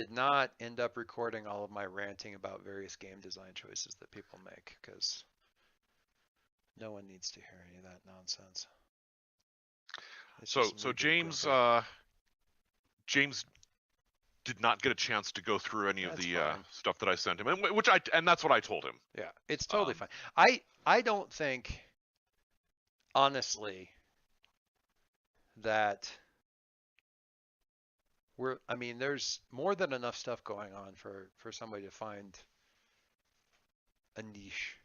did not end up recording all of my ranting about various game design choices that people make, because no one needs to hear any of that nonsense. It's So just me being James grumpy. James did not get a chance to go through any of That's the fine. stuff that I sent him, and that's what I told him. Yeah, it's totally Um, fine. I don't think, honestly, that I mean, there's more than enough stuff going on for somebody to find a niche,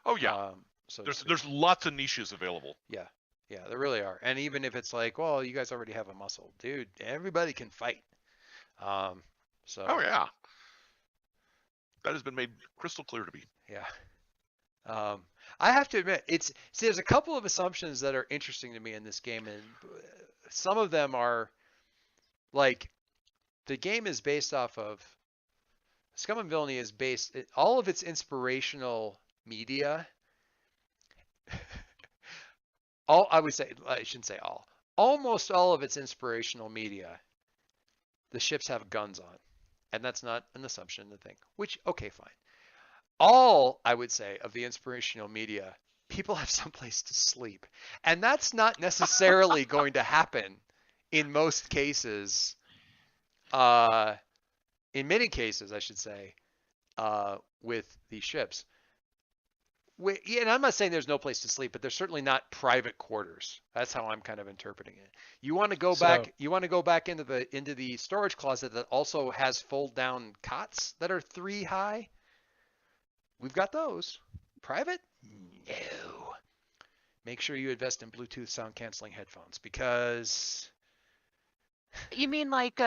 Oh yeah, so to there's speak. lots of niches available. Yeah, yeah, there really are. And even if it's like, well, you guys already have a muscle, dude, everybody can fight. Um, Oh so yeah, that has been made crystal clear to me. yeah. Um, I have to admit, there's a couple of assumptions that are interesting to me in this game, and some of them are like the game is based off of Scum and Villainy is based all of its inspirational media. All I would say, I shouldn't say all, almost all of its inspirational media, the ships have guns on, and that's not an assumption to think. Which okay, fine. All I would say of the inspirational media, people have someplace to sleep, and that's not necessarily going to happen in most cases. Uh, in many cases, I should say, with these ships. Yeah, and I'm not saying there's no place to sleep, but there's certainly not private quarters. That's how I'm kind of interpreting it. You want to go So back. You want to go back into the storage closet that also has fold down cots that are 3 high. We've got those. Private? No. Make sure you invest in Bluetooth sound canceling headphones because, You mean like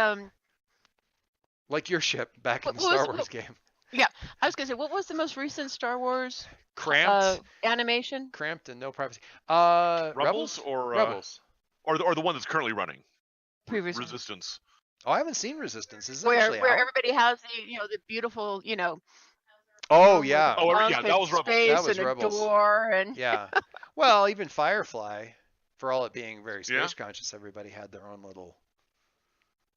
your ship back in what the Star was Wars game, yeah, I was gonna say, what was the most recent Star Wars cramped, animation? cramped, and no privacy. Rebels Rebels, or Rebels. or the one that's currently running, Previous one. Resistance. Oh, I haven't seen Resistance. Is it Where actually out? everybody has the beautiful, Oh room with a yeah, Oh bunk yeah, that and was Rebels. that space was and a Rebels. door and Yeah. Well, even Firefly, for all it being very Yeah. space conscious, everybody had their own little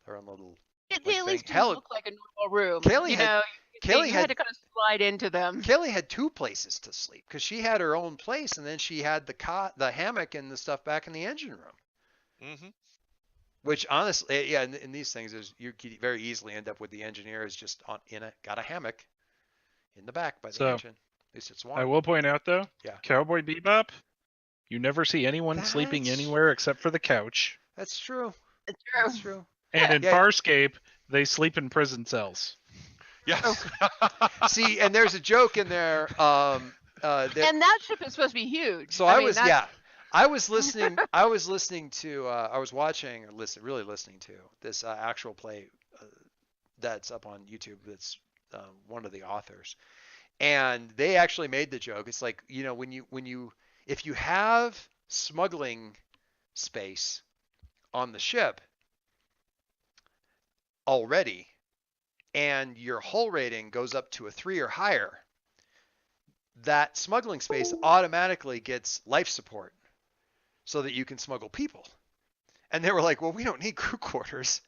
they like at thing. least didn't Hell, look like a normal room. Kaylee You had know, Kaylee you had had to kind of slide into them. Kaylee had 2 places to sleep because she had her own place, and then she had the cot, the hammock, and the stuff back in the engine room. Mm-hmm. Which honestly, yeah, in these things, is you could very easily end up with the engineer is just got a hammock in the back by the So engine. At least it's warm. I will point out though, Yeah. Cowboy Bebop, you never see anyone sleeping That's anywhere except for the couch. that's true. It's true. That's true. And in Yeah. Farscape, they sleep in prison cells. Yes. See, and there's a joke in there. And that ship is supposed to be huge. So I was listening. I was listening to. I was watching or really listening to this actual play that's up on YouTube. That's one of the authors, and they actually made the joke. It's like if you have smuggling space on the ship already, and your hull rating goes up to a 3 or higher, that smuggling space automatically gets life support so that you can smuggle people. And they were like, well, we don't need crew quarters.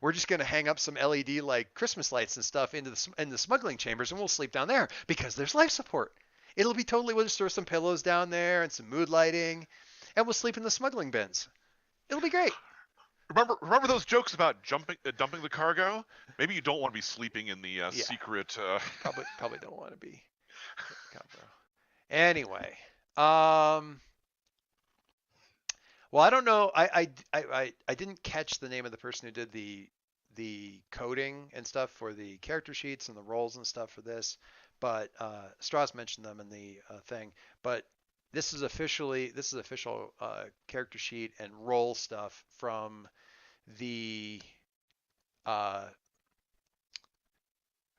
We're just going to hang up some LED like Christmas lights and stuff in the smuggling chambers, and we'll sleep down there because there's life support. We'll just throw some pillows down there and some mood lighting, and we'll sleep in the smuggling bins. It'll be great. Remember those jokes about dumping the cargo? Maybe you don't want to be sleeping in the secret. Probably don't want to be. Anyway, well, I don't know. I didn't catch the name of the person who did the coding and stuff for the character sheets and the roles and stuff for this, but Strauss mentioned them in the thing. But this is official character sheet and role stuff from the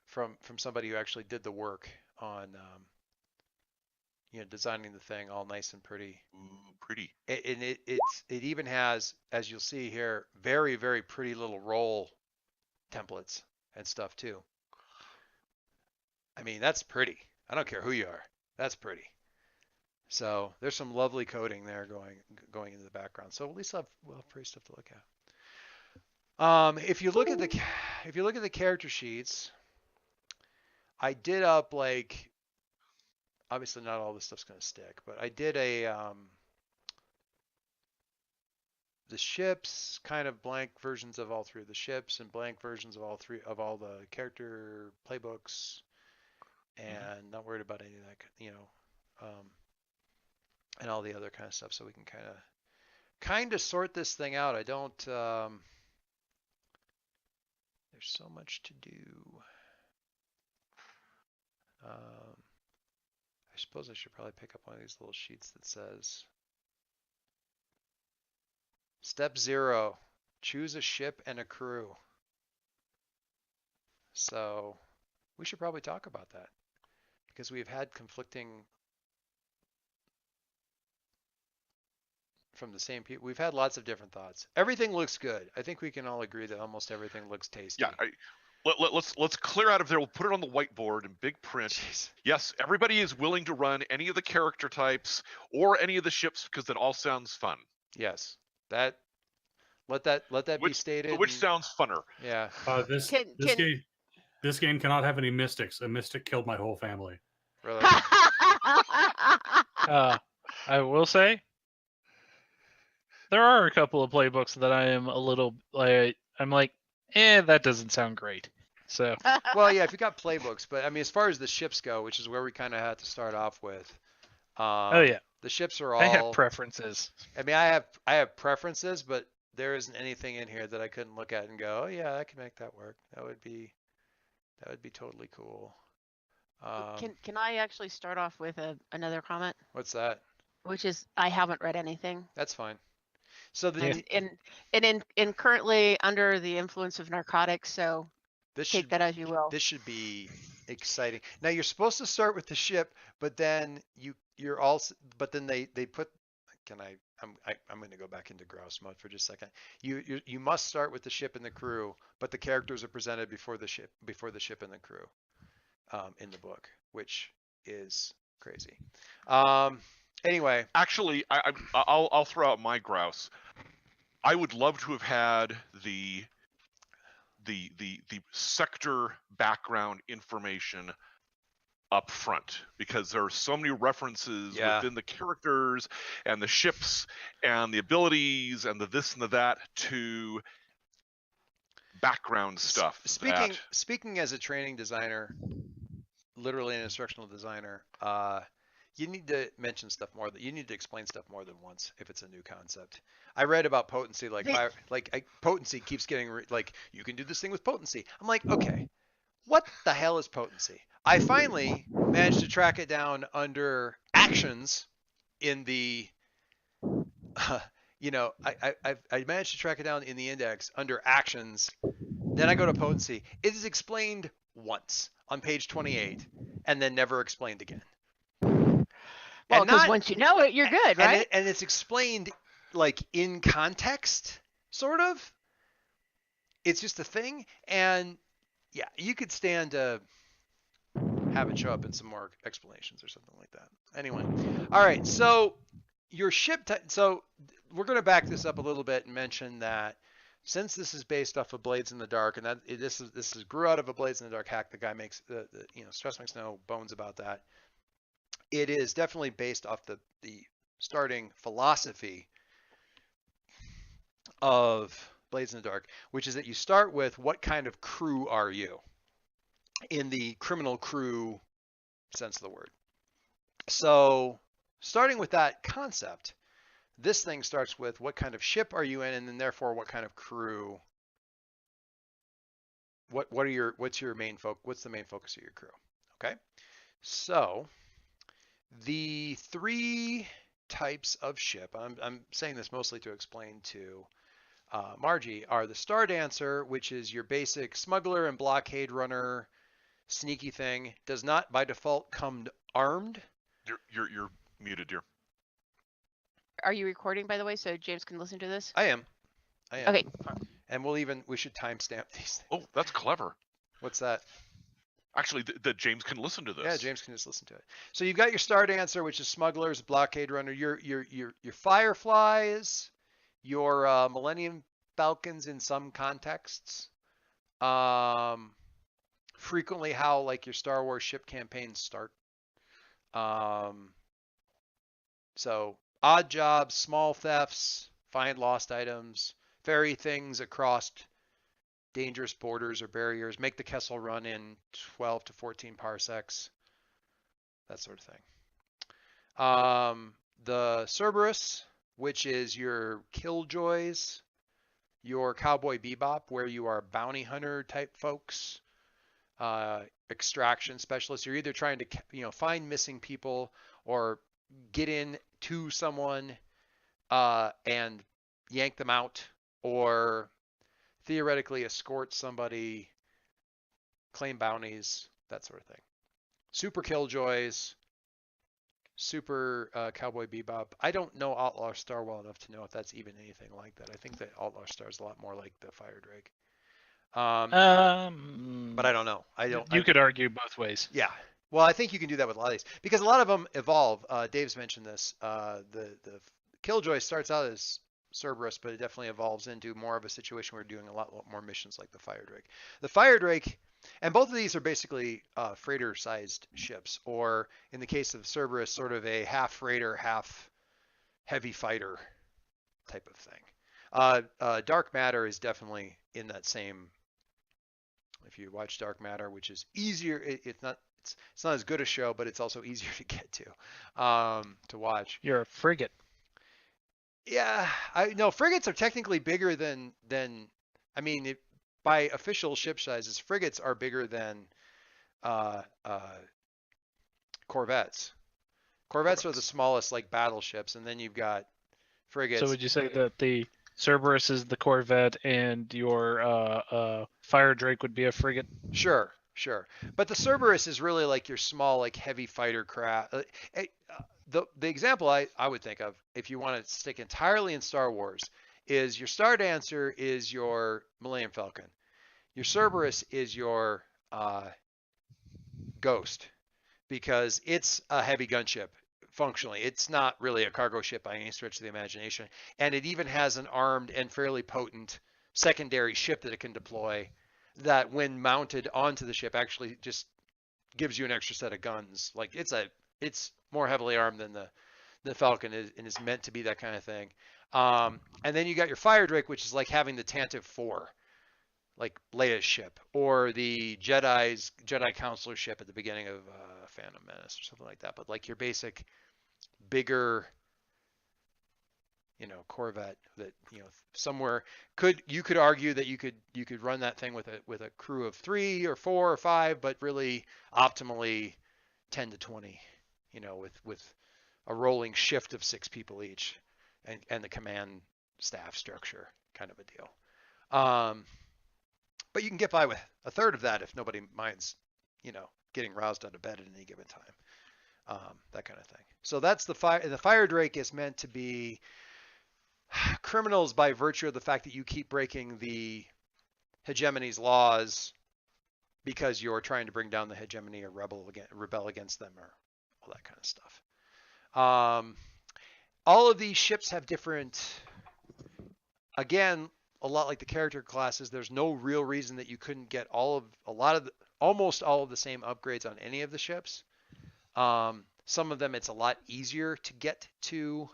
from somebody who actually did the work on designing the thing all nice and pretty. Ooh, pretty. And it even has, as you'll see here, very, very pretty little role templates and stuff too. I mean, that's pretty. I don't care who you are. That's pretty. So there's some lovely coding there going into the background. So at least we'll have pretty stuff to look at. If you look at the character sheets, I did up like obviously not all this stuff's gonna stick, but I did the ships, kind of blank versions of all three of the ships and blank versions of all the character playbooks, and not worried about any of that, and all the other kind of stuff, so we can kind of sort this thing out. I don't. There's so much to do. I suppose I should probably pick up one of these little sheets that says Step 0, choose a ship and a crew. So we should probably talk about that because we've had conflicting from the same people. We've had lots of different thoughts. Everything looks good. I think we can all agree that almost everything looks tasty. Yeah. Let's clear out of there. We'll put it on the whiteboard in big print. Jeez. Yes, everybody is willing to run any of the character types or any of the ships because it all sounds fun. Yes. Let that be stated. Which sounds funner. Yeah. This game cannot have any mystics. A mystic killed my whole family. Really. I will say there are a couple of playbooks that I am a little like. I'm like, that doesn't sound great. So. Well, yeah, if you got playbooks, but I mean, as far as the ships go, which is where we kind of had to start off with. Oh yeah. The ships are all. I have preferences. I mean, I have preferences, but there isn't anything in here that I couldn't look at and go, oh yeah, I can make that work. That would be totally cool. Can I actually start off with another comment? What's that? Which is I haven't read anything. That's fine. So in currently under the influence of narcotics, so take that as you will. This should be exciting. Now you're supposed to start with the ship, but then they put. I'm going to go back into grouse mode for just a second. You must start with the ship and the crew, but the characters are presented before the ship and the crew, in the book, which is crazy. Anyway, actually, I'll throw out my grouse. I would love to have had the sector background information up front, because there are so many references within the characters and the ships and the abilities and the this and the that to background stuff. Speaking as a training designer, literally an instructional designer, you need to mention stuff more. You need to explain stuff more than once if it's a new concept. I read about potency, potency keeps getting you can do this thing with potency. I'm like, okay, what the hell is potency? I finally managed to track it down under actions in the, I managed to track it down in the index under actions. Then I go to potency. It is explained once on page 28 and then never explained again. Well, because once you know it, you're good, right? And it's explained in context, sort of. It's just a thing. And yeah, you could stand to have it show up in some more explanations or something like that. Anyway, all right. So your ship. So we're going to back this up a little bit and mention that since this is based off of Blades in the Dark, and that this grew out of a Blades in the Dark hack, the guy makes Stress makes no bones about that. It is definitely based off the starting philosophy of Blades in the Dark, which is that you start with what kind of crew are you? In the criminal crew sense of the word. So starting with that concept, this thing starts with what kind of ship are you in, and then therefore what kind of crew. What's the main focus of your crew? Okay, so the three types of ship. I'm saying this mostly to explain to Margie, are the Star Dancer, which is your basic smuggler and blockade runner. Sneaky thing, does not by default come armed. You're muted, dear. Are you recording, by the way, so James can listen to this? I am. Okay. And we should timestamp these things. Oh, that's clever. What's that? Actually, that James can listen to this. Yeah, James can just listen to it. So you've got your Star Dancer, which is smugglers, blockade runner. Your Fireflies, your Millennium falcons in some contexts. Frequently how like your Star Wars ship campaigns start. So odd jobs, small thefts, find lost items, ferry things across dangerous borders or barriers, make the Kessel run in 12 to 14 parsecs, that sort of thing. The Cerberus, which is your Killjoys, your Cowboy Bebop, where you are bounty hunter type folks, extraction specialists. You're either trying to find missing people or get in to someone and yank them out, or theoretically escort somebody, claim bounties, that sort of thing. Super Killjoys, Super Cowboy Bebop. I don't know Outlaw Star well enough to know if that's even anything like that. I think that Outlaw Star is a lot more like the Fire Drake. But I don't know. You could argue both ways. Yeah. Well, I think you can do that with a lot of these because a lot of them evolve. Dave's mentioned this. The Killjoy starts out as Cerberus, but it definitely evolves into more of a situation where we're doing a lot more missions like the Fire Drake. The Fire Drake, and both of these are basically freighter-sized ships, or in the case of Cerberus, sort of a half freighter, half heavy fighter type of thing. Dark Matter is definitely in that same. If you watch Dark Matter, which is easier, it's not as good a show, but it's also easier to get to watch. You're a frigate. Yeah, frigates are technically bigger than I mean, by official ship sizes, frigates are bigger than corvettes. Corvettes are the smallest like battleships, and then you've got frigates. So would you say that the Cerberus is the corvette and your Fire Drake would be a frigate? Sure. But the Cerberus is really like your small, like heavy fighter craft. The example I would think of, if you want to stick entirely in Star Wars, is your Star Dancer is your Millennium Falcon. Your Cerberus is your Ghost, because it's a heavy gunship. Functionally, it's not really a cargo ship by any stretch of the imagination, and it even has an armed and fairly potent secondary ship that it can deploy that when mounted onto the ship actually just gives you an extra set of guns. Like it's more heavily armed than the Falcon is, and is meant to be that kind of thing. And then you got your Fire Drake, which is like having the Tantive 4, like Leia's ship, or the Jedi Counselor ship at the beginning of Phantom Menace or something like that. But like your basic bigger corvette that somewhere you could argue that you could run that thing with a crew of 3 or 4 or 5, but really optimally 10 to 20, with a rolling shift of 6 people each, and the command staff structure kind of a deal. But you can get by with a third of that if nobody minds getting roused out of bed at any given time, that kind of thing. So that's the Fire Drake is meant to be criminals by virtue of the fact that you keep breaking the hegemony's laws because you're trying to bring down the hegemony or rebel against them, or all that kind of stuff. All of these ships have different, again, a lot like the character classes, there's no real reason that you couldn't get almost all of the same upgrades on any of the ships. Some of them it's a lot easier to get to.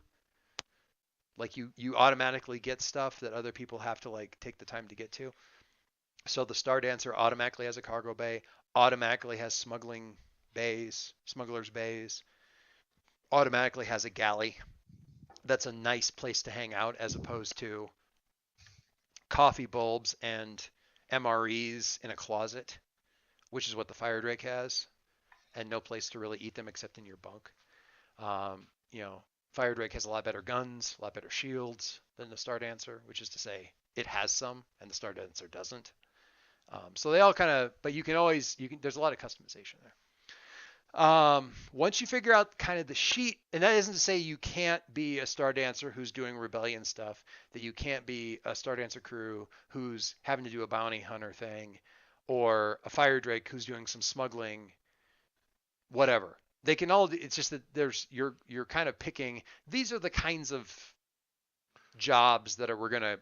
Like you automatically get stuff that other people have to like take the time to get to. So the Star Dancer automatically has a cargo bay, automatically has smugglers' bays, automatically has a galley. That's a nice place to hang out as opposed to coffee bulbs and MREs in a closet, which is what the Fire Drake has, and no place to really eat them except in your bunk. Fire Drake has a lot better guns, a lot better shields than the Star Dancer, which is to say it has some and the Star Dancer doesn't. So they all kind of, but there's a lot of customization there. Once you figure out kind of the sheet, and that isn't to say you can't be a Star Dancer who's doing rebellion stuff, that you can't be a Star Dancer crew who's having to do a bounty hunter thing, or a Fire Drake who's doing some smuggling, whatever. They can all, it's just that you're kind of picking, these are the kinds of jobs that we're going to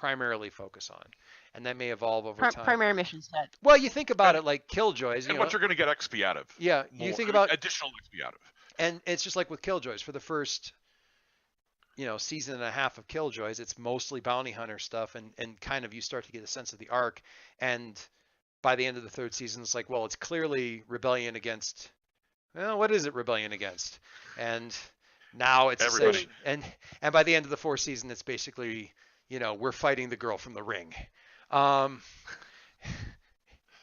primarily focus on, and that may evolve over time. Primary mission set. Well, you think about it like Killjoys, and what you're going to get XP out of. Yeah, you think about additional XP out of. And it's just like with Killjoys for the first, season and a half of Killjoys, it's mostly bounty hunter stuff, and kind of you start to get a sense of the arc, and by the end of the third season, it's like, well, it's clearly rebellion against. Well, what is it rebellion against? And now it's everybody. And by the end of the fourth season, it's basically, we're fighting the girl from the ring.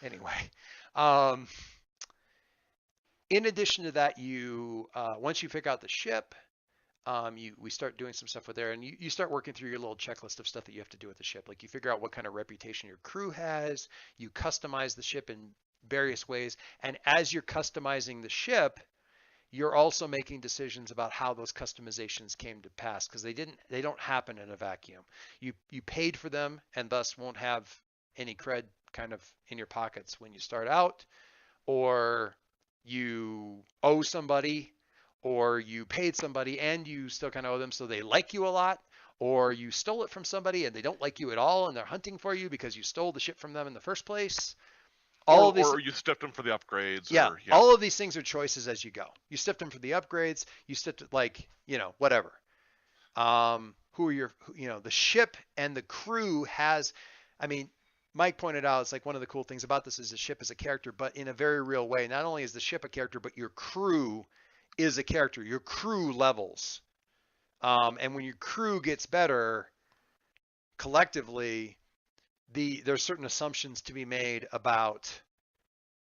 Anyway, in addition to that, you once you pick out the ship, we start doing some stuff with there, and you start working through your little checklist of stuff that you have to do with the ship. Like you figure out what kind of reputation your crew has, you customize the ship in various ways, and as you're customizing the ship, you're also making decisions about how those customizations came to pass, because they don't happen in a vacuum. You paid for them, and thus won't have any cred kind of in your pockets when you start out, or you owe somebody, or you paid somebody and you still kind of owe them, so they like you a lot, or you stole it from somebody and they don't like you at all and they're hunting for you because you stole the ship from them in the first place. Or you stepped them for the upgrades. Yeah, all of these things are choices as you go. You stepped them for the upgrades. You stepped whatever. Who are your, the ship and the crew has, Mike pointed out, it's like one of the cool things about this is the ship is a character, but in a very real way. Not only is the ship a character, but your crew is a character. Your crew levels. And when your crew gets better, collectively, there's certain assumptions to be made about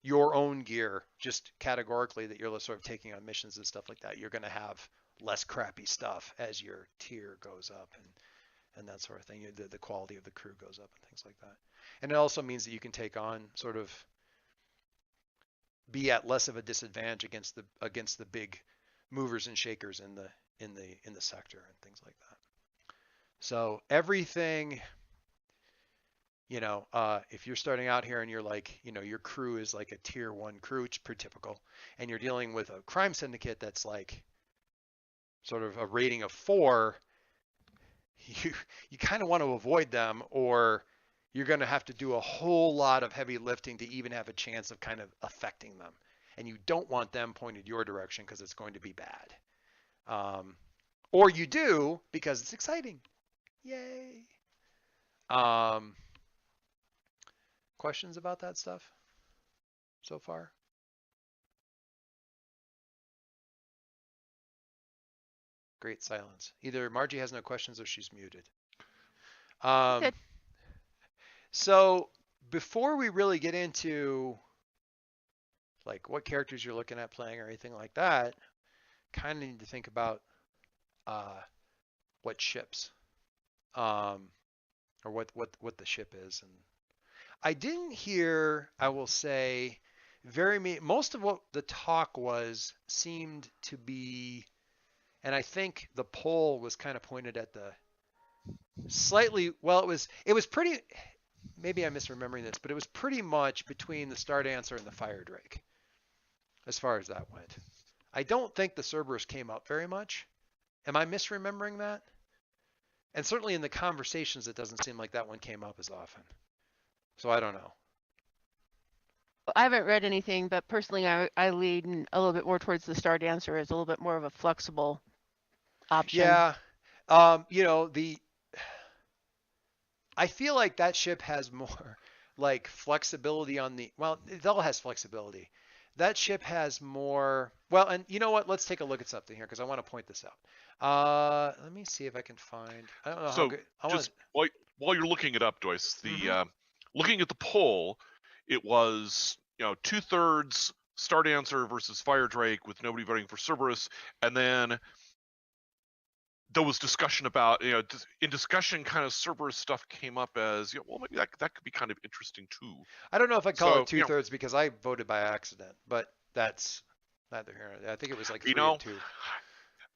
your own gear, just categorically, that you're sort of taking on missions and stuff like that. You're going to have less crappy stuff as your tier goes up and that sort of thing. The quality of the crew goes up and things like that. And it also means that you can take on sort of be at less of a disadvantage against the big movers and shakers in the sector and things like that. So everything, if you're starting out here and you're like, your crew is like a tier 1 crew, which is pretty typical, and you're dealing with a crime syndicate that's like sort of a rating of 4, you kind of want to avoid them, or you're going to have to do a whole lot of heavy lifting to even have a chance of kind of affecting them. And you don't want them pointed your direction because it's going to be bad. Or you do because it's exciting. Yay. Questions about that stuff so far? Great silence. Either Margie has no questions or she's muted. Good. So before we really get into like what characters you're looking at playing or anything like that, kind of need to think about what ships, or what the ship is. And I didn't hear, I will say, most of what the talk seemed to be, and I think the poll was kind of pointed at the slightly, well, it was pretty, maybe I'm misremembering this, but it was pretty much between the Star Dancer and the Fire Drake as far as that went. I don't think the Cerberus came up very much. Am I misremembering that? And certainly in the conversations, it doesn't seem like that one came up as often. So I don't know. I haven't read anything, but personally, I lean a little bit more towards the Star Dancer as a little bit more of a flexible option. Yeah. I feel like that ship has more like flexibility it all has flexibility. That ship has more, and you know what? Let's take a look at something here because I want to point this out. Let me see if I can find, I don't know how good. While you're looking it up, Joyce, looking at the poll, it was 2/3 Star Dancer versus Fire Drake with nobody voting for Cerberus, and then there was discussion about, in discussion, kind of Cerberus stuff came up as, maybe that could be kind of interesting too. I don't know if I call it 2/3 because I voted by accident, but that's neither here nor there. I think it was like 3 and 2.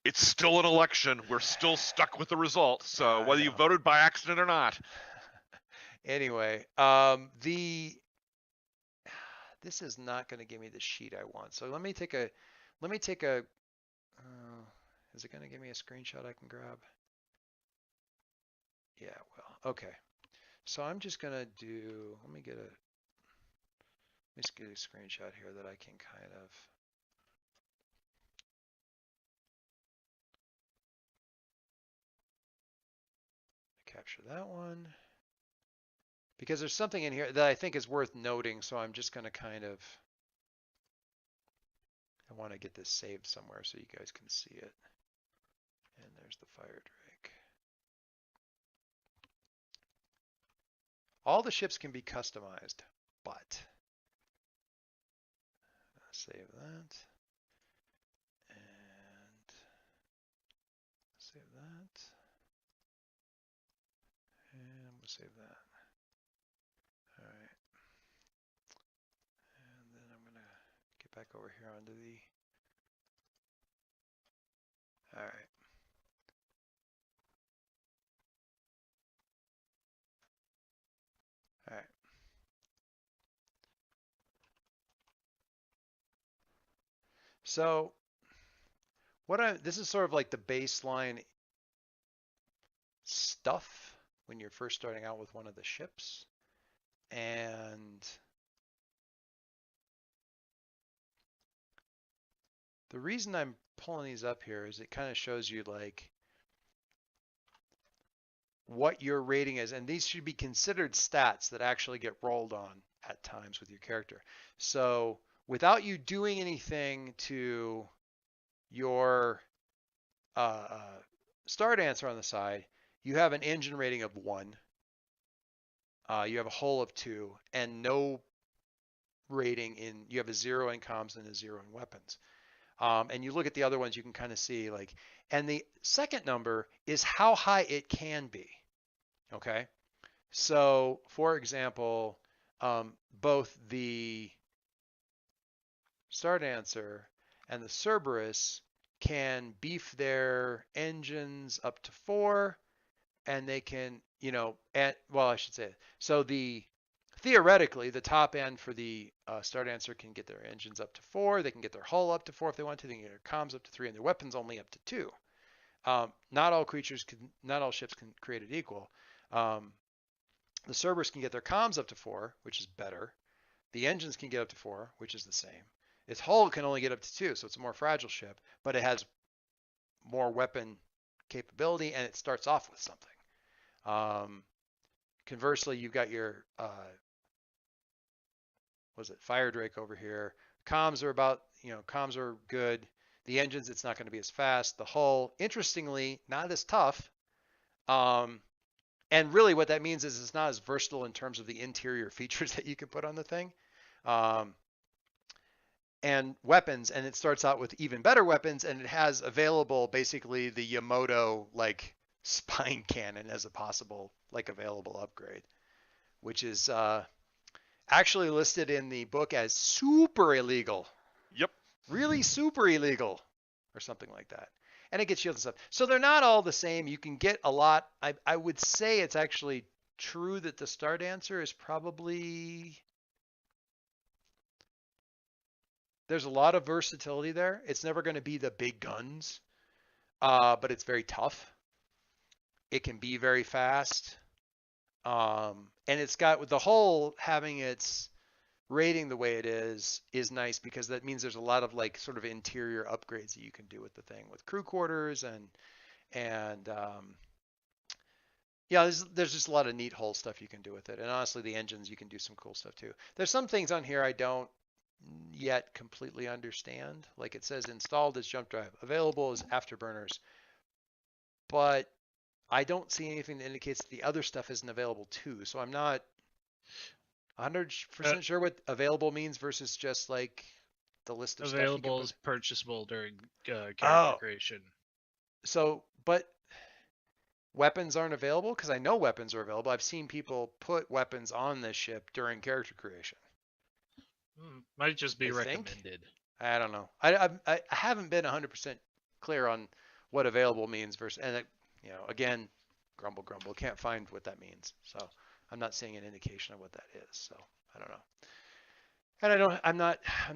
It's still an election. We're still stuck with the result. So whether you voted by accident or not. Anyway, this is not going to give me the sheet I want. So let me take a, is it going to give me a screenshot I can grab? Yeah, well, Okay. So I'm just gonna do. Let me just get a screenshot here that I can kind of. Capture that one. Because there's something in here that I think is worth noting, so I'm just going to kind of, I want to get this saved somewhere so you guys can see it. And there's the fire drake. All the ships can be customized, but save that. And save that. And we'll save that. All right. And then I'm going to get back over here onto the, all right. All right. So this is sort of like the baseline stuff when you're first starting out with one of the ships. And the reason I'm pulling these up here is it kind of shows you like what your rating is, and these should be considered stats that actually get rolled on at times with your character. So without you doing anything to your star dancer on the side, you have an engine rating of 1. You have a hull of 2, and no rating in. You have a 0 in comms and a 0 in weapons. And you look at the other ones, you can kind of see like, and the second number is how high it can be. Okay, so for example, both the Star Dancer and the Cerberus can beef their engines up to 4, and they can, well, I should say it. So theoretically, the top end for the Star Dancer can get their engines up to 4. They can get their hull up to 4 if they want to. They can get their comms up to 3, and their weapons only up to 2. Not all ships can create it equal. The Cerberus can get their comms up to 4, which is better. The engines can get up to 4, which is the same. Its hull can only get up to 2, so it's a more fragile ship, but it has more weapon capability, and it starts off with something. Conversely, you've got your Fire Drake over here. Comms are good. The engines, it's not going to be as fast. The hull, interestingly, not as tough. And really what that means is it's not as versatile in terms of the interior features that you can put on the thing. And weapons, and it starts out with even better weapons, and it has available basically the Yamato like spine cannon as a possible like available upgrade, which is actually listed in the book as super illegal. Yep. Really super illegal or something like that. And it gets shields and stuff. So they're not all the same. You can get a lot. I would say it's actually true that the Star Dancer is probably, there's a lot of versatility there. It's never going to be the big guns, but it's very tough. It can be very fast. And it's got, with the hull having its rating the way it is nice, because that means there's a lot of like sort of interior upgrades that you can do with the thing, with crew quarters and yeah, there's just a lot of neat hull stuff you can do with it. And honestly, the engines, you can do some cool stuff too. There's some things on here I don't yet completely understand. Like it says installed as jump drive, available as afterburners, but I don't see anything that indicates that the other stuff isn't available too. So I'm not 100% sure what available means versus just like the list of available stuff is purchasable during character creation. So, but weapons aren't available? Because I know weapons are available. I've seen people put weapons on this ship during character creation. Might just be recommended. I don't know. I haven't been 100% clear on what available means versus, and again, grumble. Can't find what that means. So I'm not seeing an indication of what that is. So I don't know. And I'm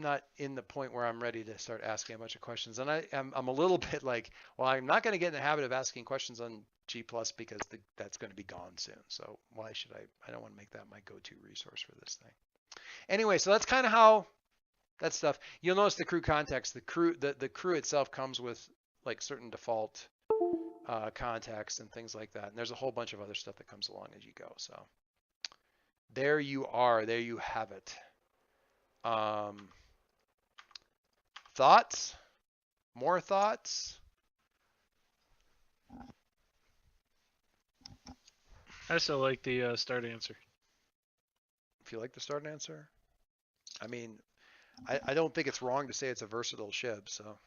not in the point where I'm ready to start asking a bunch of questions. And I'm a little bit like, well, I'm not going to get in the habit of asking questions on G+ because that's going to be gone soon. So why should I don't want to make that my go-to resource for this thing. Anyway, so that's kind of how that stuff. You'll notice the crew context. The crew itself comes with like certain default context and things like that. And there's a whole bunch of other stuff that comes along as you go. So there you are. There you have it. Thoughts? More thoughts? I still like the start answer. If you like the start answer, I mean, I don't think it's wrong to say it's a versatile ship. So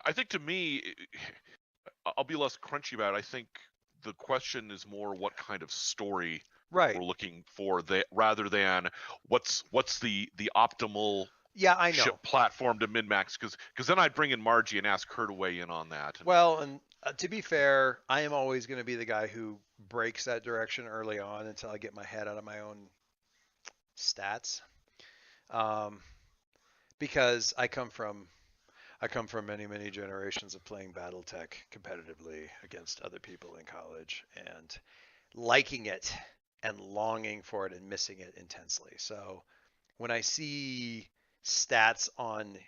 I think to me, I'll be less crunchy about it. I think the question is more what kind of story right. we're looking for, rather than what's the optimal ship platform to min-max, because then I'd bring in Margie and ask her to weigh in on that. Well, and to be fair, I am always going to be the guy who breaks that direction early on until I get my head out of my own stats, because I come from many generations of playing BattleTech competitively against other people in college and liking it and longing for it and missing it intensely. So when I see stats on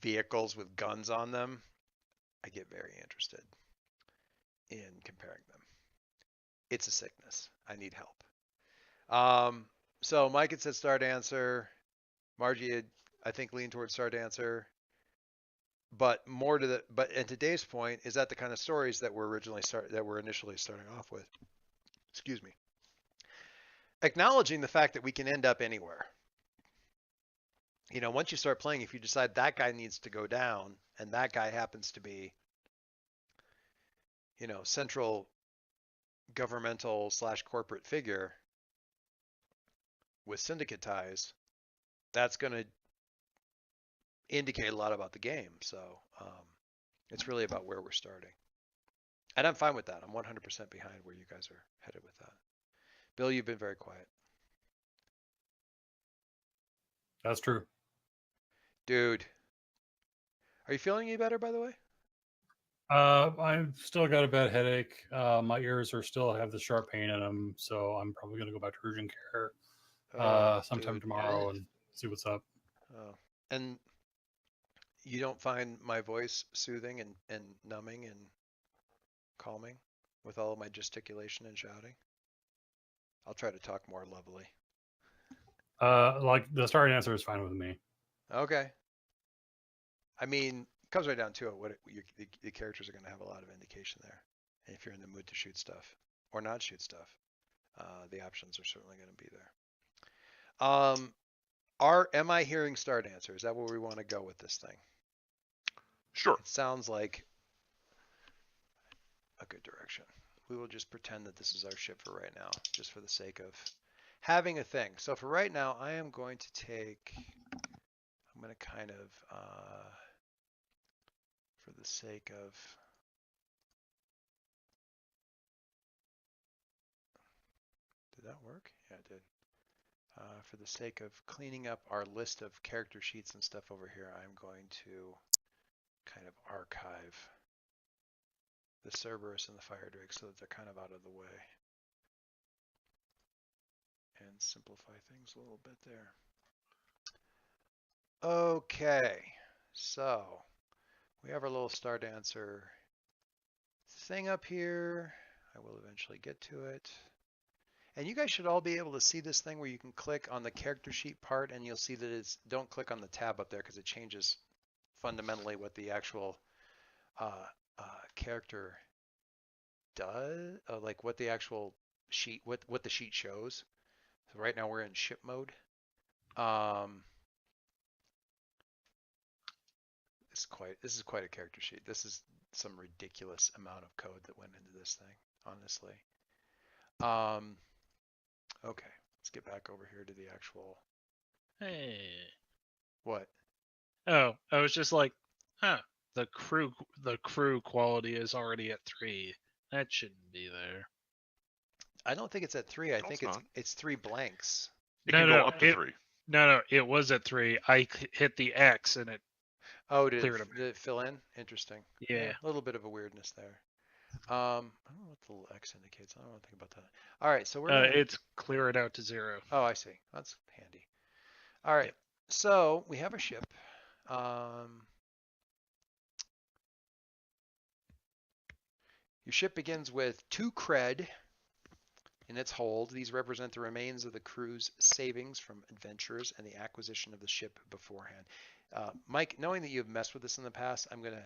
vehicles with guns on them, I get very interested in comparing them. It's a sickness. I need help. So Mike had said start answer. Margie had, I think, leaned towards start answer. But and to Dave's point, is that the kind of stories that we're initially starting off with? Excuse me. Acknowledging the fact that we can end up anywhere. You know, once you start playing, if you decide that guy needs to go down and that guy happens to be, you know, central governmental / corporate figure with syndicate ties, that's going to indicate a lot about the game. So it's really about where we're starting. And I'm fine with that. I'm 100% behind where you guys are headed with that. Bill, you've been very quiet. That's true. Dude, are you feeling any better, by the way? I've still got a bad headache. My ears still have the sharp pain in them, so I'm probably going to go back to urgent care sometime tomorrow and see what's up. Oh, and you don't find my voice soothing and numbing and calming with all of my gesticulation and shouting? I'll try to talk more lovely. Like the start answer is fine with me. Okay. I mean, it comes right down to it. The characters are going to have a lot of indication there. And if you're in the mood to shoot stuff or not shoot stuff, the options are certainly going to be there. Am I hearing start answer? Is that where we want to go with this thing? Sure. It sounds like a good direction. We will just pretend that this is our ship for right now, just for the sake of having a thing. So for right now, I'm going to kind of, for the sake of, did that work? Yeah, it did. For the sake of cleaning up our list of character sheets and stuff over here, I'm going to kind of archive the Cerberus and the Fire Drake so that they're kind of out of the way and simplify things a little bit there. Okay, so we have our little start answer thing up here. I will eventually get to it. And you guys should all be able to see this thing where you can click on the character sheet part and you'll see that it's, don't click on the tab up there because it changes fundamentally what the actual character does, like what the actual sheet, what the sheet shows. So right now we're in ship mode. This is quite a character sheet. This is some ridiculous amount of code that went into this thing, honestly. Okay, let's get back over here to the actual. Hey. What? Oh, I was just like, huh. The crew quality is already at 3. That shouldn't be there. I don't think it's at 3. I think it's 3 blanks. It can go up to 3. No, it was at 3. I hit the X and it Oh, Clear it up. did it fill in? Interesting. Yeah. A little bit of a weirdness there. I don't know what the little X indicates. I don't know anything about that. All right, so we're gonna... It's clear it out to 0. Oh, I see. That's handy. All right, Yep. so we have a ship. Your ship begins with 2 cred in its hold. These represent the remains of the crew's savings from adventures and the acquisition of the ship beforehand. Mike, knowing that you've messed with this in the past, I'm gonna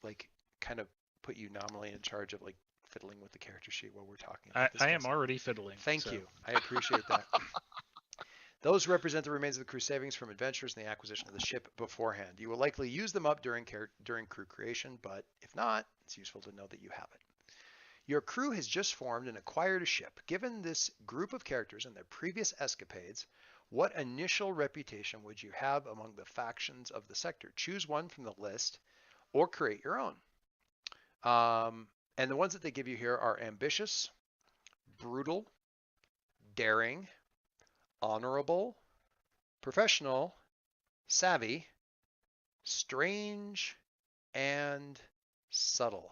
like kind of put you nominally in charge of like fiddling with the character sheet while we're talking about this. I am already fiddling. Thank you. I appreciate that. Those represent the remains of the crew savings from adventures and the acquisition of the ship beforehand. You will likely use them up during crew creation, but if not, it's useful to know that you have it. Your crew has just formed and acquired a ship. Given this group of characters and their previous escapades, what initial reputation would you have among the factions of the sector? Choose one from the list or create your own. And the ones that they give you here are ambitious, brutal, daring, honorable, professional, savvy, strange, and subtle.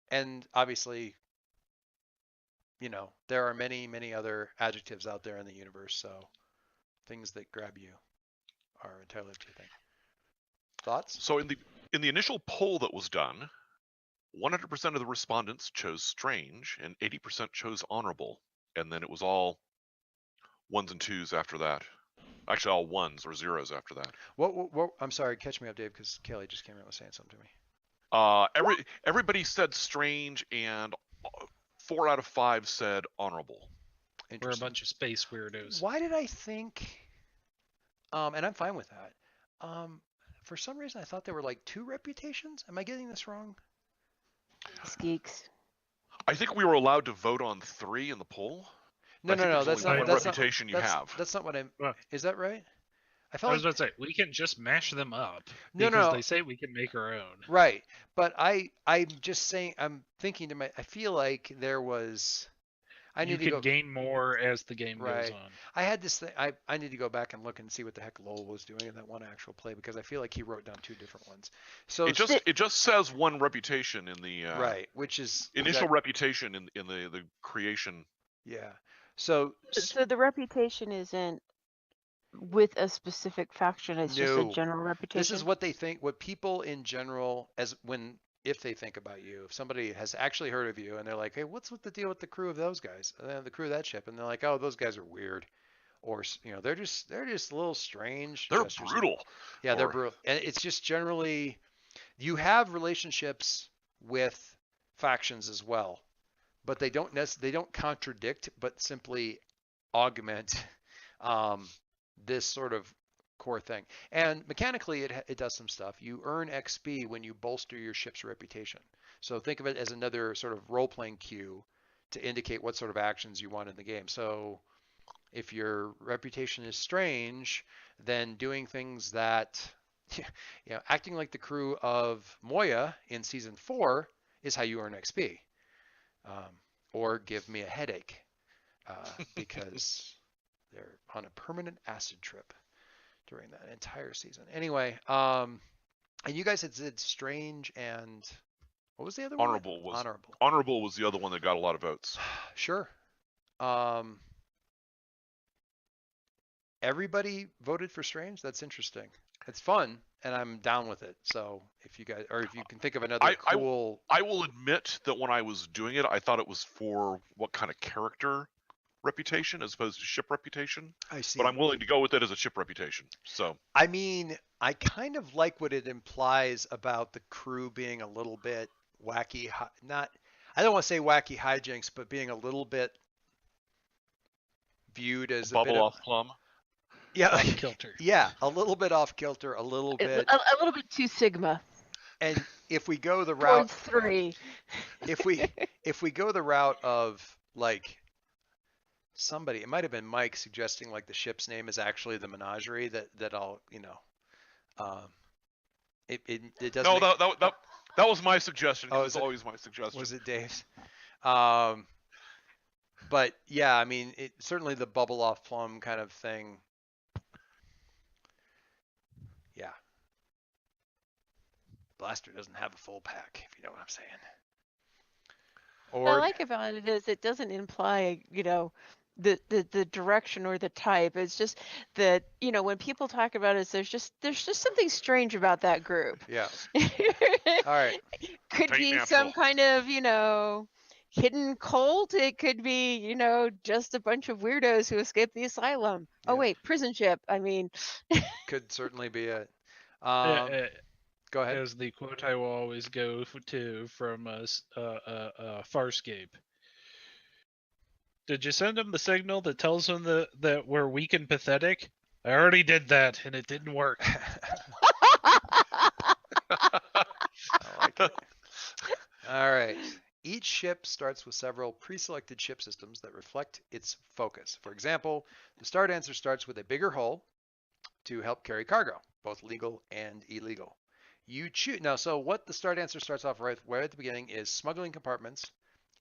And obviously, you know, there are many, many other adjectives out there in the universe, so things that grab you are entirely up to you. Thoughts? So in the initial poll that was done, 100% of the respondents chose strange and 80% chose honorable, and then it was all 1s and 2s after that. Actually, all 1s or 0s after that. What I'm sorry, catch me up, Dave, because Kelly just came out and was saying something to me. Everybody said strange, and 4 out of 5 said honorable. We're a bunch of space weirdos. Why did I think? And I'm fine with that. For some reason, I thought there were like 2 reputations. Am I getting this wrong? Skeeks. I think we were allowed to vote on 3 in the poll. No. That's not one reputation you have. That's not what I'm. Is that right? I was about to say we can just mash them up. No. They say we can make our own. Right, but I'm just saying. I'm thinking to my. I feel like there was. You can gain more as the game goes on. I had this thing. I need to go back and look and see what the heck Lowell was doing in that one actual play, because I feel like he wrote down 2 different ones. So it just says 1 reputation in the right, which is initial reputation in the creation. Yeah. So the reputation isn't with a specific faction. It's just a general reputation. This is what they think. What people in general, if they think about you, if somebody has actually heard of you and they're like, hey, what's with the deal with the crew of those guys, the crew of that ship, and they're like, oh, those guys are weird, or they're just a little strange. They're brutal. Yeah, they're brutal, and it's just generally you have relationships with factions as well, but they don't contradict, but simply augment this sort of core thing. And mechanically, it does some stuff. You earn XP when you bolster your ship's reputation. So think of it as another sort of role-playing cue to indicate what sort of actions you want in the game. So if your reputation is strange, then doing things that, acting like the crew of Moya in season 4 is how you earn XP. Or give me a headache because they're on a permanent acid trip during that entire season. Anyway, and you guys had said strange and what was the other one? Honorable was the other one that got a lot of votes. Sure. Everybody voted for strange. That's interesting. It's fun, and I'm down with it. So if you guys, or if you can think of another cool, I will admit that when I was doing it, I thought it was for what kind of character reputation as opposed to ship reputation. I see. But I'm willing to go with it as a ship reputation. So I mean, I kind of like what it implies about the crew being a little bit wacky. I don't want to say wacky hijinks, but being a little bit viewed as a bit off plumb. Yeah, off kilter. Yeah, a little bit off kilter, a little bit too Sigma. And if we go the route 3, if we go the route of like somebody, it might have been Mike suggesting like the ship's name is actually the Menagerie. That I'll it doesn't. No, that was my suggestion. Oh, it was always my suggestion. Was it Dave's? But yeah, I mean, it certainly the bubble off plum kind of thing. Yeah. blaster doesn't have a full pack, if you know what I'm saying. What I like about it is it doesn't imply, the direction or the type. It's just that, when people talk about it, there's just something strange about that group. Yeah. All right. Could be some kind of, hidden cult. It could be, just a bunch of weirdos who escaped the asylum. Yeah. Oh wait, prison ship. I mean, could certainly be it. Go ahead. As the quote I will always go to from Farscape. Did you send him the signal that tells him that we're weak and pathetic? I already did that, and it didn't work. I like it. All right. Each ship starts with several pre-selected ship systems that reflect its focus. For example, the Star Dancer starts with a bigger hull to help carry cargo, both legal and illegal. You choose now. So what the Star Dancer starts off right at the beginning is smuggling compartments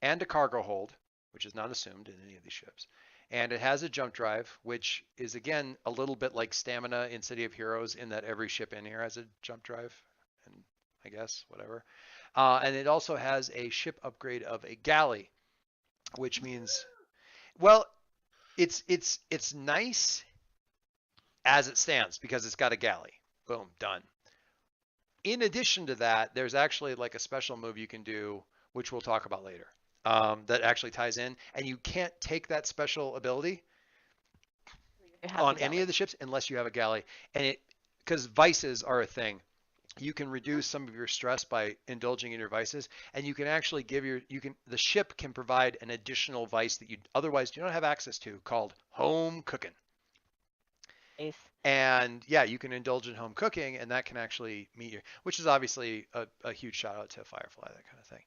and a cargo hold, which is not assumed in any of these ships. And it has a jump drive, which is again a little bit like Stamina in City of Heroes, in that every ship in here has a jump drive, and I guess whatever. And it also has a ship upgrade of a galley, which means, well, it's nice as it stands because it's got a galley. Boom, done. In addition to that, there's actually like a special move you can do, which we'll talk about later, that actually ties in. And you can't take that special ability on any of the ships unless you have a galley. And because vices are a thing, you can reduce some of your stress by indulging in your vices, and you can actually the ship can provide an additional vice that you otherwise do not have access to, called home cooking. Nice. And yeah, you can indulge in home cooking, and that can actually meet which is obviously a huge shout out to Firefly, that kind of thing.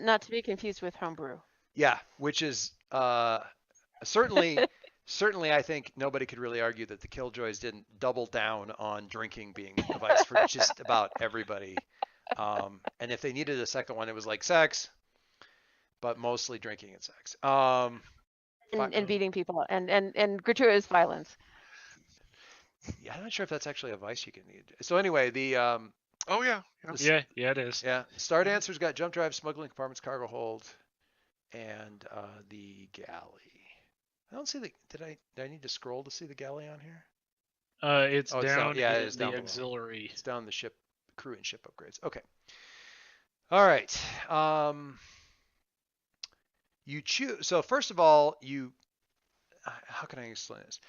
Not to be confused with homebrew. Yeah, which is certainly I think nobody could really argue that the Killjoys didn't double down on drinking being a vice for just about everybody. And if they needed a second one, it was like sex, but mostly drinking and sex. And beating people and gratuitous violence. Yeah, I'm not sure if that's actually a vice you can need. So anyway, the oh yeah, yeah, it is. Yeah, Star Dancer's got jump drive, smuggling compartments, cargo hold, and the galley. I don't see did I need to scroll to see the galley on here? It's down. Yeah, it is down the below. auxiliary. It's down the ship crew and ship upgrades. Okay. All right. You choose. So first of all, how can I explain this?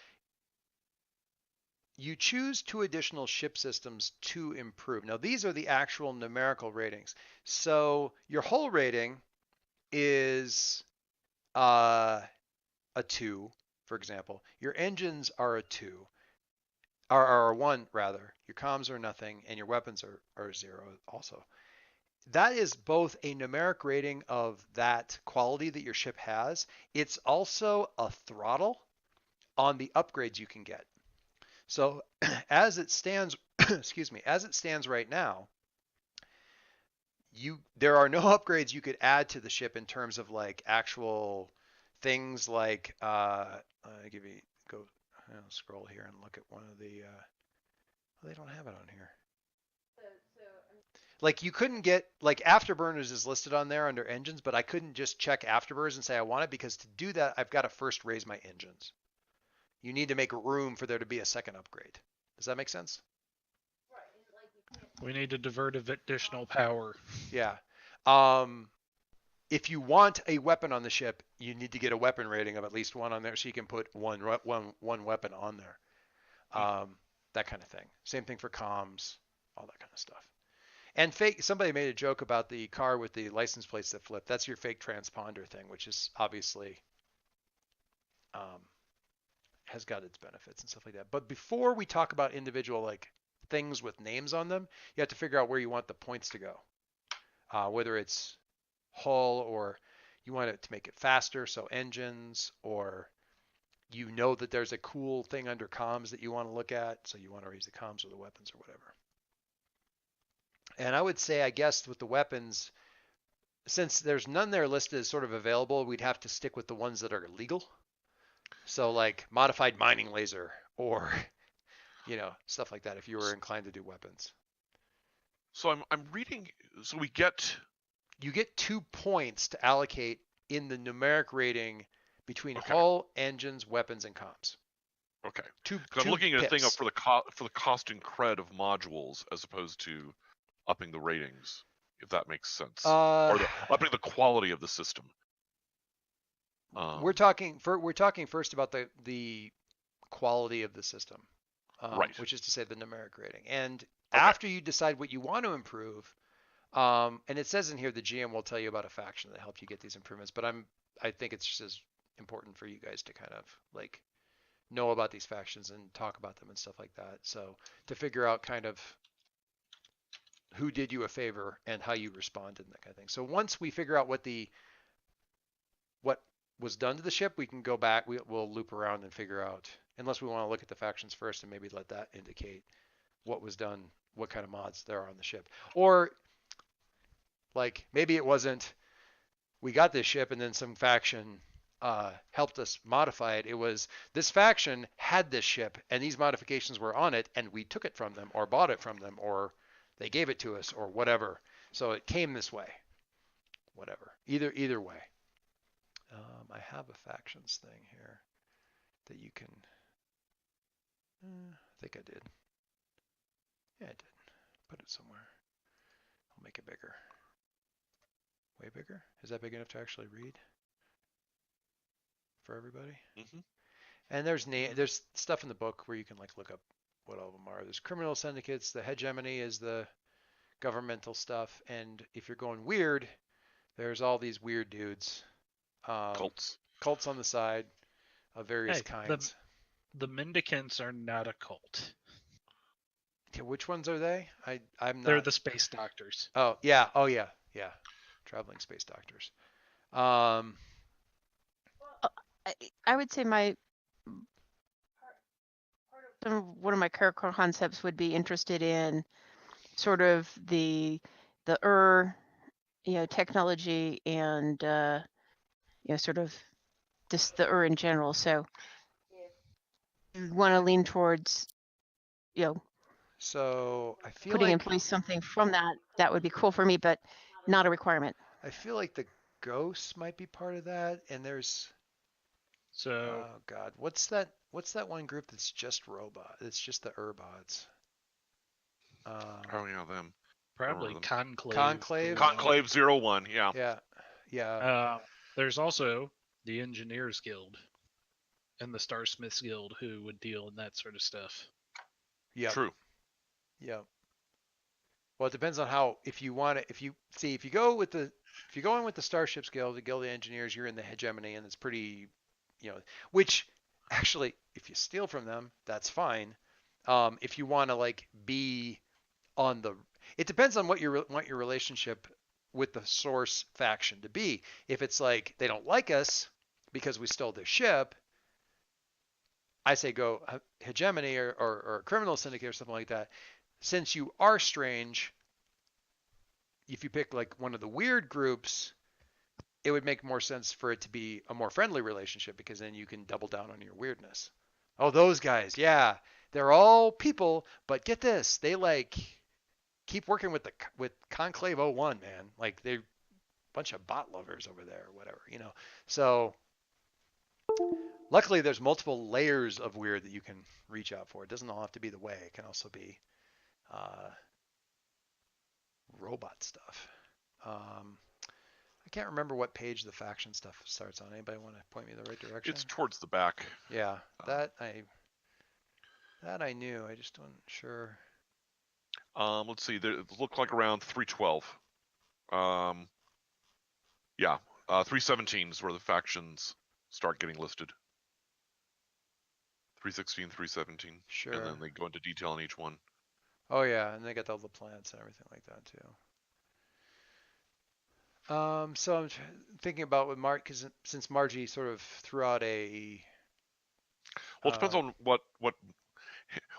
You choose 2 additional ship systems to improve. Now, these are the actual numerical ratings. So your hull rating is a 2, for example. Your engines are a 2, are a 1 rather. Your comms are nothing, and your weapons are 0 also. That is both a numeric rating of that quality that your ship has. It's also a throttle on the upgrades you can get. So as it stands, as it stands right now, there are no upgrades you could add to the ship in terms of like actual things like scroll here and look at one of the they don't have it on here. Like you couldn't get like afterburners is listed on there under engines, but I couldn't just check afterburners and say I want it, because to do that I've got to first raise my engines. You need to make room for there to be a second upgrade. Does that make sense? We need to divert additional power. Yeah. If you want a weapon on the ship, you need to get a weapon rating of at least 1 on there, so you can put one weapon on there. That kind of thing. Same thing for comms, all that kind of stuff. And somebody made a joke about the car with the license plates that flip. That's your fake transponder thing, which is obviously has got its benefits and stuff like that. But before we talk about individual like things with names on them, you have to figure out where you want the points to go. Whether it's hull, or you want it to make it faster, so engines, or you know that there's a cool thing under comms that you want to look at, so you want to raise the comms or the weapons or whatever. And I would say, I guess with the weapons, since there's none there listed as sort of available, we'd have to stick with the ones that are legal. So like modified mining laser, or stuff like that, if you were inclined to do weapons. So I'm reading. So we get. You get 2 points to allocate in the numeric rating between Okay. hull, engines, weapons, and comms. Okay. Two I'm looking at a thing up pips. for the cost and cred of modules as opposed to upping the ratings, if that makes sense, or upping the quality of the system. We're talking first about the quality of the system, right. which is to say the numeric rating. And Okay. after you decide what you want to improve, and it says in here the GM will tell you about a faction that helped you get these improvements. But I think it's just as important for you guys to kind of like know about these factions and talk about them and stuff like that. So to figure out kind of who did you a favor and how you responded and that kind of thing. So once we figure out what was done to the ship, we can go back. We'll loop around and figure out, unless we want to look at the factions first and maybe let that indicate what was done, what kind of mods there are on the ship. Or like maybe it wasn't, we got this ship and then some faction helped us modify it. It was this faction had this ship and these modifications were on it and we took it from them or bought it from them or they gave it to us or whatever. So it came this way. Whatever. Either way. I have a factions thing here that you can. I think I did. Yeah, I did. Put it somewhere. I'll make it bigger. Way bigger? Is that big enough to actually read for everybody? Mm-hmm. And there's stuff in the book where you can like look up what all of them are. There's criminal syndicates. The hegemony is the governmental stuff. And if you're going weird, there's all these weird dudes. Cults on the side of various kinds. The Mendicants are not a cult. Yeah, which ones are they? I'm not. They're the space doctors. Oh yeah. Traveling space doctors. I would say one of my character concepts would be interested in sort of the technology and sort of just the in general. So you want to lean towards so I feel putting like in place something from that would be cool for me, but not a requirement. I feel like the ghosts might be part of that, and there's oh god, what's that one group that's just robot? It's just the Urbots. Oh yeah, them. Probably Conclave. Conclave 01, yeah. Yeah. There's also the Engineers Guild and the Starsmiths Guild who would deal in that sort of stuff. Yeah. True. Yeah. Well, it depends on how. If you go in with the Starships Guild, the Guild of Engineers, you're in the hegemony, and it's pretty, which actually, if you steal from them, that's fine. If you want to like be on the, it depends on what you want your relationship with the source faction to be. If it's like they don't like us because we stole their ship, I say go hegemony or criminal syndicate or something like that. Since you are strange, if you pick like one of the weird groups, it would make more sense for it to be a more friendly relationship because then you can double down on your weirdness. Oh, those guys, yeah, they're all people, but get this, they like keep working with Conclave 01, man. Like they're a bunch of bot lovers over there or whatever, So luckily there's multiple layers of weird that you can reach out for. It doesn't all have to be the way. It can also be robot stuff. I can't remember what page the faction stuff starts on. Anybody want to point me in the right direction? It's towards the back. Yeah, that I knew. I just wasn't sure. Let's see. It looked like around 312. 317 is where the factions start getting listed. 316, 317. Sure. And then they go into detail on each one. Oh yeah, and they got all the plants and everything like that too. So I'm thinking about with Mark, because since Margie sort of threw out a. Well, it depends on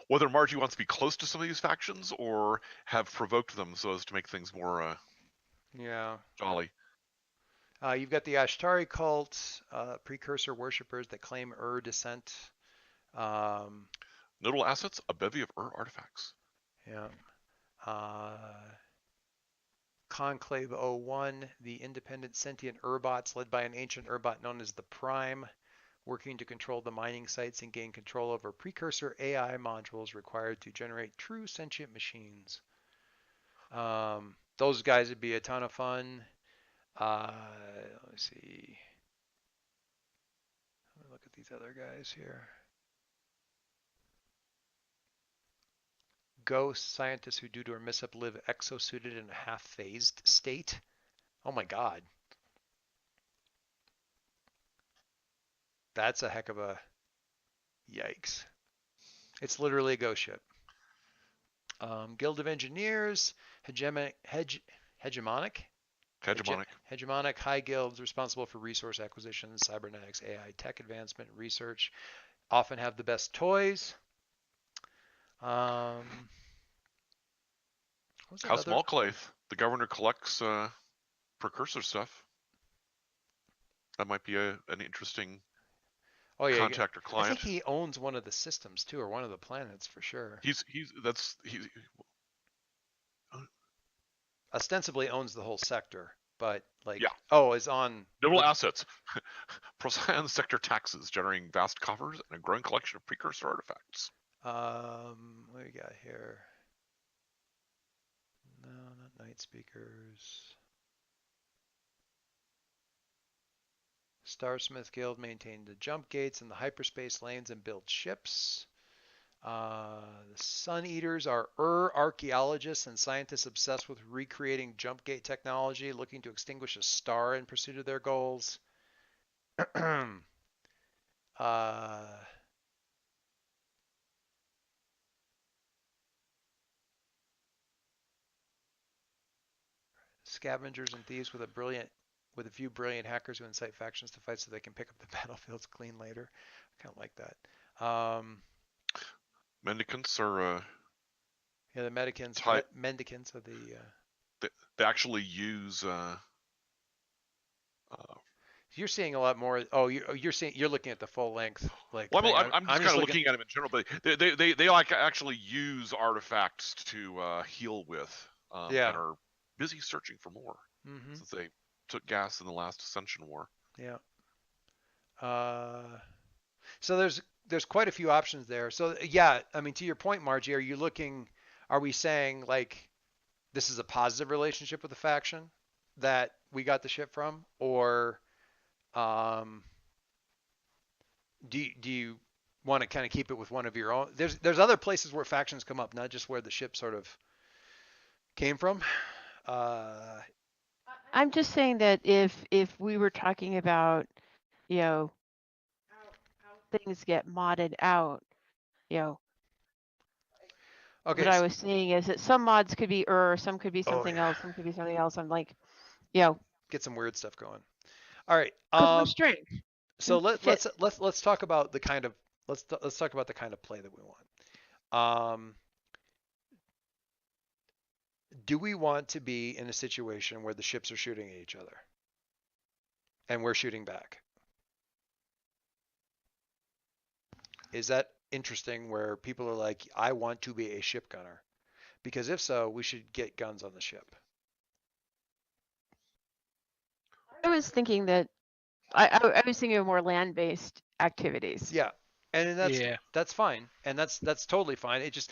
whether Margie wants to be close to some of these factions or have provoked them so as to make things more jolly. You've got the Ashtari cult, precursor worshippers that claim descent. Notable assets: a bevy of artifacts. Yeah. Conclave 01, the independent sentient Urbots led by an ancient Urbot known as the Prime, working to control the mining sites and gain control over precursor AI modules required to generate true sentient machines. Those guys would be a ton of fun. Let me see. Let me look at these other guys here. Ghosts, scientists who due to a mishap live exosuited in a half-phased state. Oh my god. That's a heck of a yikes. It's literally a ghost ship. Guild of Engineers, hegemonic high guilds responsible for resource acquisition, cybernetics, AI, tech advancement, research, often have the best toys. House Malclave. The governor collects precursor stuff. That might be an interesting contact or client. I think he owns one of the systems too, or one of the planets for sure. He's ostensibly owns the whole sector, but like is on notable assets. Procyon sector taxes, generating vast coffers and a growing collection of precursor artifacts. What do we got here? No, not night speakers. Starsmith Guild maintained the jump gates and the hyperspace lanes and built ships. The Sun Eaters are archaeologists and scientists obsessed with recreating jump gate technology, looking to extinguish a star in pursuit of their goals. Scavengers and thieves with a few brilliant hackers who incite factions to fight so they can pick up the battlefields clean later. I kind of like that. Mendicants are the mendicants are the they actually use you're seeing a lot more. You're looking at the full length. Like, well, I'm just kind of looking at them in general, but they like actually use artifacts to heal with. And are busy searching for more since they took gas in the last Ascension War. Yeah. So there's quite a few options there. So yeah, I mean, to your point, Margie, are we saying like this is a positive relationship with the faction that we got the ship from, or do you want to kind of keep it with one of your own? There's other places where factions come up, not just where the ship sort of came from. I'm just saying that if we were talking about, how things get modded out, okay. What I was saying is that some mods could be some could be something else, some could be something else. I'm like, get some weird stuff going. All right. Strength. So let's talk about the kind of let's talk about the kind of play that we want. Do we want to be in a situation where the ships are shooting at each other and we're shooting back? Is that interesting where people are like, I want to be a ship gunner? Because if so, we should get guns on the ship. I was thinking that I was thinking of more land-based activities. Yeah. And that's fine. And that's totally fine. It just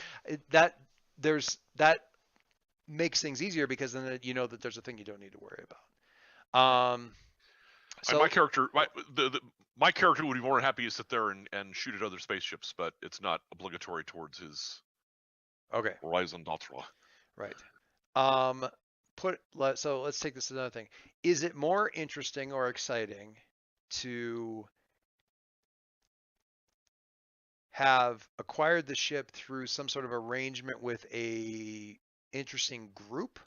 that makes things easier because then you know that there's a thing you don't need to worry about. So my character would be more than happy to sit there and shoot at other spaceships, but it's not obligatory towards his raison d'etre. Right. So let's take this to another thing. Is it more interesting or exciting to have acquired the ship through some sort of arrangement with a interesting group,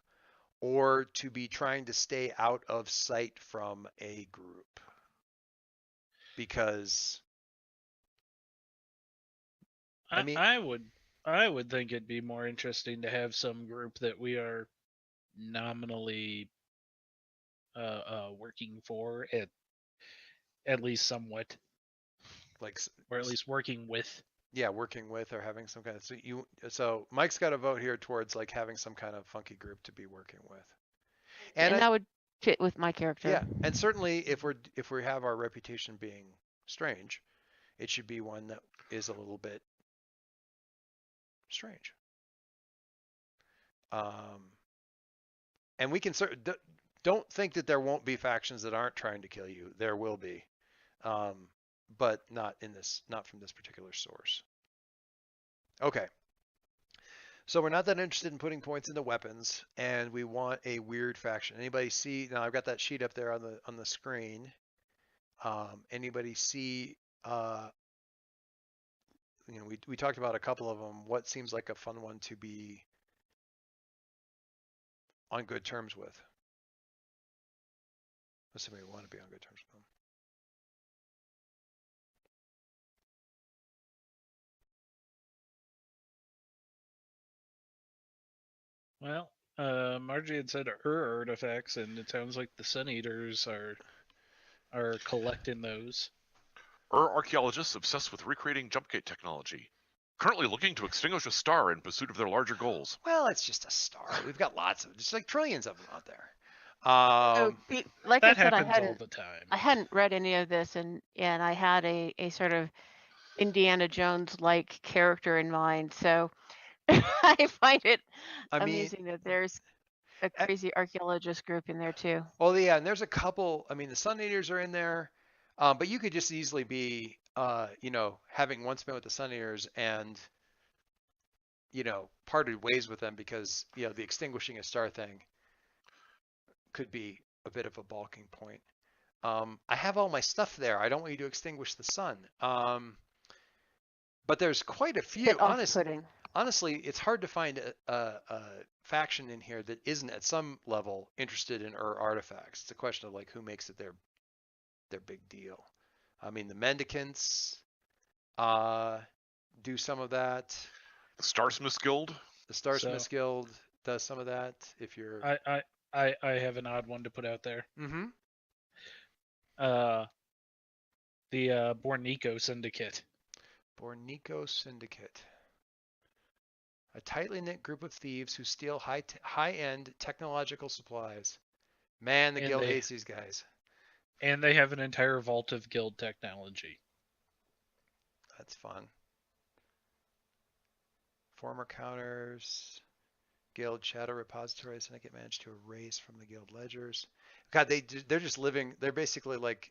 or to be trying to stay out of sight from a group? Because I would think it'd be more interesting to have some group that we are nominally working for at least somewhat, like, or at least working with. Yeah, working with or having some kind of so Mike's got a vote here towards like having some kind of funky group to be working with. And that would fit with my character. Yeah, and certainly if we have our reputation being strange, it should be one that is a little bit strange. And we can don't think that there won't be factions that aren't trying to kill you. There will be, but not from this particular source. Okay. So we're not that interested in putting points into weapons, and we want a weird faction. Anybody see? Now I've got that sheet up there on the screen. Anybody see? We talked about a couple of them. What seems like a fun one to be on good terms with? Assuming we want to be on good terms with them. Well, Margie had said artifacts, and it sounds like the Sun Eaters are collecting those. Archaeologists obsessed with recreating jump gate technology, currently looking to extinguish a star in pursuit of their larger goals. Well, it's just a star. We've got lots of, just like trillions of them out there. Like that I said, happens all the time. I hadn't read any of this, and I had a sort of Indiana Jones-like character in mind, so I find it amusing that there's a crazy archaeologist group in there too. Well, yeah, and there's a couple. I mean, the Sun Eaters are in there, but you could just easily be, having once been with the Sun Eaters and, parted ways with them because, the extinguishing a star thing could be a bit of a balking point. I have all my stuff there. I don't want you to extinguish the sun. But there's quite a few. Honestly, it's hard to find a faction in here that isn't at some level interested in artifacts. It's a question of like who makes it their big deal. I mean, the Mendicants do some of that. The Starsmiths Guild. The Starsmiths Guild does some of that. If you're, I have an odd one to put out there. Mm-hmm. The Bornico Syndicate. Bornico Syndicate. A tightly knit group of thieves who steal high-end technological supplies. Man, the guild hates these guys. And they have an entire vault of guild technology. That's fun. Former counters, guild shadow repository syndicate managed to erase from the guild ledgers. God, they're just living. They're basically like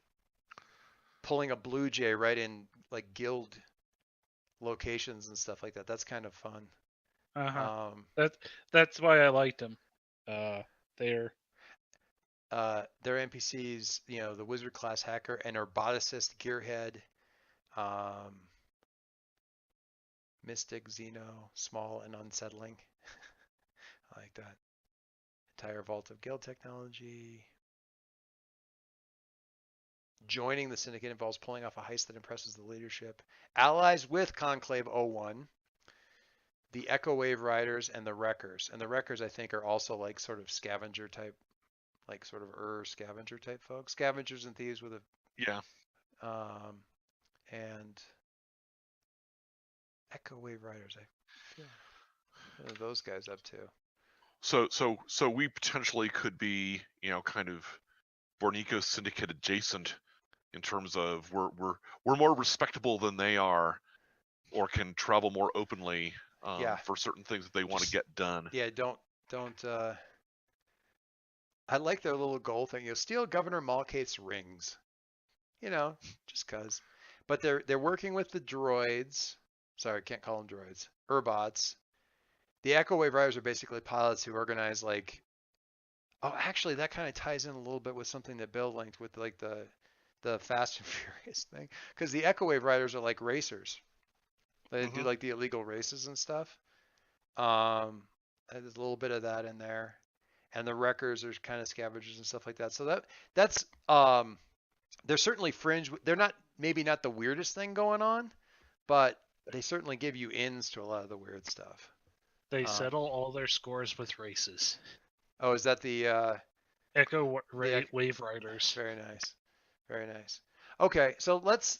pulling a blue jay right in like guild locations and stuff like that. That's kind of fun. That's why I liked them. They're NPCs, the wizard class hacker and herboticist gearhead, mystic, Xeno, small and unsettling. I like that. Entire vault of guild technology. Joining the syndicate involves pulling off a heist that impresses the leadership. Allies with Conclave 01. The Echo Wave Riders and the Wreckers. And the Wreckers, I think, are also like sort of scavenger type, like sort of scavenger type folks. Scavengers and thieves with a... Yeah. And Echo Wave Riders, I feel what are those guys up to? So we potentially could be, kind of Bornico Syndicate adjacent in terms of we're more respectable than they are, or can travel more openly for certain things that they want to get done. Yeah, don't. I like their little goal thing. Steal Governor Malkate's rings. Just cause. But they're working with the droids. Sorry, I can't call them droids. Urbots. The Echo Wave Riders are basically pilots who organize like. Oh, actually, that kind of ties in a little bit with something that Bill linked with like the Fast and Furious thing, because the Echo Wave Riders are like racers. They do like the illegal races and stuff. There's a little bit of that in there, and the Wreckers are kind of scavengers and stuff like that. So that's they're certainly fringe. They're maybe not the weirdest thing going on, but they certainly give you ins to a lot of the weird stuff. They settle all their scores with races. Oh, is that the Echo Wave Riders? Very nice, very nice. Okay, so let's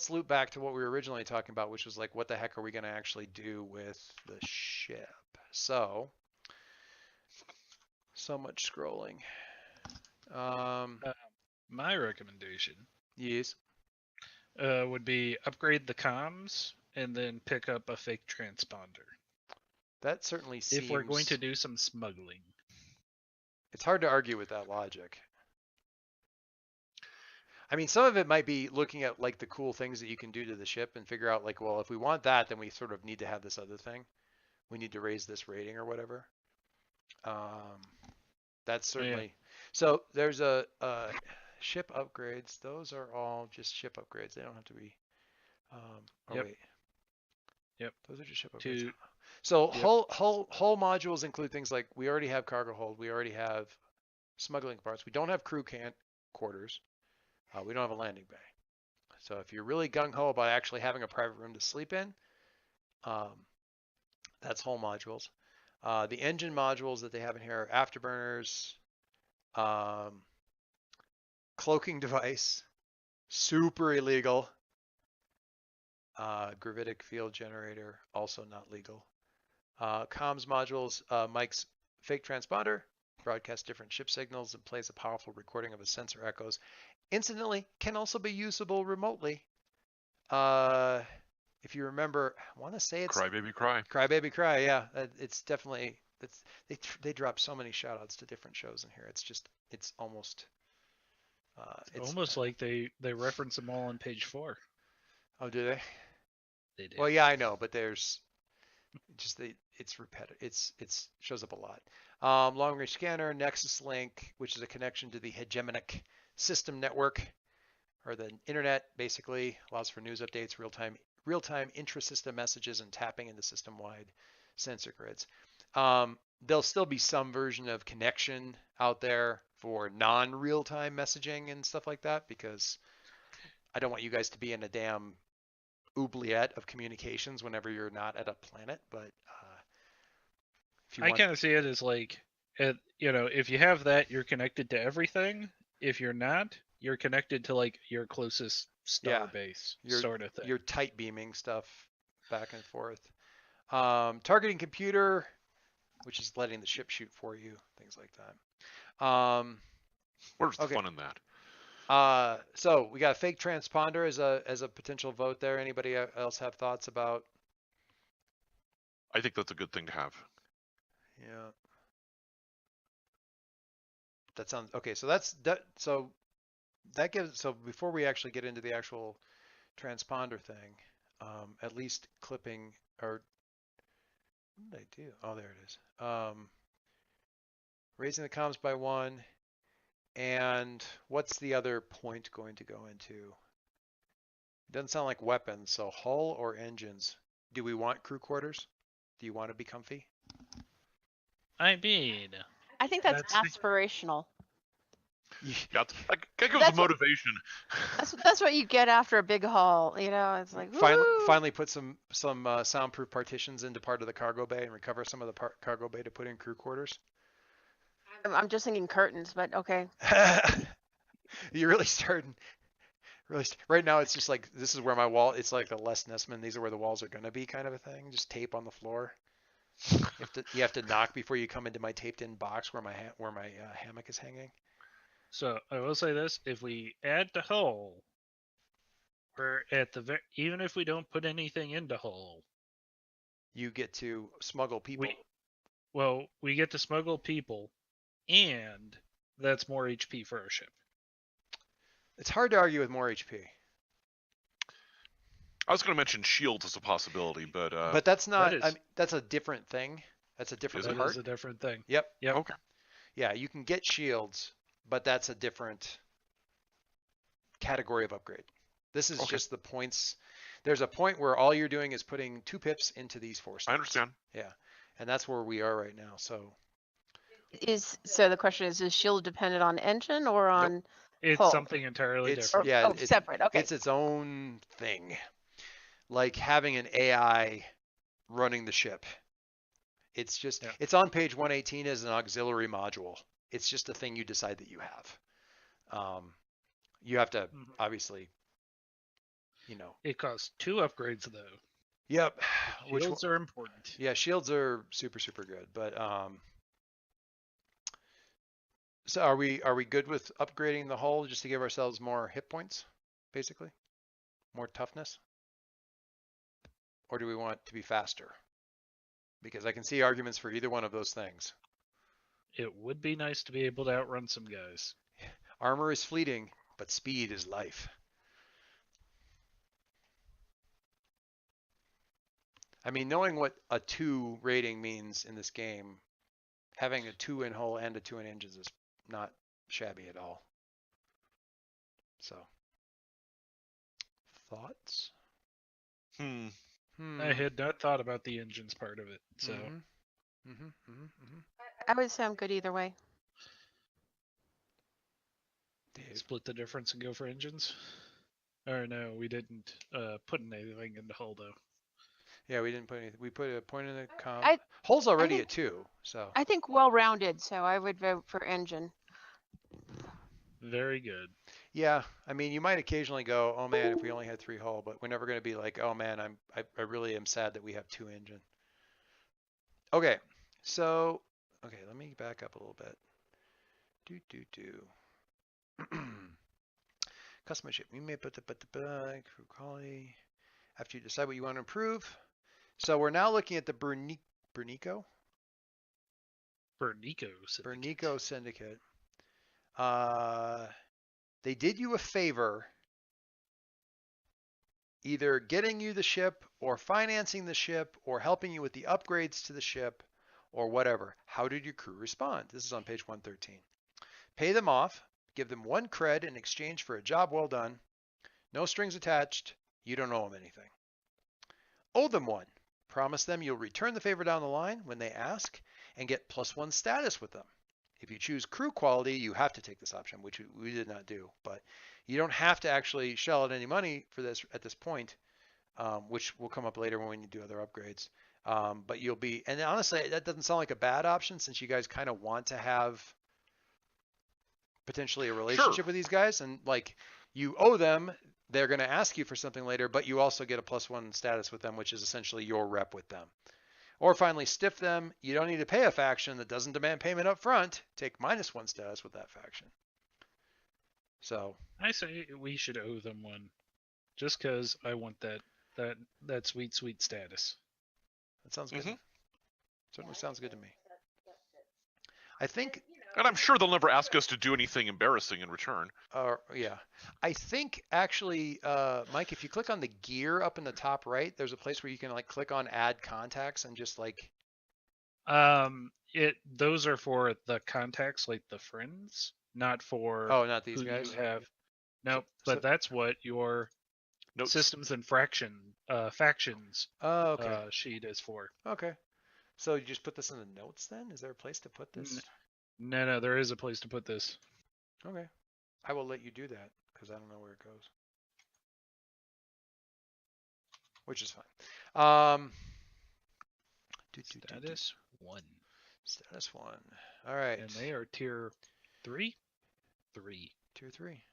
loop back to what we were originally talking about, which was like, what the heck are we going to actually do with the ship? So So much scrolling. My recommendation Yes. would be upgrade the comms and then pick up a fake transponder. That certainly seems... If we're going to do some smuggling. It's hard to argue with that logic. I mean, some of it might be looking at like the cool things that you can do to the ship and figure out like, well, if we want that, then we sort of need to have this other thing. We need to raise this rating or whatever. That's certainly... Yeah. So there's a ship upgrades. Those are all just ship upgrades. They don't have to be... Yep. Wait. Yep. Those are just ship upgrades. So Yep. hull modules include things like we already have cargo hold. We already have smuggling parts. We don't have crew quarters. We don't have a landing bay. So if you're really gung-ho about actually having a private room to sleep in, that's hull modules. The engine modules that they have in here are afterburners, cloaking device, super illegal, gravitic field generator, also not legal. Comms modules, Mike's fake transponder, broadcasts different ship signals and plays a powerful recording of a sensor echoes. Incidentally, can also be usable remotely. If you remember, I want to say it's Cry Baby Cry. Cry Baby Cry. Yeah, it's definitely they drop so many shout outs to different shows in here. It's almost It's almost like they reference them all on page 4. Oh, do they? They do. Well, yeah, I know, but there's just it's repetitive. It's shows up a lot. Long range scanner, Nexus link, which is a connection to the hegemonic system network or the internet, basically allows for news updates, real-time intra-system messages, and tapping into system-wide sensor grids. There'll still be some version of connection out there for non-real-time messaging and stuff like that, because I don't want you guys to be in a damn oubliette of communications whenever you're not at a planet. But if you want... I kind of see it as like, if you have that, you're connected to everything. If you're not, you're connected to like your closest star base, sort of thing. You're tight beaming stuff back and forth. Targeting computer, which is letting the ship shoot for you, things like that. Where's the fun in that? So we got a fake transponder as a potential vote there. Anybody else have thoughts about? I think that's a good thing to have. Yeah. That sounds okay. So that's that. So that gives. So before we actually get into the actual transponder thing, at least clipping or what did I do? Oh, there it is. Raising the comms by 1. And what's the other point going to go into? It doesn't sound like weapons. So hull or engines? Do we want crew quarters? Do you want to be comfy? I mean, I think that's aspirational. Yeah, that goes with motivation. That's what you get after a big haul. It's like finally put some soundproof partitions into part of the cargo bay and recover some of the cargo bay to put in crew quarters. I'm just thinking curtains, but okay. You're really starting. Right now, it's just like this is where my wall. It's like a Les Nessman. These are where the walls are gonna be, kind of a thing. Just tape on the floor. You have to knock before you come into my taped-in box where my hammock is hanging. So I will say this: if we add to hull, we're at even if we don't put anything into hull, you get to smuggle people. We get to smuggle people, and that's more HP for our ship. It's hard to argue with more HP. I was going to mention shields as a possibility, but that's not. That's a different thing. That's a different part. That is a different thing. Yep. Okay. Yeah, you can get shields, but that's a different category of upgrade. This is just the points. There's a point where all you're doing is putting 2 pips into these 4 stars. I understand. Yeah, and that's where we are right now. So the question is shield dependent on engine or on? Nope. It's hull? Something entirely different. It's separate. Okay. It's its own thing. Like having an AI running the ship. It's just it's on page 118 as an auxiliary module. It's just a thing you decide that you have. You have to obviously, It costs 2 upgrades though. Yep. Shields are important. Yeah, shields are super, super good, but So are we good with upgrading the hull just to give ourselves more hit points, basically? More toughness? Or do we want it to be faster? Because I can see arguments for either one of those things. It would be nice to be able to outrun some guys. Armor is fleeting, but speed is life. I mean, knowing what a 2 rating means in this game, having a 2 in hull and a 2 in engines is not shabby at all. So, thoughts? I had not thought about the engines part of it, so. I would sound good either way. Dave? Split the difference and go for engines? Or no, we didn't put anything into hull though. Yeah, we didn't put anything. We put a point in the comp. Hull's already a 2, so. I think well-rounded, so I would vote for engine. Very good. Yeah, I mean, you might occasionally go, oh man, if we only had 3 hull, but we're never going to be like, oh man, I really am sad that we have 2 engine. Okay, so, okay, let me back up a little bit. Customization. You may put the crew quality after you decide what you want to improve. So we're now looking at the Bernico Syndicate. They did you a favor, either getting you the ship or financing the ship or helping you with the upgrades to the ship or whatever. How did your crew respond? This is on page 113. Pay them off, give them 1 cred in exchange for a job well done. No strings attached. You don't owe them anything. Owe them 1. Promise them you'll return the favor down the line when they ask and get +1 status with them. If you choose crew quality, you have to take this option, which we did not do. But you don't have to actually shell out any money for this at this point, which will come up later when we do other upgrades. But you'll be, and honestly, that doesn't sound like a bad option since you guys kind of want to have potentially a relationship with these guys. And like you owe them, they're going to ask you for something later, but you also get a +1 status with them, which is essentially your rep with them. Or finally, stiff them. You don't need to pay a faction that doesn't demand payment up front. Take -1 status with that faction. So I say we should owe them 1, just because I want that sweet status. That sounds good. Certainly sounds good to me. I think, and I'm sure they'll never ask us to do anything embarrassing in return. Yeah, I think actually, Mike, if you click on the gear up in the top right, there's a place where you can like click on add contacts and just like. Those are for the contacts, like the friends, not for. Oh, not these guys. You have. Nope, but that's what your systems and factions sheet is for. Okay. So you just put this in the notes then? Is there a place to put this? No, there is a place to put this. Okay. I will let you do that because I don't know where it goes. Which is fine. Status 1. Status 1. All right. And they are tier 3? 3. Tier 3.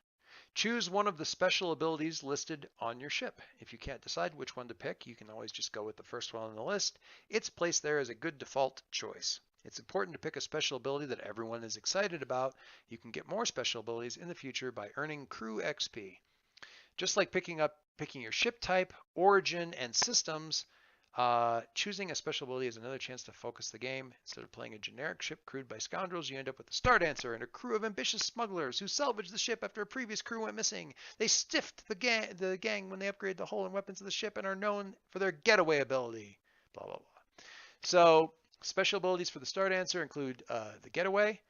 Choose one of the special abilities listed on your ship. If you can't decide which one to pick, you can always just go with the first one on the list. It's placed there as a good default choice. It's important to pick a special ability that everyone is excited about. You can get more special abilities in the future by earning crew XP. Just like picking your ship type, origin, and systems, choosing a special ability is another chance to focus the game. Instead of playing a generic ship crewed by scoundrels, you end up with a Star Dancer and a crew of ambitious smugglers who salvaged the ship after a previous crew went missing. They stiffed the gang when they upgraded the hull and weapons of the ship and are known for their getaway ability. Blah, blah, blah. So special abilities for the Star Dancer include the getaway,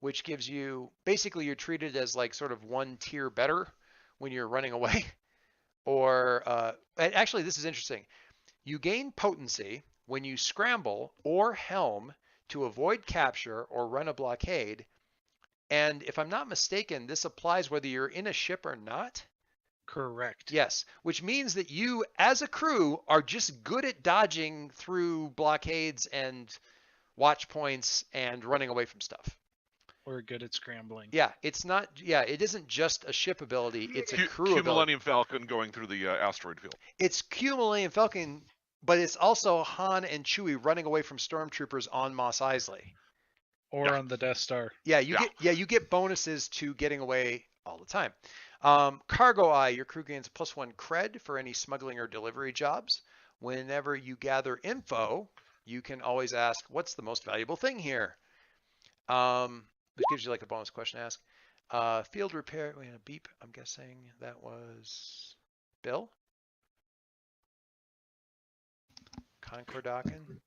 which gives you, basically you're treated as like sort of 1 tier better when you're running away. Or, actually this is interesting. You gain potency when you scramble or helm to avoid capture or run a blockade. And if I'm not mistaken, this applies whether you're in a ship or not. Correct. Yes, which means that you as a crew are just good at dodging through blockades and watch points and running away from stuff. Or good at scrambling. Yeah, it's not. Yeah, it isn't just a ship ability. It's a crew ability. Millennium Falcon going through the asteroid field. It's Millennium Falcon, but it's also Han and Chewie running away from stormtroopers on Mos Eisley. Or on the Death Star. Yeah, you get bonuses to getting away all the time. Cargo Eye, your crew gains +1 cred for any smuggling or delivery jobs. Whenever you gather info, you can always ask, what's the most valuable thing here? Which gives you like a bonus question to ask. Field repair, wait, a beep, I'm guessing that was Bill? Concordaken?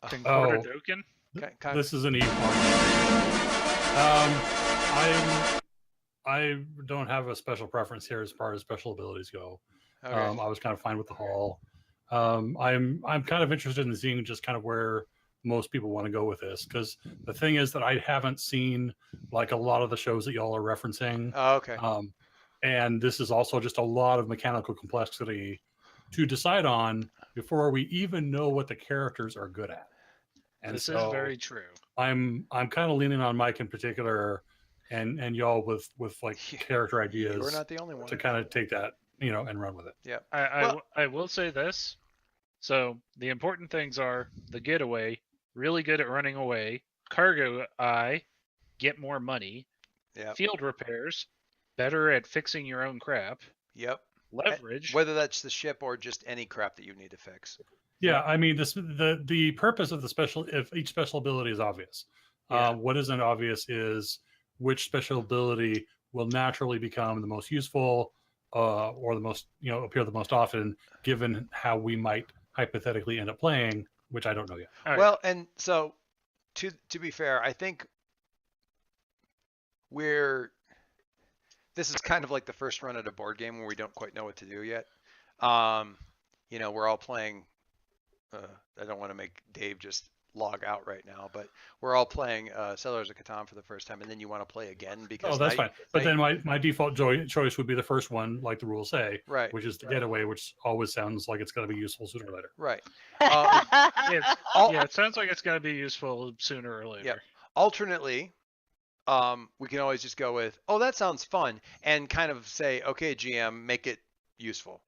Concordaken? This is an E1. I don't have a special preference here as far as special abilities go. Okay. I was kind of fine with the haul. I'm kind of interested in seeing just kind of where most people want to go with this, because the thing is that I haven't seen like a lot of the shows that y'all are referencing. Oh, okay. And this is also just a lot of mechanical complexity to decide on before we even know what the characters are good at. And this so is very true. I'm kind of leaning on Mike in particular, and y'all with like character ideas. You're not the only one to kind of take that, and run with it. Yeah. I will say this. So the important things are the getaway, really good at running away. Cargo Eye, get more money. Yep. Field repairs, better at fixing your own crap. Yep. Leverage, whether that's the ship or just any crap that you need to fix. Yeah, I mean, the purpose of if each special ability is obvious. Yeah. What isn't obvious is which special ability will naturally become the most useful, or the most, appear the most often, given how we might hypothetically end up playing, which I don't know yet. Well, and so to be fair, I think this is kind of like the first run at a board game where we don't quite know what to do yet. We're all playing. I don't want to make Dave just log out right now, but we're all playing Settlers of Catan for the first time, and then you want to play again because. Oh, that's fine. But then my default choice would be the first one, like the rules say, right? Which is the getaway, which always sounds like it's going to be useful sooner or later. Right. It sounds like it's going to be useful sooner or later. Yeah. Alternately, we can always just go with, oh, that sounds fun, and kind of say, okay, GM, make it useful.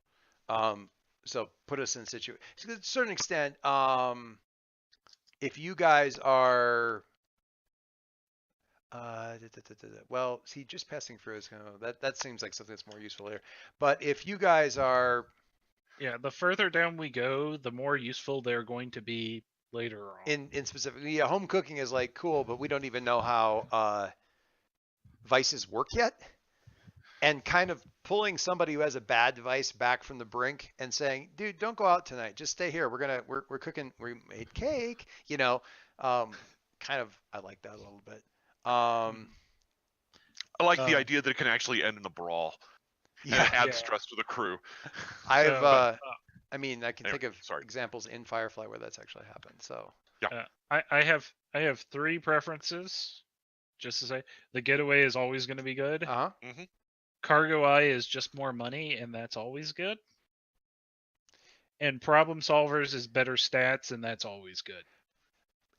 So put us in situation. To a certain extent, if you guys are, well, see, just passing through is kind of that seems like something that's more useful here. But if you guys are, yeah, the further down we go, the more useful they're going to be later on. In specifically, yeah, home cooking is like cool, but we don't even know how vices work yet. And kind of pulling somebody who has a bad vice back from the brink and saying, dude, don't go out tonight. Just stay here. We're cooking. We made cake, kind of, I like that a little bit. I like the idea that it can actually end in a brawl. Yeah. And add stress to the crew. I can think of examples in Firefly where that's actually happened. So yeah, I have three preferences. Just to say, the getaway is always going to be good. Mm-hmm. Cargo Eye is just more money, and that's always good. And Problem Solvers is better stats, and that's always good.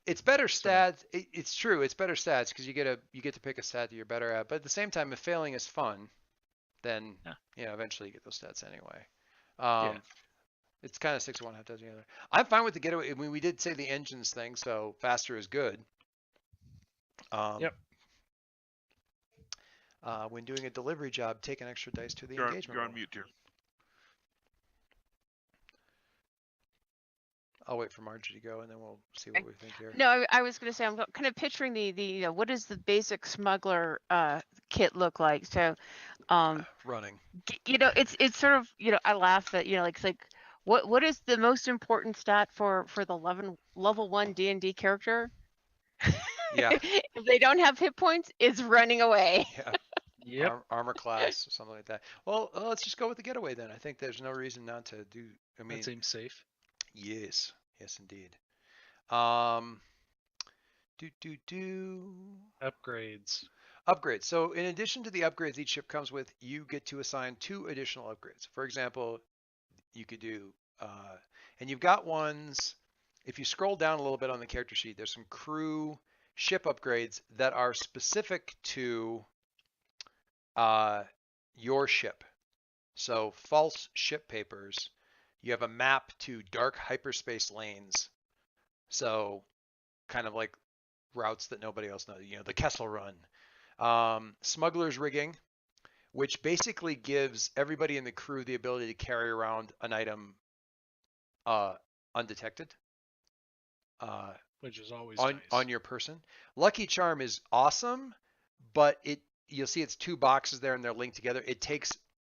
It's better stats. It's true. It's better stats because you get to pick a stat that you're better at. But at the same time, if failing is fun, then eventually you get those stats anyway. It's kind of 6 of one, half dozen the other. I'm fine with the getaway. I mean, we did say the engines thing, so faster is good. Yep. When doing a delivery job, take an extra dice to the engagement. You're on mute, dear. I'll wait for Margie to go, and then we'll see what we think here. No, I was going to say, I'm kind of picturing the what does the basic smuggler kit look like? So, running. It's sort of, I laugh at, it's like, what is the most important stat for the level 1 D&D character? Yeah. If they don't have hit points, it's running away. Yeah. Yep. Armor class or something like that. Well, let's just go with the getaway then. I think there's no reason not to do. I mean, that seems safe. Yes, indeed. Upgrades. So in addition to the upgrades each ship comes with, you get to assign 2 additional upgrades. For example, you could do, and you've got ones. If you scroll down a little bit on the character sheet, there's some crew ship upgrades that are specific to your ship. So false ship papers, you have a map to dark hyperspace lanes. So kind of like routes that nobody else knows. The Kessel Run. Smuggler's rigging, which basically gives everybody in the crew the ability to carry around an item undetected. Which is always on nice. on your person. Lucky Charm is awesome, but you'll see it's 2 boxes there and they're linked together. It takes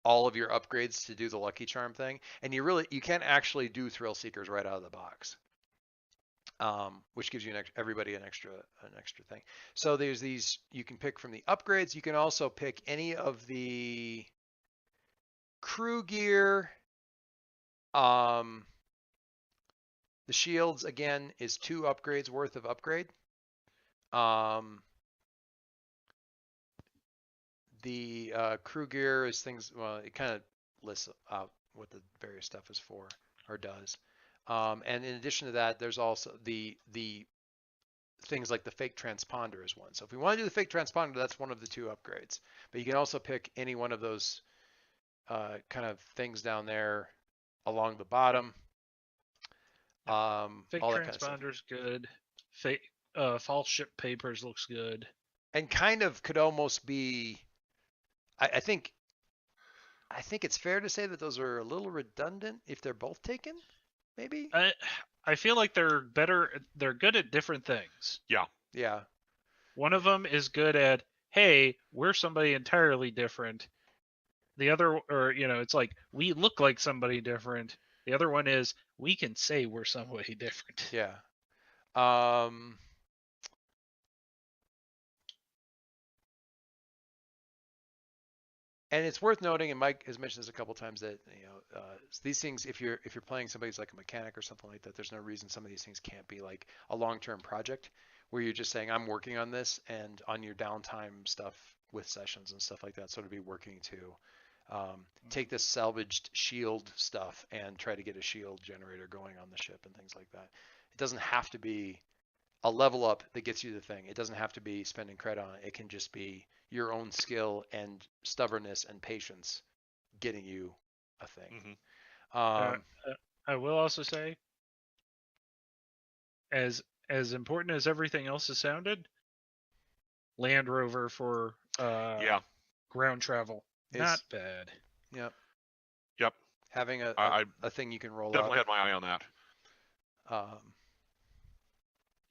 all of your upgrades to do the Lucky Charm thing, and you can't actually do Thrill Seekers right out of the box, which gives you everybody an extra thing. So there's these you can pick from the upgrades. You can also pick any of the crew gear. The shields again is 2 upgrades worth of upgrade. The crew gear is things. Well, it kind of lists out what the various stuff is for or does. And in addition to that, there's also the things like the fake transponder is one. So if we want to do the fake transponder, that's one of the 2 upgrades. But you can also pick any one of those kind of things down there along the bottom. Fake all that transponder's kind of good. Fake false ship papers looks good. And kind of could almost be. I think it's fair to say that those are a little redundant if they're both taken. Maybe. I feel like they're better. They're good at different things. Yeah. Yeah. One of them is good at, hey, we're somebody entirely different. The other, or it's like we look like somebody different. The other one is we can say we're somebody different. Yeah. And it's worth noting, and Mike has mentioned this a couple times, that these things, if you're playing somebody's like a mechanic or something like that, there's no reason some of these things can't be like a long-term project where you're just saying, I'm working on this, and on your downtime stuff with sessions and stuff like that, so to be working to take this salvaged shield stuff and try to get a shield generator going on the ship and things like that. It doesn't have to be a level up that gets you the thing. It doesn't have to be spending credit on it. It can just be your own skill and stubbornness and patience getting you a thing. Mm-hmm. I will also say, as important as everything else has sounded, Land Rover for ground travel, not bad. Yep. Yep. Having a thing you can roll definitely up. had my eye on that.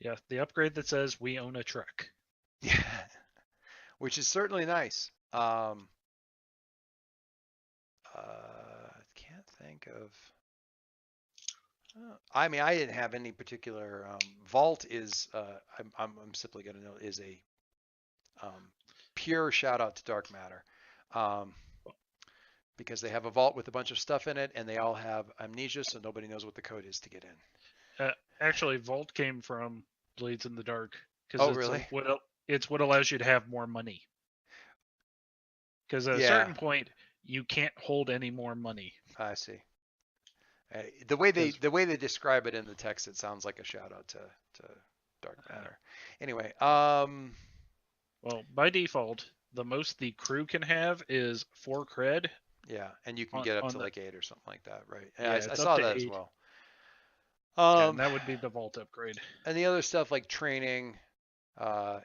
Yeah, the upgrade that says we own a truck. Yeah, which is certainly nice. Can't think of. I mean, I didn't have any particular. Vault is. I'm simply going to note is a pure shout out to Dark Matter, because they have a vault with a bunch of stuff in it, and they all have amnesia, so nobody knows what the code is to get in. Actually, Vault came from Blades in the Dark. Oh, really? It's what allows you to have more money. Because at a certain point, you can't hold any more money. I see. The way they describe it in the text, it sounds like a shout out to Dark Matter. Anyway, well, by default, the most the crew can have is 4 cred. Yeah, and you can get up to like 8 or something like that, right? Yeah, I saw that 8. As well. And that would be the Vault upgrade. And the other stuff like training,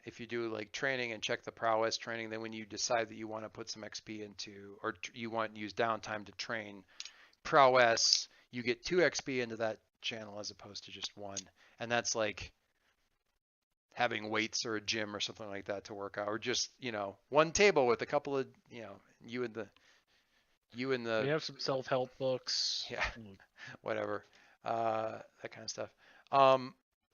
if you do like training and check the prowess training, then when you decide that you want to put some XP into, or you want to use downtime to train prowess, you get 2 XP into that channel as opposed to just 1. And that's like having weights or a gym or something like that to work out, or just, one table with a couple of, you and the. We have some self-help books. Yeah, whatever. That kind of stuff.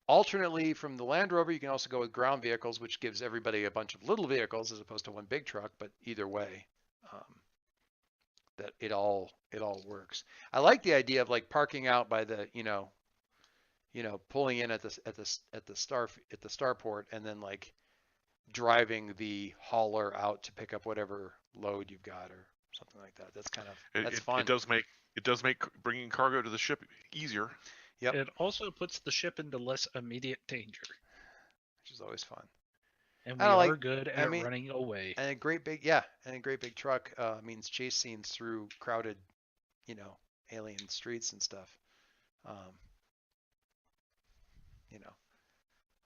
Alternately, from the Land Rover, you can also go with ground vehicles, which gives everybody a bunch of little vehicles as opposed to one big truck. But either way, that it all works. I like the idea of like parking out by the pulling in at the starport and then like driving the hauler out to pick up whatever load you've got or something like that. That's kind of that's fun. It does make bringing cargo to the ship easier. Yep. It also puts the ship into less immediate danger, which is always fun. And we are good at running away. And a great big truck means chase scenes through crowded, alien streets and stuff.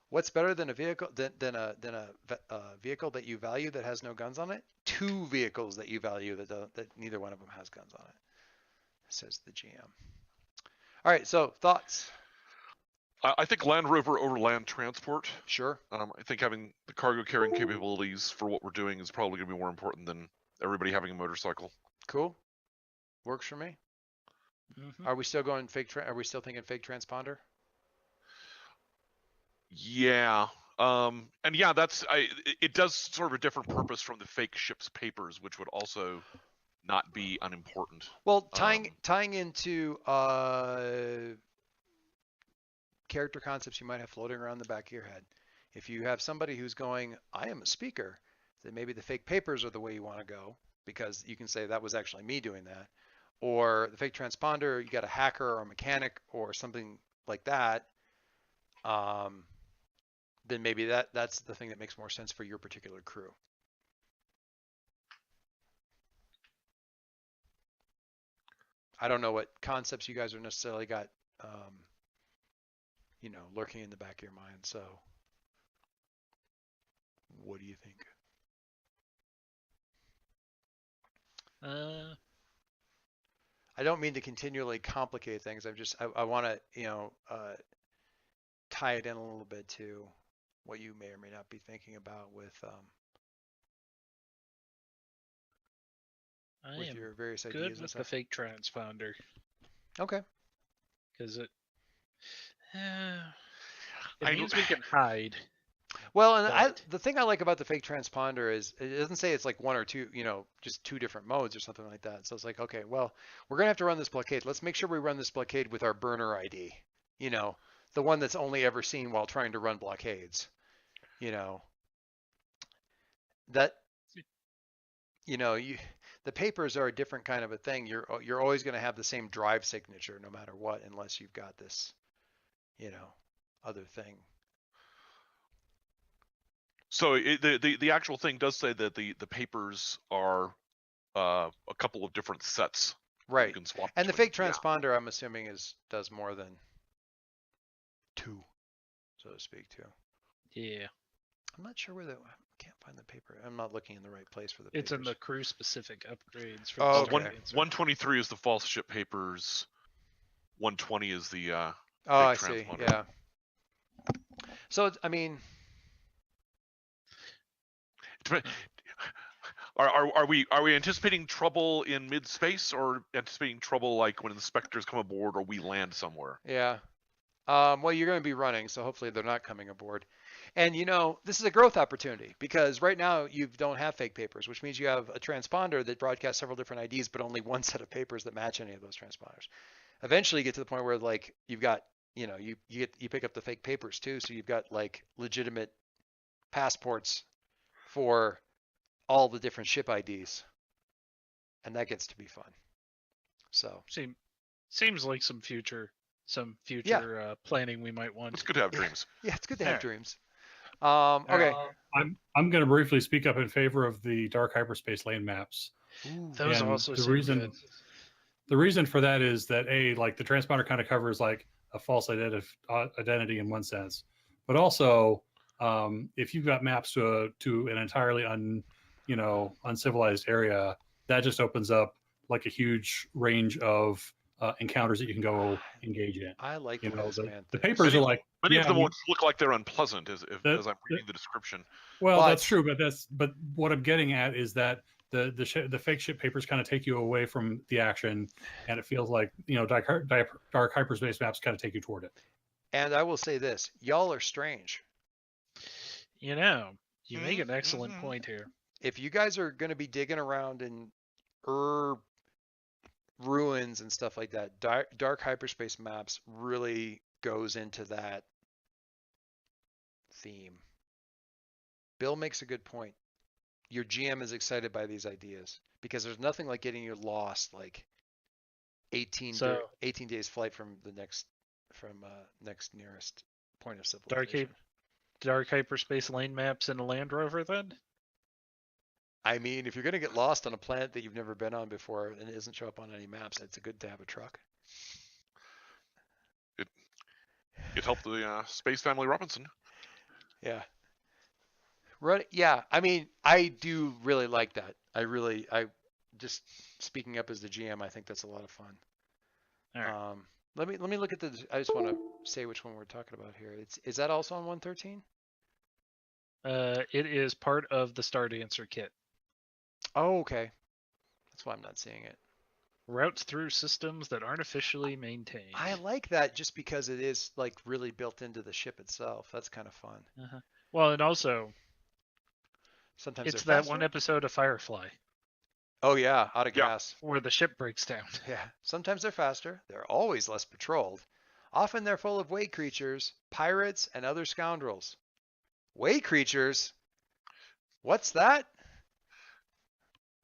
What's better than a vehicle than a vehicle that you value that has no guns on it? 2 vehicles that you value that neither one of them has guns on it, says the GM. All right, so thoughts? I think Land Rover over land transport. Sure. I think having the cargo carrying capabilities for what we're doing is probably going to be more important than everybody having a motorcycle. Cool. Works for me. Mm-hmm. Are we still going are we still thinking fake transponder? Yeah. And yeah, it does serve a different purpose from the fake ship's papers, which would also not be unimportant. Well, tying into character concepts you might have floating around the back of your head. If you have somebody who's going, I am a speaker, then maybe the fake papers are the way you want to go, because you can say that was actually me doing that. Or the fake transponder, you got a hacker or a mechanic or something like that. Then maybe that's the thing that makes more sense for your particular crew. I don't know what concepts you guys are necessarily got, lurking in the back of your mind. So what do you think? I don't mean to continually complicate things. I want to, tie it in a little bit to what you may or may not be thinking about with your various ideas. Good with the fake transponder. Okay. Because it means we can hide. Well, and the thing I like about the fake transponder is it doesn't say it's like one or two, just 2 different modes or something like that. So it's like, okay, well, we're gonna have to run this blockade. Let's make sure we run this blockade with our burner ID. The one that's only ever seen while trying to run blockades. The papers are a different kind of a thing. You're always going to have the same drive signature no matter what, unless you've got this, other thing. So the actual thing does say that the papers are a couple of different sets. Right. You can swap and between. The fake transponder, I'm assuming, does more than 2, so to speak, too. Yeah. I'm not sure where I can't find the paper. I'm not looking in the right place for the papers. It's in the crew specific upgrades. For okay. 123 is the false ship papers. 120 is the I see. Yeah. So I mean, are we anticipating trouble in mid space, or anticipating trouble like when inspectors come aboard or we land somewhere? Yeah. Well, you're going to be running, so hopefully they're not coming aboard. And this is a growth opportunity, because right now you don't have fake papers, which means you have a transponder that broadcasts several different IDs, but only one set of papers that match any of those transponders. Eventually you get to the point where like you've got, you pick up the fake papers too, so you've got like legitimate passports for all the different ship IDs, and that gets to be fun. So seems like some future planning we might want. It's good to have dreams. Yeah, it's good to have dreams. Okay. I'm going to briefly speak up in favor of the dark hyperspace lane maps. Ooh, those also seem good. The reason for that is that like the transponder kind of covers like a false identity in one sense, but also if you've got maps to an entirely uncivilized area, that just opens up like a huge range of encounters that you can go engage in. I like the papers are like many of them won't look like they're unpleasant as I'm reading the description. Well, that's true, but what I'm getting at is that the fake ship papers kind of take you away from the action, and it feels like dark hyperspace maps kind of take you toward it. And I will say this: y'all are strange. You make an excellent point here. If you guys are going to be digging around in ruins and stuff like that, dark hyperspace maps really goes into that theme. Bill makes a good point. Your GM is excited by these ideas because there's nothing like getting you lost like 18 days flight from the next nearest point of civilization. Dark hyperspace lane maps in a Land Rover then? I mean, if you're going to get lost on a planet that you've never been on before and it doesn't show up on any maps, it's good to have a truck. It helped the Space Family Robinson. Yeah. Right. Yeah. I mean, I do really like that. I just speaking up as the GM, I think that's a lot of fun. All right. Let me look at the. I just want to say which one we're talking about here. Is that also on 113? It is part of the Star Dancer kit. Oh, okay. That's why I'm not seeing it. Routes through systems that aren't officially maintained. I like that just because it is like really built into the ship itself. That's kind of fun. Uh-huh. Well, and also Sometimes it's they're that faster. one episode of Firefly. Oh yeah, out of gas. Where the ship breaks down. Yeah. Sometimes they're faster. They're always less patrolled. Often they're full of way creatures, pirates, and other scoundrels. Way creatures? What's that?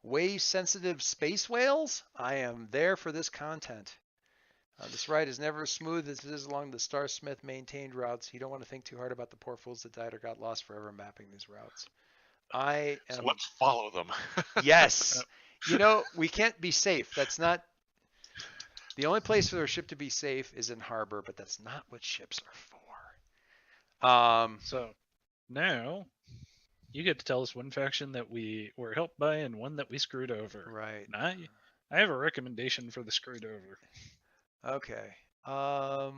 Way sensitive space whales? I am there for this content. This ride is never as smooth as it is along the Star Smith maintained routes. You don't want to think too hard about the poor fools that died or got lost forever mapping these routes. So let's follow them. Yes. You know, we can't be safe. That's not. The only place for their ship to be safe is in harbor, but that's not what ships are for. So now you get to tell us one faction that we were helped by and one that we screwed over. Right. And I have a recommendation for the screwed over. Okay. All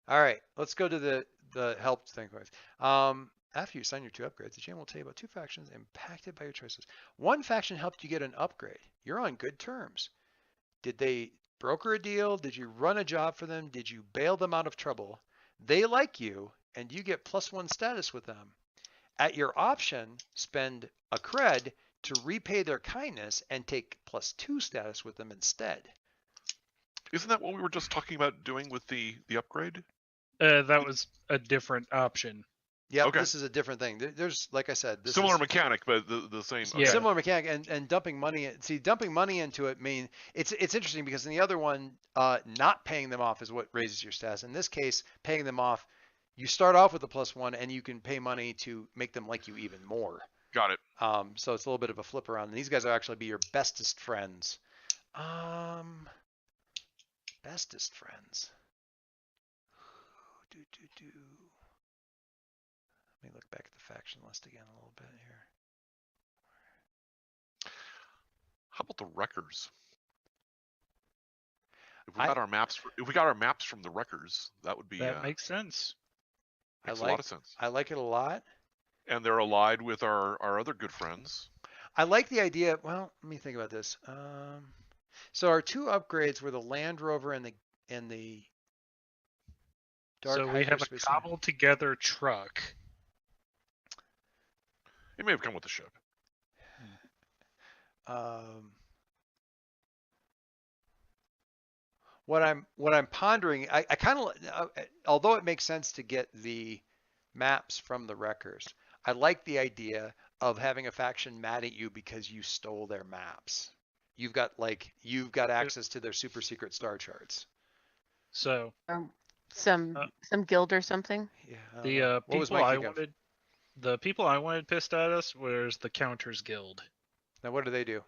right. Let's go to the help thing first. After you sign your 2 upgrades, the GM will tell you about 2 factions impacted by your choices. One faction helped you get an upgrade. You're on good terms. Did they broker a deal? Did you run a job for them? Did you bail them out of trouble? They like you, and you get +1 status with them. At your option, spend a cred to repay their kindness and take +2 status with them instead. Isn't that what we were just talking about doing with the upgrade? That was a different option. Yeah, okay. This is a different thing. There's, like I said, this similar is mechanic, but the same. Yeah. Similar mechanic, and dumping money. See, dumping money into it mean it's interesting because in the other one, not paying them off is what raises your status. In this case, paying them off, you start off with a +1, and you can pay money to make them like you even more. Got it. So it's a little bit of a flip around. And these guys will actually be your bestest friends. Bestest friends. Let me look back at the faction list again a little bit here. How about the wreckers? If we got our maps from the wreckers, that would be that makes sense. Makes a lot of sense. I like it a lot. And they're allied with our other good friends. I like the idea. Well, let me think about this. So our 2 upgrades were the Land Rover and the Dark. So we have a cobbled together truck. It may have come with the ship. What I'm pondering, I kind of, although it makes sense to get the maps from the wreckers, I like the idea of having a faction mad at you because you stole their maps. You've got access to their super secret star charts. So some guild or something. Yeah. The people I wanted pissed at us was the Counters Guild. Now what do they do?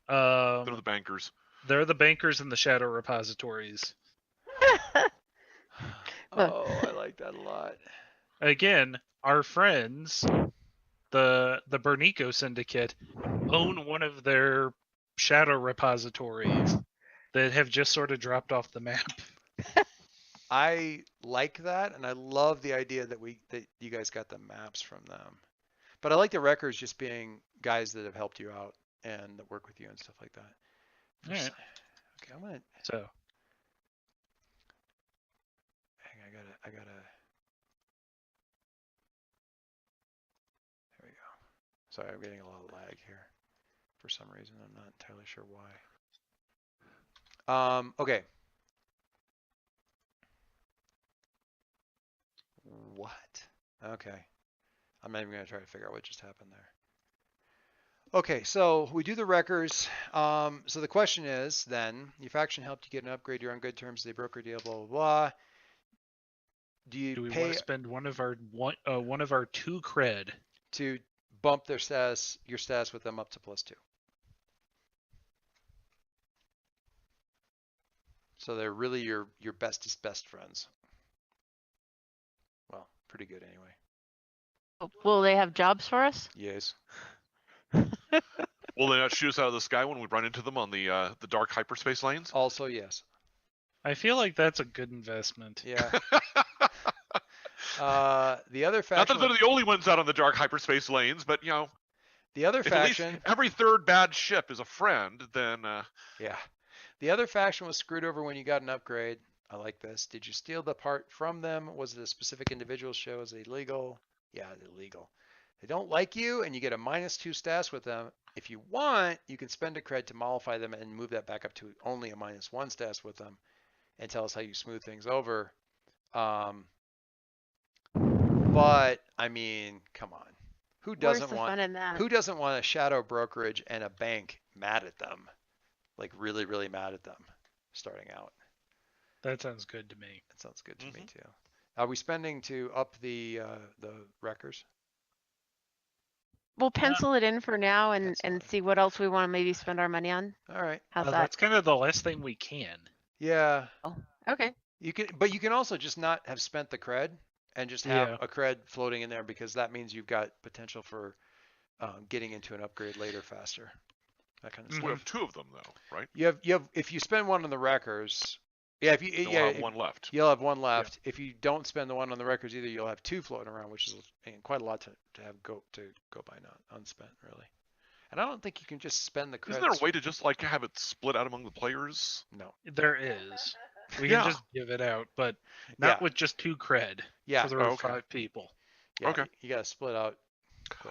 They're the bankers. They're the bankers in the shadow repositories. Oh, I like that a lot. Again, our friends, the Bernico Syndicate, own one of their shadow repositories that have just sort of dropped off the map. I like that, and I love the idea that you guys got the maps from them. But I like the wreckers just being guys that have helped you out and that work with you and stuff like that. All right. Okay, I'm gonna. So. Hang on, I gotta. There we go. Sorry, I'm getting a lot of lag here. For some reason, I'm not entirely sure why. Okay. What? Okay. I'm not even going to try to figure out what just happened there. Okay, so we do the wreckers. So the question is then, your faction helped you get an upgrade, you're on good terms, they broker a deal, blah, blah, blah. Do we want to spend one of our 2 cred to bump your status with them up to +2? So they're really your bestest best friends. Well, pretty good anyway. Will they have jobs for us? Yes. Will they not shoot us out of the sky when we run into them on the dark hyperspace lanes? Also, yes. I feel like that's a good investment. Yeah. The other Not faction. that they're the only ones out on the dark hyperspace lanes, but The other if at least faction. every third bad ship is a friend, then Yeah. The other faction was screwed over when you got an upgrade. I like this. Did you steal the part from them? Was it a specific individual show? Is it illegal? Yeah, it's illegal. They don't like you, and you get a -2 stats with them. If you want, you can spend a cred to mollify them and move that back up to only a -1 stats with them, and tell us how you smooth things over. But I mean, come on, who doesn't want a shadow brokerage and a bank mad at them, like really, really mad at them, starting out? That sounds good to me. That sounds good to me too. Are we spending to up the wreckers? We'll pencil it in for now and see what else we want to maybe spend our money on. All right. How's that? That's kind of the last thing we can. Yeah. Oh, okay. You can also just not have spent the cred and just have a cred floating in there, because that means you've got potential for getting into an upgrade later faster. That kind of stuff. we have 2 of them though, right? You have if you spend one on the wreckers, if you You'll have 1 left. You'll have 1 left. Yeah. If you don't spend the one on the records either, you'll have 2 floating around, which is quite a lot to go by, not unspent really. And I don't think you can just spend the credits. Isn't there a way to just like have it split out among the players? No. There is. We can just give it out, but not with just 2 cred. Yeah. So there are 5 people. Yeah, okay. You got to split out.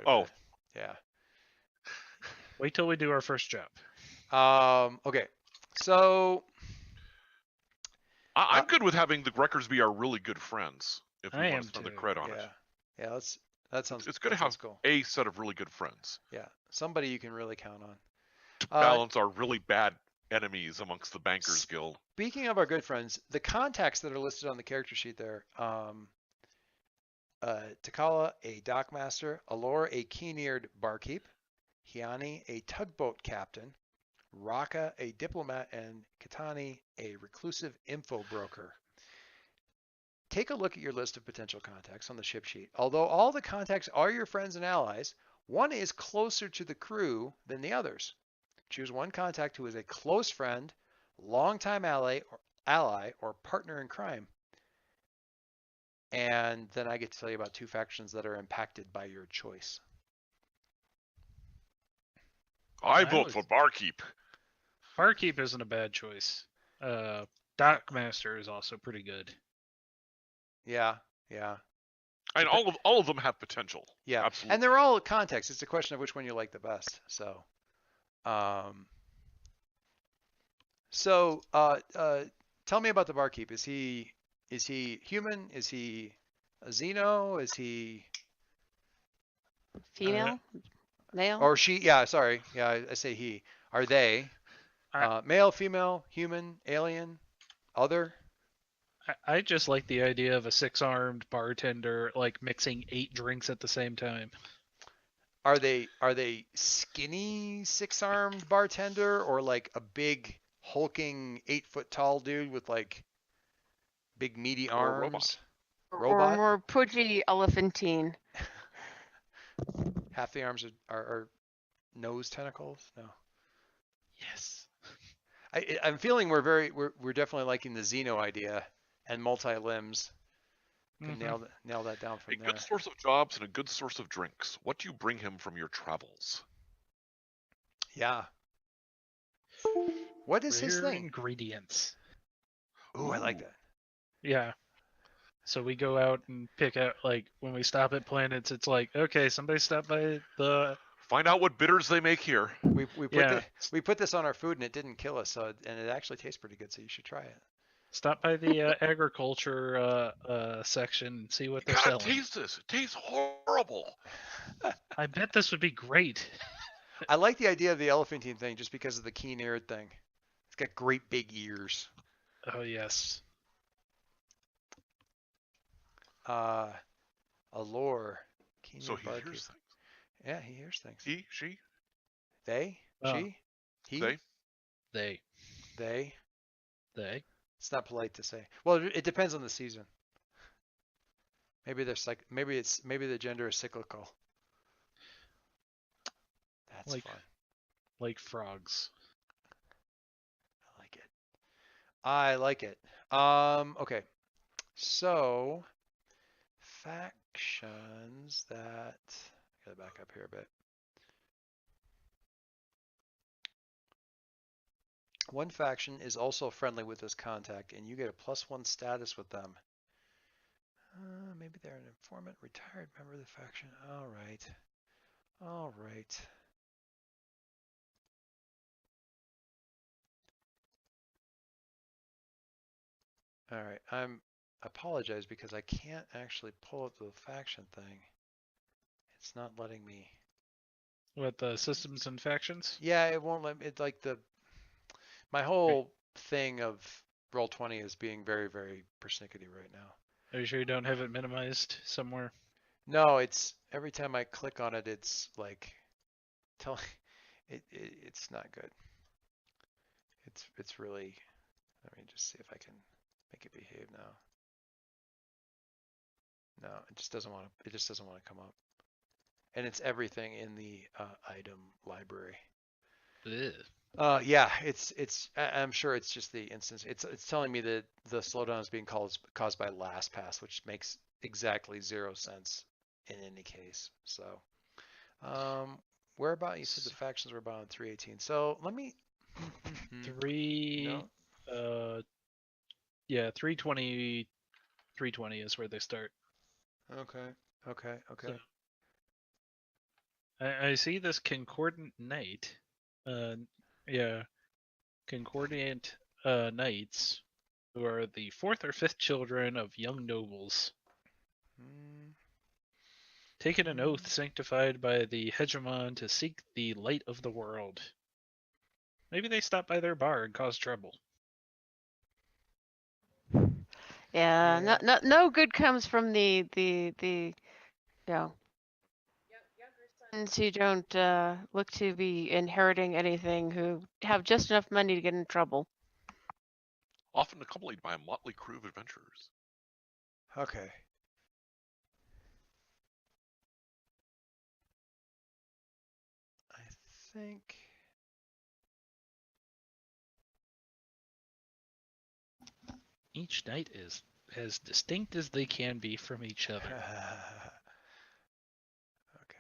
Oh. Yeah. Wait till we do our first job. Okay. So I'm good with having the Wreckers be our really good friends if we I want am to spend too. the cred on it. Yeah, that sounds. It's good to have cool. a set of really good friends. Yeah, somebody you can really count on. To balance our really bad enemies amongst the Bankers Guild. Speaking of our good friends, the contacts that are listed on the character sheet there, Takala, a dockmaster, Alor, a keen-eared barkeep, Hiani, a tugboat captain, Raka, a diplomat, and Katani, a reclusive info broker. Take a look at your list of potential contacts on the ship sheet. Although all the contacts are your friends and allies, one is closer to the crew than the others. Choose one contact who is a close friend, longtime ally, or partner in crime. And then I get to tell you about 2 factions that are impacted by your choice. I vote for Barkeep. Barkeep isn't a bad choice. Dockmaster is also pretty good. Yeah. And all of them have potential. Yeah, absolutely. And they're all context. It's a question of which one you like the best. So, tell me about the barkeep. Is he human? Is he a Xeno? Is he female? Male? Or she? Yeah, sorry. Yeah, I say he. Are they male, female, human, alien, other? I just like the idea of a 6-armed bartender like mixing 8 drinks at the same time. Are they skinny 6-armed bartender, or like a big hulking 8-foot tall dude with like big meaty arms? Robot? Or more pudgy elephantine. Half the arms are nose tentacles? No. Yes. I'm feeling we're definitely liking the Xeno idea and multi-limbs. Nail that down from there. A good source of jobs and a good source of drinks. What do you bring him from your travels? Yeah. What is his thing? Ingredients. Ooh, I like that. Yeah. So we go out and pick out, like, when we stop at planets, it's like, okay, somebody stop by the... Find out what bitters they make here. We put this on our food and it didn't kill us, and it actually tastes pretty good, so you should try it. Stop by the agriculture section and see what they're selling. Taste this. It tastes horrible. I bet this would be great. I like the idea of the elephantine thing just because of the keen-eared thing. It's got great big ears. Oh, yes. Allure. So he hears things. Yeah, he hears things. He, she? They? She? He? They. It's not polite to say. Well, it depends on the season. Maybe they're maybe the gender is cyclical. That's like, fun. Like frogs. I like it. I like it. Okay. So factions that gotta back up here a bit. One faction is also friendly with this contact, and you get a +1 status with them. Maybe they're an informant, retired member of the faction. All right. All right. All right. I apologize because I can't actually pull up the faction thing. It's not letting me. What, the systems and factions? Yeah, it won't let me. It's like my whole thing of Roll20 is being very, very persnickety right now. Are you sure you don't have it minimized somewhere? No, it's every time I click on it, it's like it's not good. It's really. Let me just see if I can make it behave now. No, it just doesn't want to. It just doesn't want to come up. And it's everything in the item library. Ugh. Yeah, I'm sure it's just the instance. It's telling me that the slowdown is being caused by LastPass, which makes exactly 0 sense in any case. So, where about? You said the factions were about on 318. So let me. 320 is where they start. Okay. So, I see this concordant knight. Concordant knights, who are the 4th or 5th children of young nobles. Taken an oath sanctified by the hegemon to seek the light of the world. Maybe they stop by their bar and cause trouble. Yeah. No good comes from the sons who don't look to be inheriting anything, who have just enough money to get in trouble. Often accompanied by a motley crew of adventurers. Okay. I think. Each knight is as distinct as they can be from each other. Okay.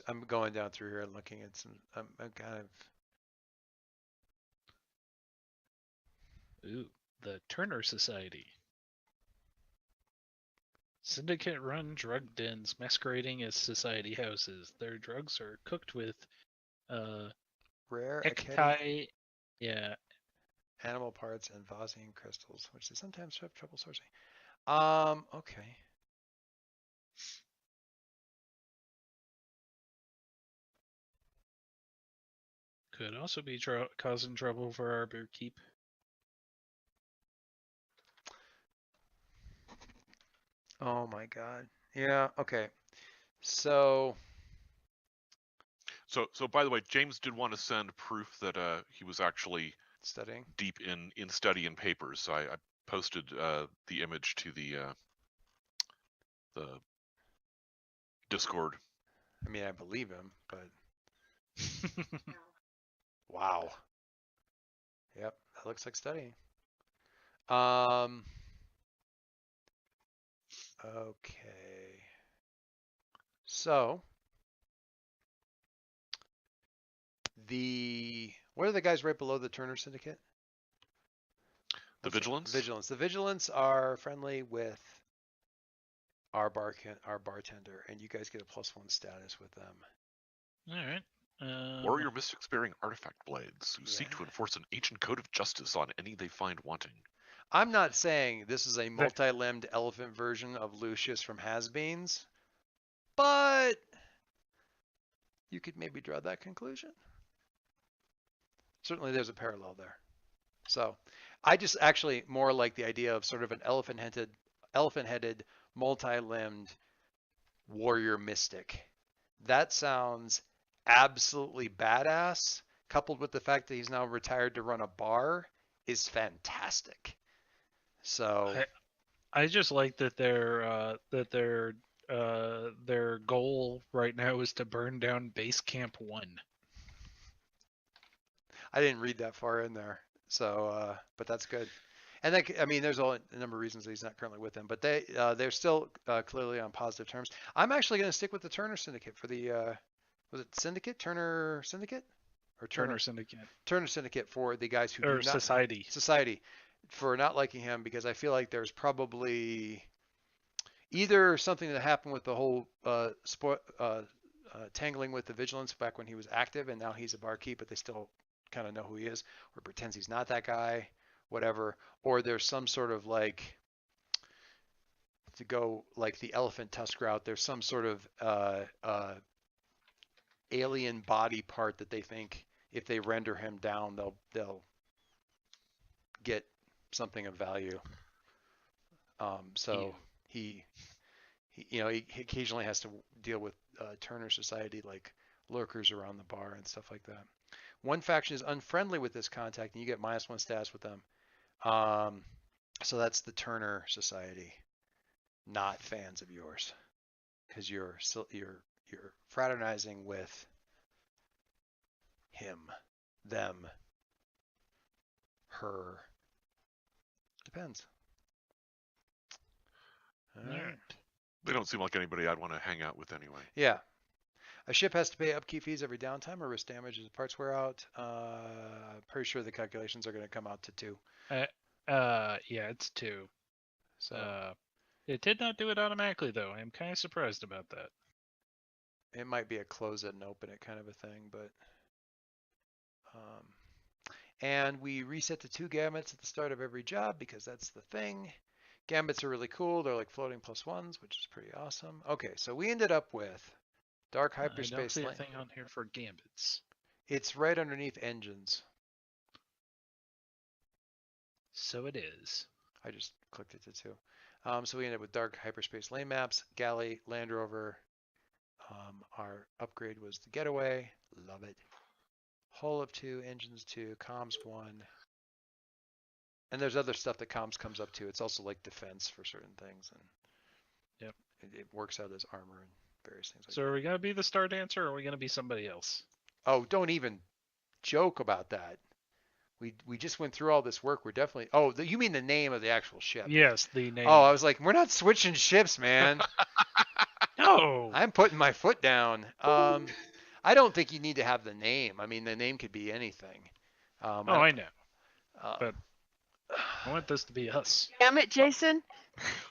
I'm going down through here and looking at some. I'm kind of. Ooh, the Turner Society. Syndicate-run drug dens masquerading as society houses. Their drugs are cooked with Rare ecti, animal parts and Vosian crystals, which they sometimes have trouble sourcing. Okay. Could also be causing trouble for our barkeep. Oh my god. Yeah, okay. So by the way, James did want to send proof that he was actually studying deep in study and papers. So I posted the image to the Discord. I mean, I believe him, but wow. Yep, that looks like studying. Okay. So what are the guys right below the Turner Syndicate? The Vigilance? Vigilance. The Vigilance are friendly with our bartender, and you guys get a +1 status with them. All right. Warrior mystics bearing artifact blades who seek to enforce an ancient code of justice on any they find wanting. I'm not saying this is a multi-limbed elephant version of Lucius from Has-Beens, but you could maybe draw that conclusion. Certainly there's a parallel there. So I just actually more like the idea of sort of an elephant-headed, multi-limbed warrior mystic That sounds absolutely badass, coupled with the fact that he's now retired to run a bar, is fantastic. So I just like that their goal right now is to burn down Base Camp 1. I didn't read that far in there, so but that's good. And that, I mean, there's a number of reasons that he's not currently with them, but they're still clearly on positive terms. I'm actually going to stick with the Turner Syndicate for the was it Syndicate, Turner Syndicate, or Turner Syndicate. Turner Syndicate for the guys who or do not Society for not liking him, because I feel like there's probably either something that happened with the whole tangling with the vigilance back when he was active, and now he's a barkeep, but they still kind of know who he is, or pretends he's not that guy, whatever, or there's some sort of like, to go like the elephant tusk route, there's some sort of alien body part that they think if they render him down, they'll get something of value. So he occasionally has to deal with Turner Society, like lurkers around the bar and stuff like that. One faction is unfriendly with this contact, and you get -1 stats with them. So that's the Turner Society, not fans of yours, because you're fraternizing with him, them, her. Depends. All right. They don't seem like anybody I'd want to hang out with anyway. Yeah. A ship has to pay upkeep fees every downtime or risk damage as parts wear out. Pretty sure the calculations are going to come out to 2. Yeah, it's 2. So it did not do it automatically though. I'm kind of surprised about that. It might be a close it and open it kind of a thing, but and we reset to 2 gamuts at the start of every job because that's the thing. Gambits are really cool. They're like floating +1s, which is pretty awesome. Okay, so we ended up with Dark Hyperspace. I don't see a thing on here for gambits. It's right underneath engines. So it is. I just clicked it to 2. So we ended up with Dark Hyperspace lane maps, Galley, Land Rover. Our upgrade was the Getaway. Love it. Hull of 2, engines 2, comms 1. And there's other stuff that comms comes up to. It's also like defense for certain things, and yep, it works out as armor and various things like so that. Are we gonna be the Star Dancer, or are we gonna be somebody else? Oh, don't even joke about that. We just went through all this work. We're definitely. Oh, you mean the name of the actual ship? Yes, the name. Oh, I was like, we're not switching ships, man. No. I'm putting my foot down. I don't think you need to have the name. I mean, the name could be anything. I know. But I want this to be us. Damn it, Jason.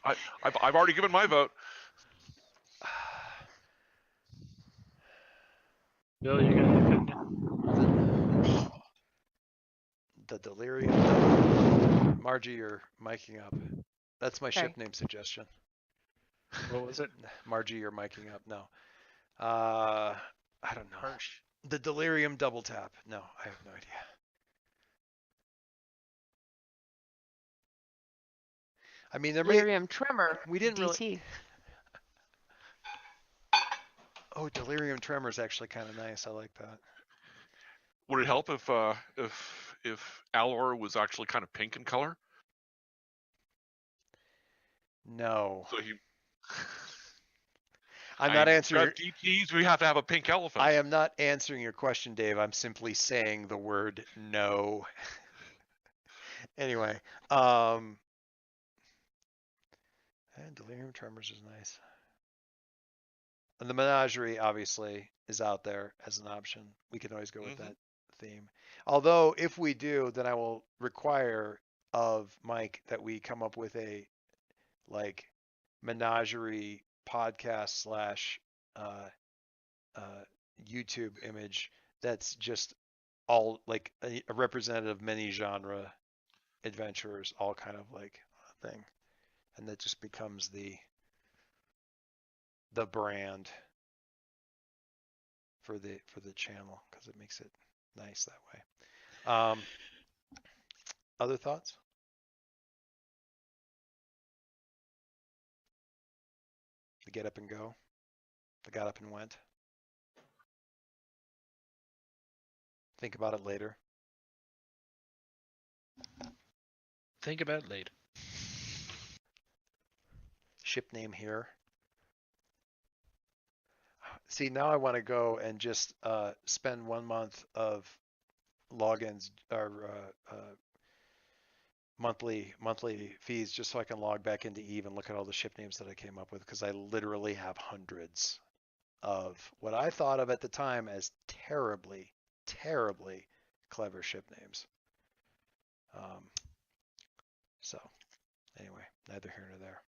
I've already given my vote. Bill, you got an opinion? The Delirium. Margie, you're miking up. That's my ship name suggestion. What was it? Margie, you're miking up. No. I don't know. Harsh. The Delirium double tap. No, I have no idea. I mean, there Delirium Tremor. We didn't DT. really. Oh, Delirium Tremor is actually kind of nice. I like that. Would it help if Alor was actually kind of pink in color? No. So he. I'm not answering. DTs, we have to have a pink elephant. I am not answering your question, Dave. I'm simply saying the word no. Anyway, and Delirium Tremors is nice. And the Menagerie obviously is out there as an option. We can always go with that theme. Although if we do, then I will require of Mike that we come up with a like Menagerie podcast / YouTube image that's just all like a representative many genre adventurers, all kind of like a thing, and that just becomes the brand for the channel because it makes it nice that way. Other thoughts? The get up and go. The got up and went. Think about it later. Think about it later. Ship name here. See, now I want to go and just spend 1 month of logins or monthly fees just so I can log back into Eve and look at all the ship names that I came up with, because I literally have hundreds of what I thought of at the time as terribly clever ship names. So anyway, neither here nor there.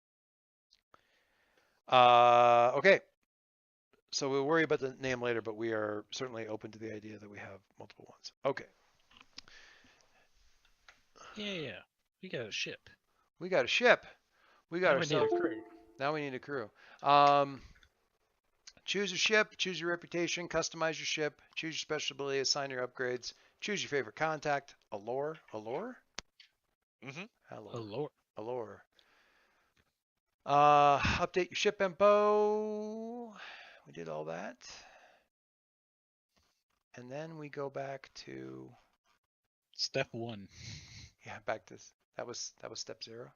Okay. So we'll worry about the name later, but we are certainly open to the idea that we have multiple ones. Okay. Yeah. We got a ship. We got a ship. We got ourselves. Need a crew. Now we need a crew. Choose your ship, choose your reputation, customize your ship, choose your special ability, assign your upgrades, choose your favorite contact. Allure? Mm-hmm. Allure. Update your ship info. We did all that. And then we go back to step 1. Yeah, back to that was step 0.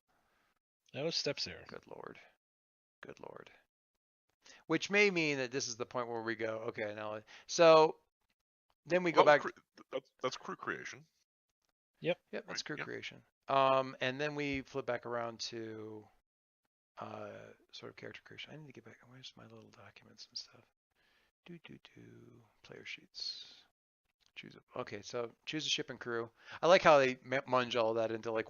That was step 0. Good Lord. Which may mean that this is the point where we go, okay, now so then we go back. That's crew creation. Yep, that's crew creation. And then we flip back around to sort of character creation. I need to get back. Where's my little documents and stuff? Player sheets. Okay, so choose a ship and crew. I like how they munge all that into like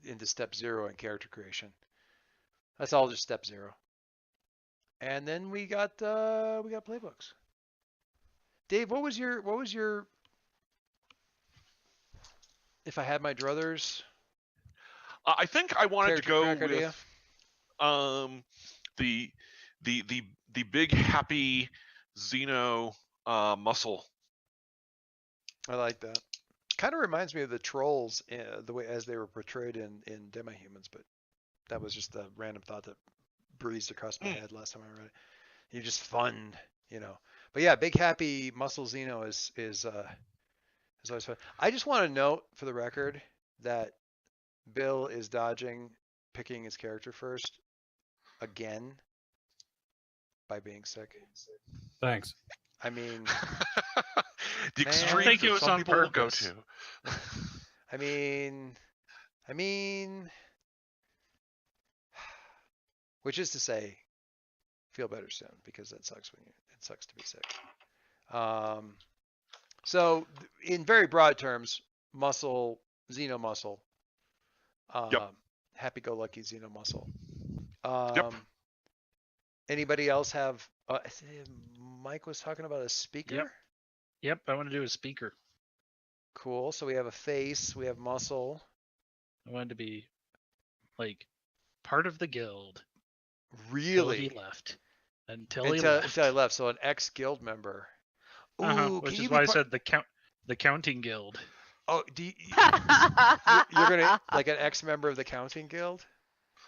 into step 0 in character creation. That's all just step 0. And then we got playbooks. Dave, what was your if I had my druthers? I think I wanted to go with idea? The big happy Xeno muscle. I like that. Kind of reminds me of the trolls, the way as they were portrayed in Demi-Humans, but that was just a random thought that breezed across my head last time I read it. You're just fun, But yeah, big happy muscle Xeno is always fun. I just want to note for the record that Bill is dodging picking his character first again by being sick. Thanks. I mean, the extreme I think it was some on people will go purpose. to. I mean, which is to say, feel better soon, because it sucks to be sick. So in very broad terms, muscle, Xeno muscle, happy-go-lucky Xeno muscle. Anybody else have? Mike was talking about a speaker. Yep. I want to do a speaker. Cool. So we have a face. We have muscle. I wanted to be like part of the guild. Really? Until he left. Until I left. So an ex-guild member. Ooh, which is why I said the counting guild. Oh, you're gonna like an ex-member of the counting guild?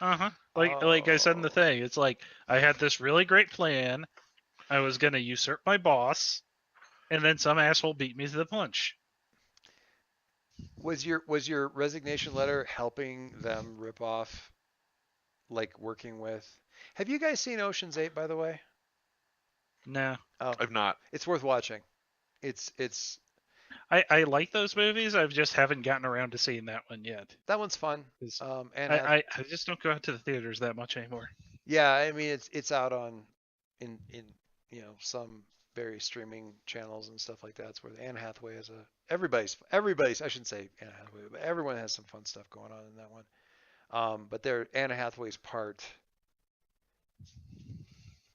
Like I said in the thing, it's like I had this really great plan. I was gonna usurp my boss, and then some asshole beat me to the punch. Was your resignation letter helping them rip off, like working with? Have you guys seen Ocean's 8, by the way? No. Oh, I've not. It's worth watching. I like those movies. I just haven't gotten around to seeing that one yet. That one's fun. And I just don't go out to the theaters that much anymore. Yeah, I mean it's out in some various streaming channels and stuff like that. It's where Anne Hathaway is everybody's I shouldn't say Anne Hathaway, but everyone has some fun stuff going on in that one. But Anne Hathaway's part,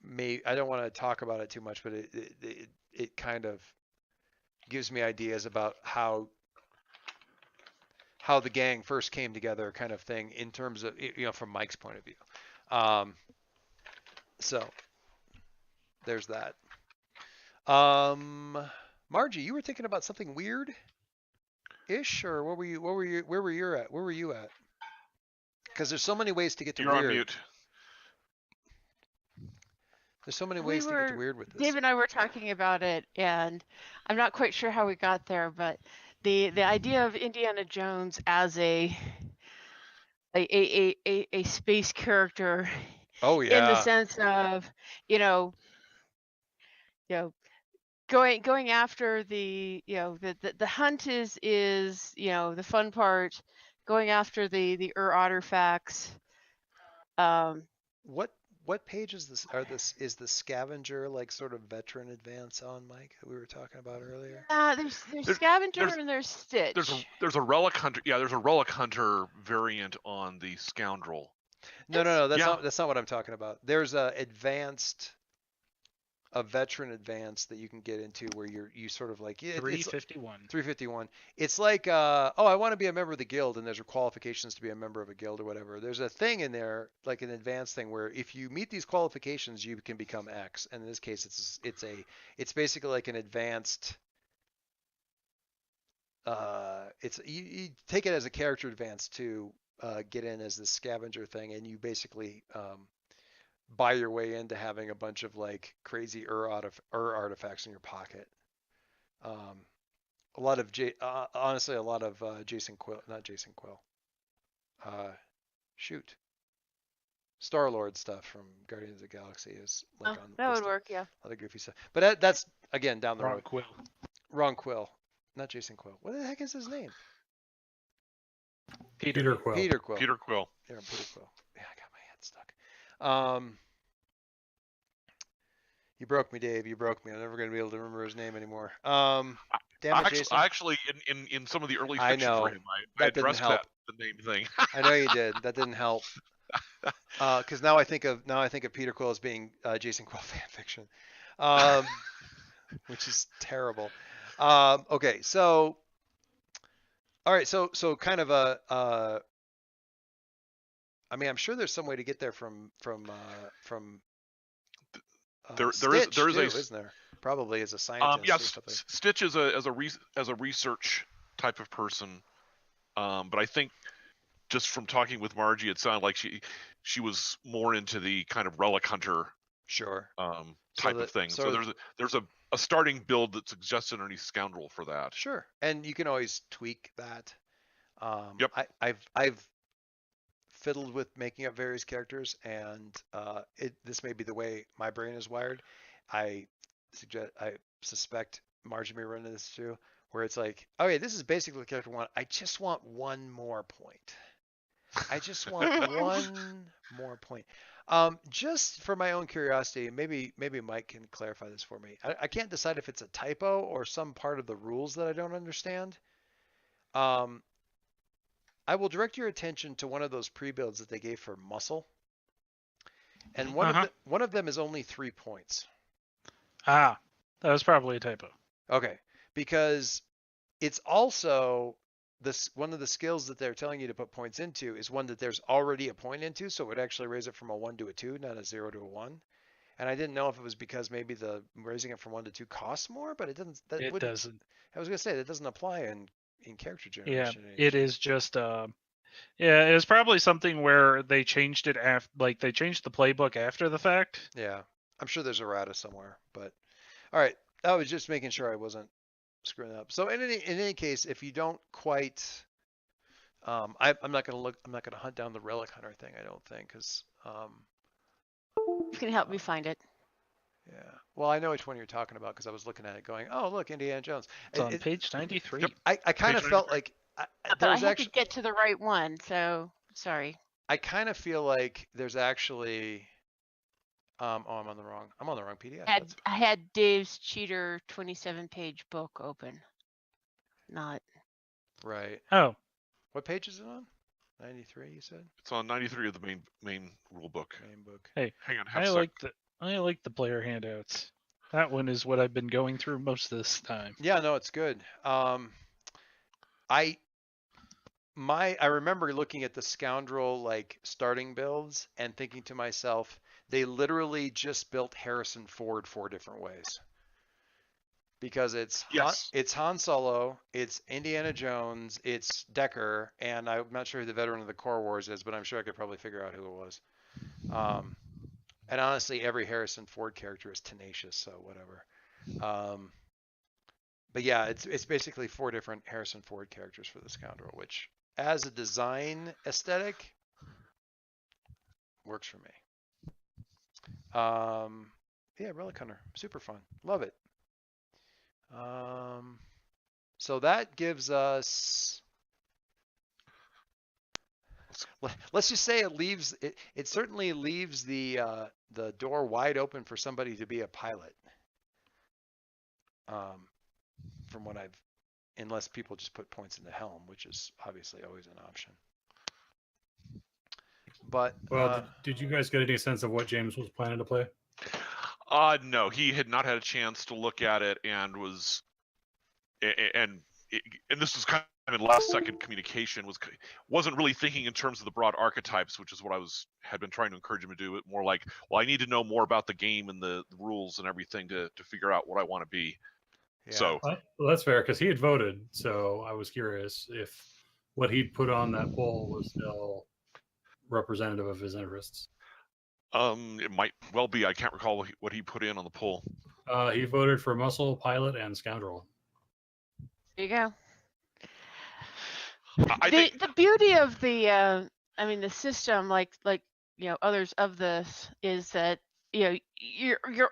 I don't want to talk about it too much, but it kind of gives me ideas about how the gang first came together, kind of thing, in terms of from Mike's point of view. So there's that. Margie, you were thinking about something weird-ish, or where were you at? Because there's so many ways to get to You're weird. on mute. There's so many ways to get weird with this. Dave and I were talking about it, and I'm not quite sure how we got there, but the idea of Indiana Jones as a space character. Oh yeah. In the sense of, going after the hunt is the fun part. Going after the artifacts. What page is this? Is the scavenger like sort of veteran advance on, Mike, that we were talking about earlier? There's scavenger and there's Stitch. There's a relic hunter. Yeah, there's a relic hunter variant on the scoundrel. No. That's not what I'm talking about. There's a veteran advance that you can get into where you sort of like 351. 351. It's like I want to be a member of the guild, and there's qualifications to be a member of a guild or whatever. There's a thing in there, like an advanced thing, where if you meet these qualifications, you can become X. And in this case, it's basically like an advanced. You take it as a character advance to get in as this scavenger thing, and you basically buy your way into having a bunch of like crazy artifacts in your pocket. A lot of Jason Quill, not Jason Quill. Star-Lord stuff from Guardians of the Galaxy is like on that would work, yeah. Other goofy stuff, but that's again down the road. Wrong Quill, not Jason Quill. What the heck is his name? Peter Quill. Yeah, Peter Quill. Yeah, I got my head stuck. You broke me, Dave. You broke me. I'm never going to be able to remember his name anymore. Damn it, Jason. Actually, in some of the early fiction for him, I addressed the name thing. I know you did. That didn't help. Because now I think of Peter Quill as being Jason Quill fan fiction, which is terrible. Okay, so all right, so kind of I mean, I'm sure there's some way to get there from Stitch, isn't there? Probably as a scientist. Yes, Stitch is as a research type of person, but I think just from talking with Margie, it sounded like she was more into the kind of relic hunter type of thing. So there's a starting build that suggests underneath Scoundrel for that. Sure, and you can always tweak that. Yep. I've fiddled with making up various characters, and this may be the way my brain is wired. I suspect Margie may run into this too, where it's like, okay, this is basically character one. I just want one more point. I just want one more point. Just for my own curiosity, maybe Mike can clarify this for me. I can't decide if it's a typo or some part of the rules that I don't understand. I will direct your attention to one of those pre-builds that they gave for muscle, and one of them is only 3 points. That was probably a typo. Okay, because it's also one of the skills that they're telling you to put points into is one that there's already a point into, so it would actually raise it from a 1 to a 2, not a 0 to a 1. And I didn't know if it was because maybe the raising it from 1 to 2 costs more, but it doesn't. It doesn't. I was gonna say that doesn't apply in character generation. Yeah, it is just it was probably something where they changed it they changed the playbook after the fact. Yeah, I'm sure there's errata somewhere, but all right, I was just making sure I wasn't screwing up. So in any case, if you don't quite, I'm not gonna hunt down the relic hunter thing. I don't think, because you can help me find it. Yeah. Well, I know which one you're talking about because I was looking at it going, oh, look, Indiana Jones. It's on page 93. Yep. I kind of felt like I had to get to the right one, so sorry. I kind of feel like there's actually I'm on the wrong PDF. I had Dave's Cheater 27-page book open. Not right. Oh. What page is it on? 93, you said? It's on 93 of the main rule book. Main book. Hey, hang on. I like the player handouts. That one is what I've been going through most of this time. Yeah, no, it's good. I remember looking at the Scoundrel like starting builds and thinking to myself, they literally just built Harrison Ford 4 different ways. Because it's Han Solo, it's Indiana Jones, it's Decker, and I'm not sure who the veteran of the Core Wars is, but I'm sure I could probably figure out who it was. And honestly, every Harrison Ford character is tenacious, so whatever. But yeah, it's basically 4 different Harrison Ford characters for the Scoundrel, which as a design aesthetic works for me. Yeah, Relic Hunter, super fun, love it. So that gives us. Let's just say it leaves it. It certainly leaves the door wide open for somebody to be a pilot. From what I've, unless people just put points in the helm, which is obviously always an option. But well, did you guys get any sense of what James was planning to play? No, he had not had a chance to look at it, and this was kind of in last second communication. Wasn't really thinking in terms of the broad archetypes, which is what had been trying to encourage him to do. It more like, well, I need to know more about the game and the rules and everything to figure out what I want to be. Yeah. So well, that's fair, because he had voted, so I was curious if what he'd put on that poll was still representative of his interests. It might well be. I can't recall what he put in on the poll. He voted for Muscle, Pilot, and Scoundrel. There you go. The beauty of the the system, like others of this, is that your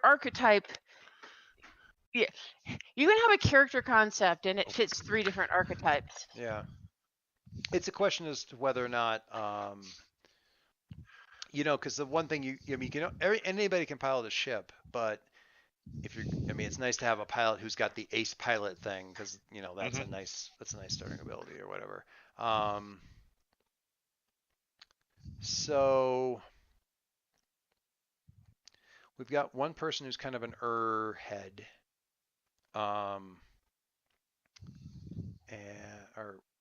archetype. Yeah, you can have a character concept and it fits 3 different archetypes. Yeah, it's a question as to whether or not because the one thing you can anybody can pilot a ship, but if you're, it's nice to have a pilot who's got the ace pilot thing, because that's a nice starting ability or whatever. So we've got one person who's kind of an head, or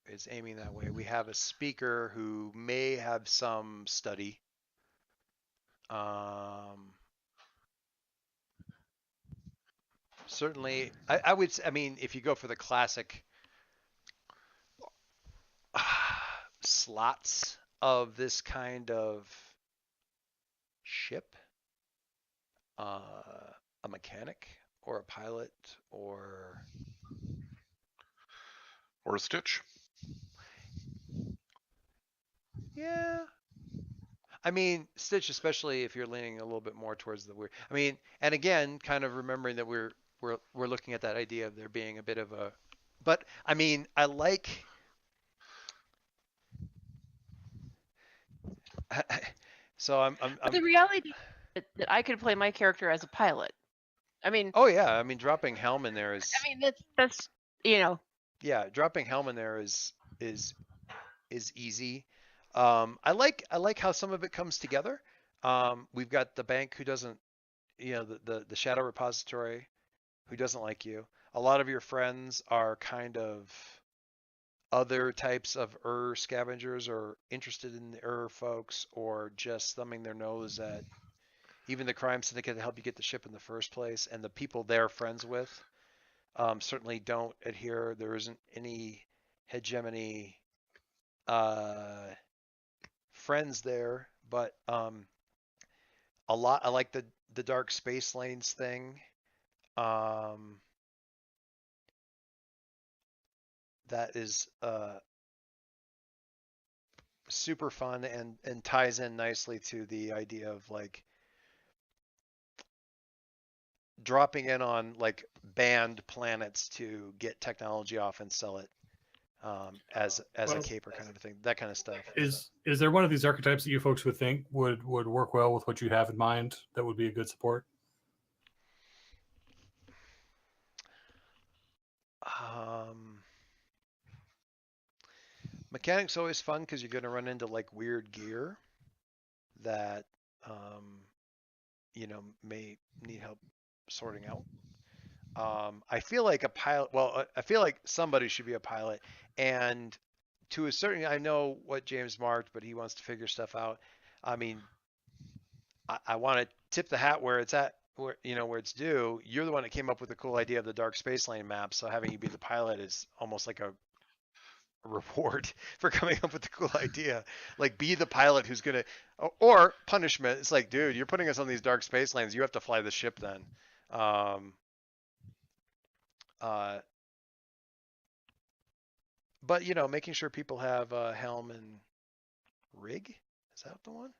is aiming that way. We have a speaker who may have some study. Certainly, I would. If you go for the classic slots of this kind of ship, a mechanic or a pilot or a Stitch. Yeah. Stitch, especially if you're leaning a little bit more towards the weird. And again, kind of remembering that we're looking at that idea of there being a bit of a. But I like. So I'm the reality that I could play my character as a pilot. Oh yeah, dropping helm in there is. That's Yeah, dropping helm in there is easy. I like how some of it comes together. We've got the bank who doesn't, the shadow repository who doesn't like you. A lot of your friends are kind of other types of scavengers, or interested in the folks, or just thumbing their nose at even the crime syndicate to help you get the ship in the first place. And the people they're friends with certainly don't adhere. There isn't any hegemony friends there, but a lot. I like the dark space lanes thing. That is super fun and ties in nicely to the idea of like dropping in on like banned planets to get technology off and sell it as a caper kind of thing, that kind of stuff. Is there one of these archetypes that you folks would think would work well with what you have in mind that would be a good support? Mechanic's always fun because you're going to run into like weird gear that may need help sorting out. I feel like a pilot. Well, I feel like somebody should be a pilot, and to a certain, I know what James marked, but he wants to figure stuff out. I want to tip the hat where it's at, where it's due. You're the one that came up with the cool idea of the dark space lane map, so having you be the pilot is almost like a reward for coming up with the cool idea. Like, be the pilot who's gonna, or punishment. It's like, dude, you're putting us on these dark space lanes. You have to fly the ship then. But making sure people have helm and rig. Is that the one?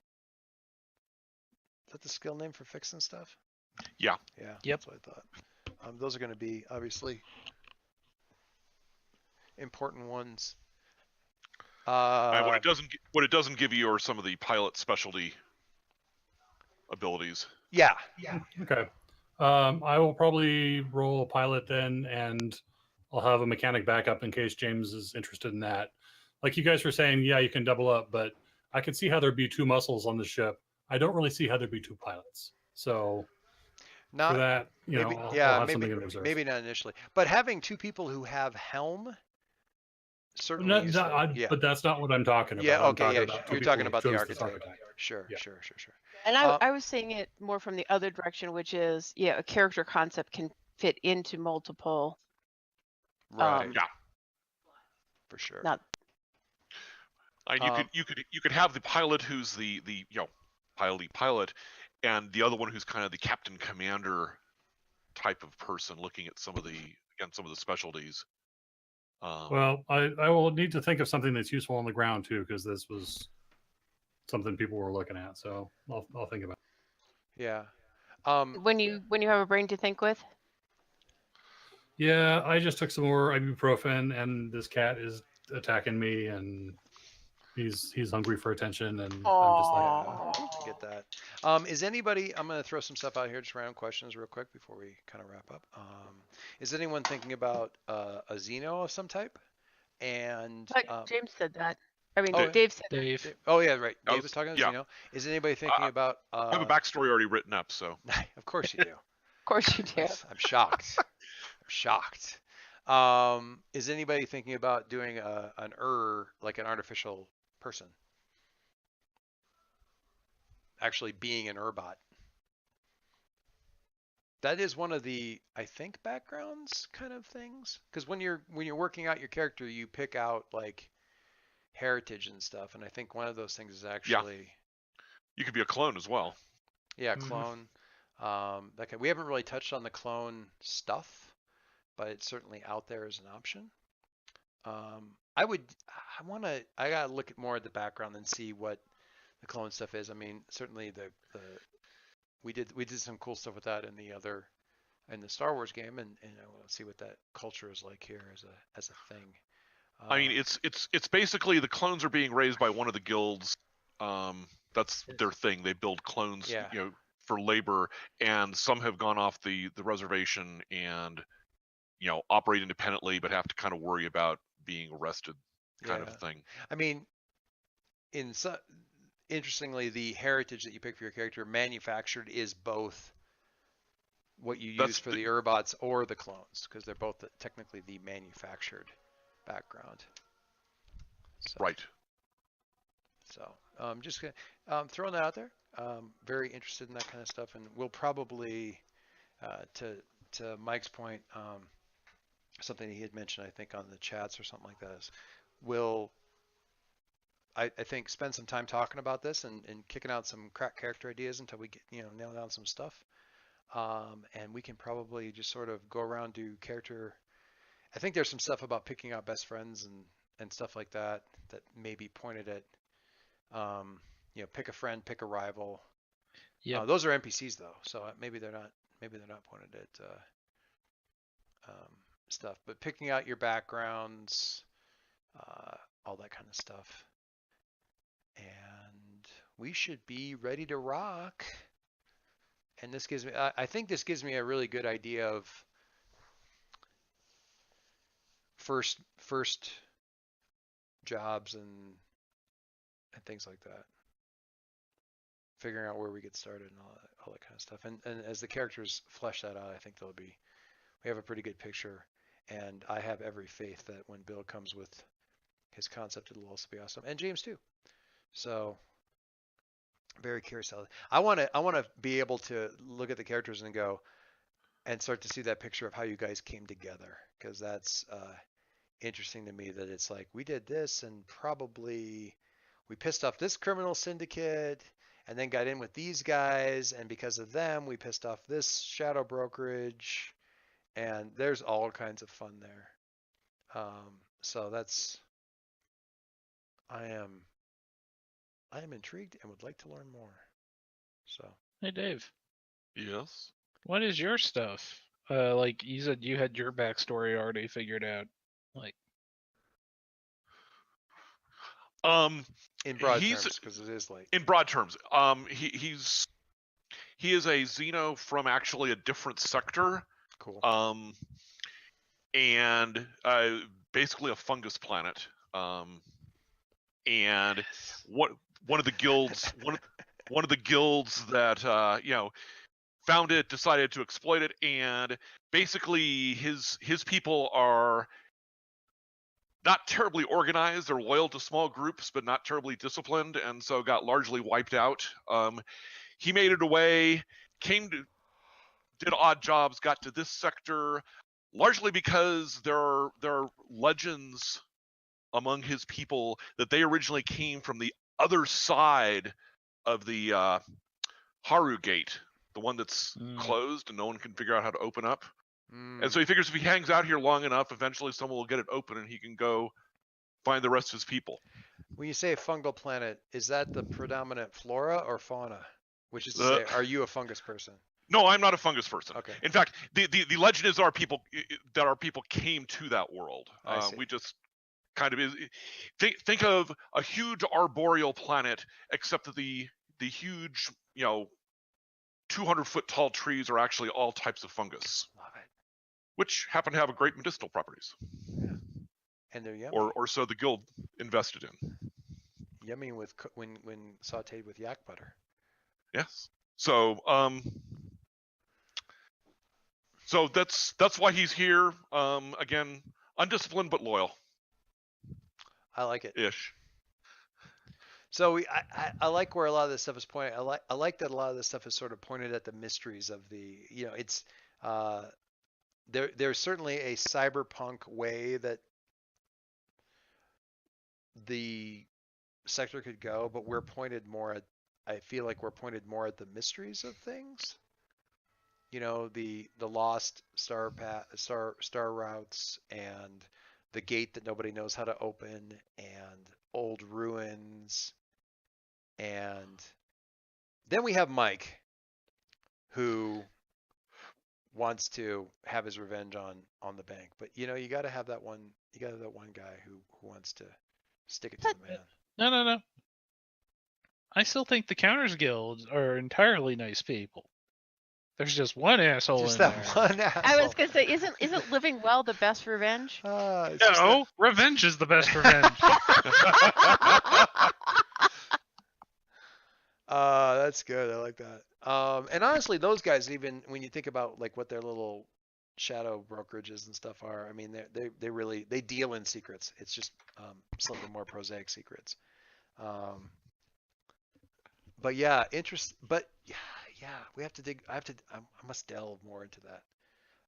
Is that the skill name for fixing stuff? Yeah. Yeah. Yep. That's what I thought. Those are going to be obviously important ones. And what it doesn't give you are some of the pilot specialty abilities. Yeah. Okay. I will probably roll a pilot then, and I'll have a mechanic backup in case James is interested in that. Like you guys were saying, yeah, you can double up, but I can see how there'd be 2 muscles on the ship. I don't really see how there'd be 2 pilots. So for that, I'll have something in reserve. Maybe not initially, but having 2 people who have helm certainly. But that's not what I'm talking about. Yeah. Okay. You're talking about the archetype. archetype. Sure. Yeah. Sure. And I was seeing it more from the other direction, which is, a character concept can fit into multiple. Right. Yeah. For sure. And you could have the pilot who's the pilot, and the other one who's kind of the captain commander type of person, looking at some of the specialties. Well, I will need to think of something that's useful on the ground too, because this was something people were looking at. So I'll think about it. Yeah. When you have a brain to think with. Yeah, I just took some more ibuprofen, and this cat is attacking me, and he's hungry for attention, and I'm just like, I get that. Is anybody? I'm going to throw some stuff out here, just random questions, real quick before we kind of wrap up. Is anyone thinking about a Xeno of some type? And James said that. I mean, Oh, Dave said Dave. that. Oh yeah, right. Dave was talking about Xeno. Is anybody thinking about? I have a backstory already written up, so. Of course you do. Of course you do. I'm shocked. Is anybody thinking about doing an like an artificial person? Actually being an Urbot. That is one of the, I think, backgrounds kind of things. Because when you're working out your character, you pick out like heritage and stuff, and I think one of those things is actually. You could be a clone as well. Yeah, clone. We haven't really touched on the clone stuff, but it's certainly out there as an option. I gotta look at more at the background and see what the clone stuff is. I mean, certainly we did some cool stuff with that in the Star Wars game, and we'll see what that culture is like here as a thing. I mean, it's basically the clones are being raised by one of the guilds. That's their thing. They build clones, for labor, and some have gone off the reservation and operate independently, but have to kind of worry about being arrested, kind of thing. I mean, interestingly, the heritage that you pick for your character manufactured is both what you use for the Urbots or the clones, because they're both technically the manufactured background. So, right. So just throwing that out there. Very interested in that kind of stuff, and we'll probably, to Mike's point, something he had mentioned, I think, on the chats or something like that, is we'll, I think, spend some time talking about this and kicking out some crack character ideas until we get nail down some stuff, and we can probably just sort of go around, do character. I think there's some stuff about picking out best friends and stuff like that may be pointed at. Pick a friend, pick a rival. Yeah, those are NPCs though, so maybe they're not pointed at stuff. But picking out your backgrounds, all that kind of stuff, and we should be ready to rock. And this gives me, I think this gives me a really good idea of first jobs and things like that. Figuring out where we get started and all that kind of stuff. And as the characters flesh that out, I think we have a pretty good picture. And I have every faith that when Bill comes with his concept, it'll also be awesome. And James too. So very curious how I want to be able to look at the characters and go and start to see that picture of how you guys came together, because that's interesting to me that it's like we did this and probably we pissed off this criminal syndicate and then got in with these guys, and because of them we pissed off this shadow brokerage, and there's all kinds of fun there. So that's I am intrigued and would like to learn more. So Hey, Dave. Yes. What is your stuff? Like you said, you had your backstory already figured out. Like, in broad terms, because it is late. In broad terms, he is a Xeno from actually a different sector. Cool. And basically a fungus planet. And one of the guilds one of the guilds that found it, decided to exploit it, and basically his people are not terribly organized. They're loyal to small groups, but not terribly disciplined, and so got largely wiped out. He made it away, did odd jobs, got to this sector, largely because there are legends among his people that they originally came from the other side of the Haru Gate, the one that's closed and no one can figure out how to open up. And so he figures if he hangs out here long enough, eventually someone will get it open and he can go find the rest of his people. When you say a fungal planet, is that the predominant flora or fauna? Which is to say, are you a fungus person? No, I'm not a fungus person. Okay. In fact, the legend is our people came to that world. We just kind of think of a huge arboreal planet, except that the huge 200-foot tall trees are actually all types of fungus. Love it. Which happen to have great medicinal properties. Yeah. And they're yummy. Or so the guild invested in. Yummy when sautéed with yak butter. Yes. So so that's why he's here. Again, undisciplined but loyal. I like it. Ish. So I like where a lot of this stuff is pointed. I like that a lot of this stuff is sort of pointed at the mysteries of the, it's there's certainly a cyberpunk way that the sector could go, but we're pointed more at, I feel like we're pointed more at the mysteries of things. The lost star routes, and the gate that nobody knows how to open, and old ruins. And then we have Mike, who wants to have his revenge on the bank. But you got to have that one guy who wants to stick it to the man. No. I still think the Counters Guild are entirely nice people. There's just one asshole just in that there. One asshole. I was gonna say, isn't living well the best revenge? No, revenge is the best revenge. That's good. I like that. And honestly, those guys, even when you think about like what their little shadow brokerages and stuff are, I mean, they really deal in secrets. It's just some of the more prosaic secrets. But yeah, yeah, we have to dig. I must delve more into that.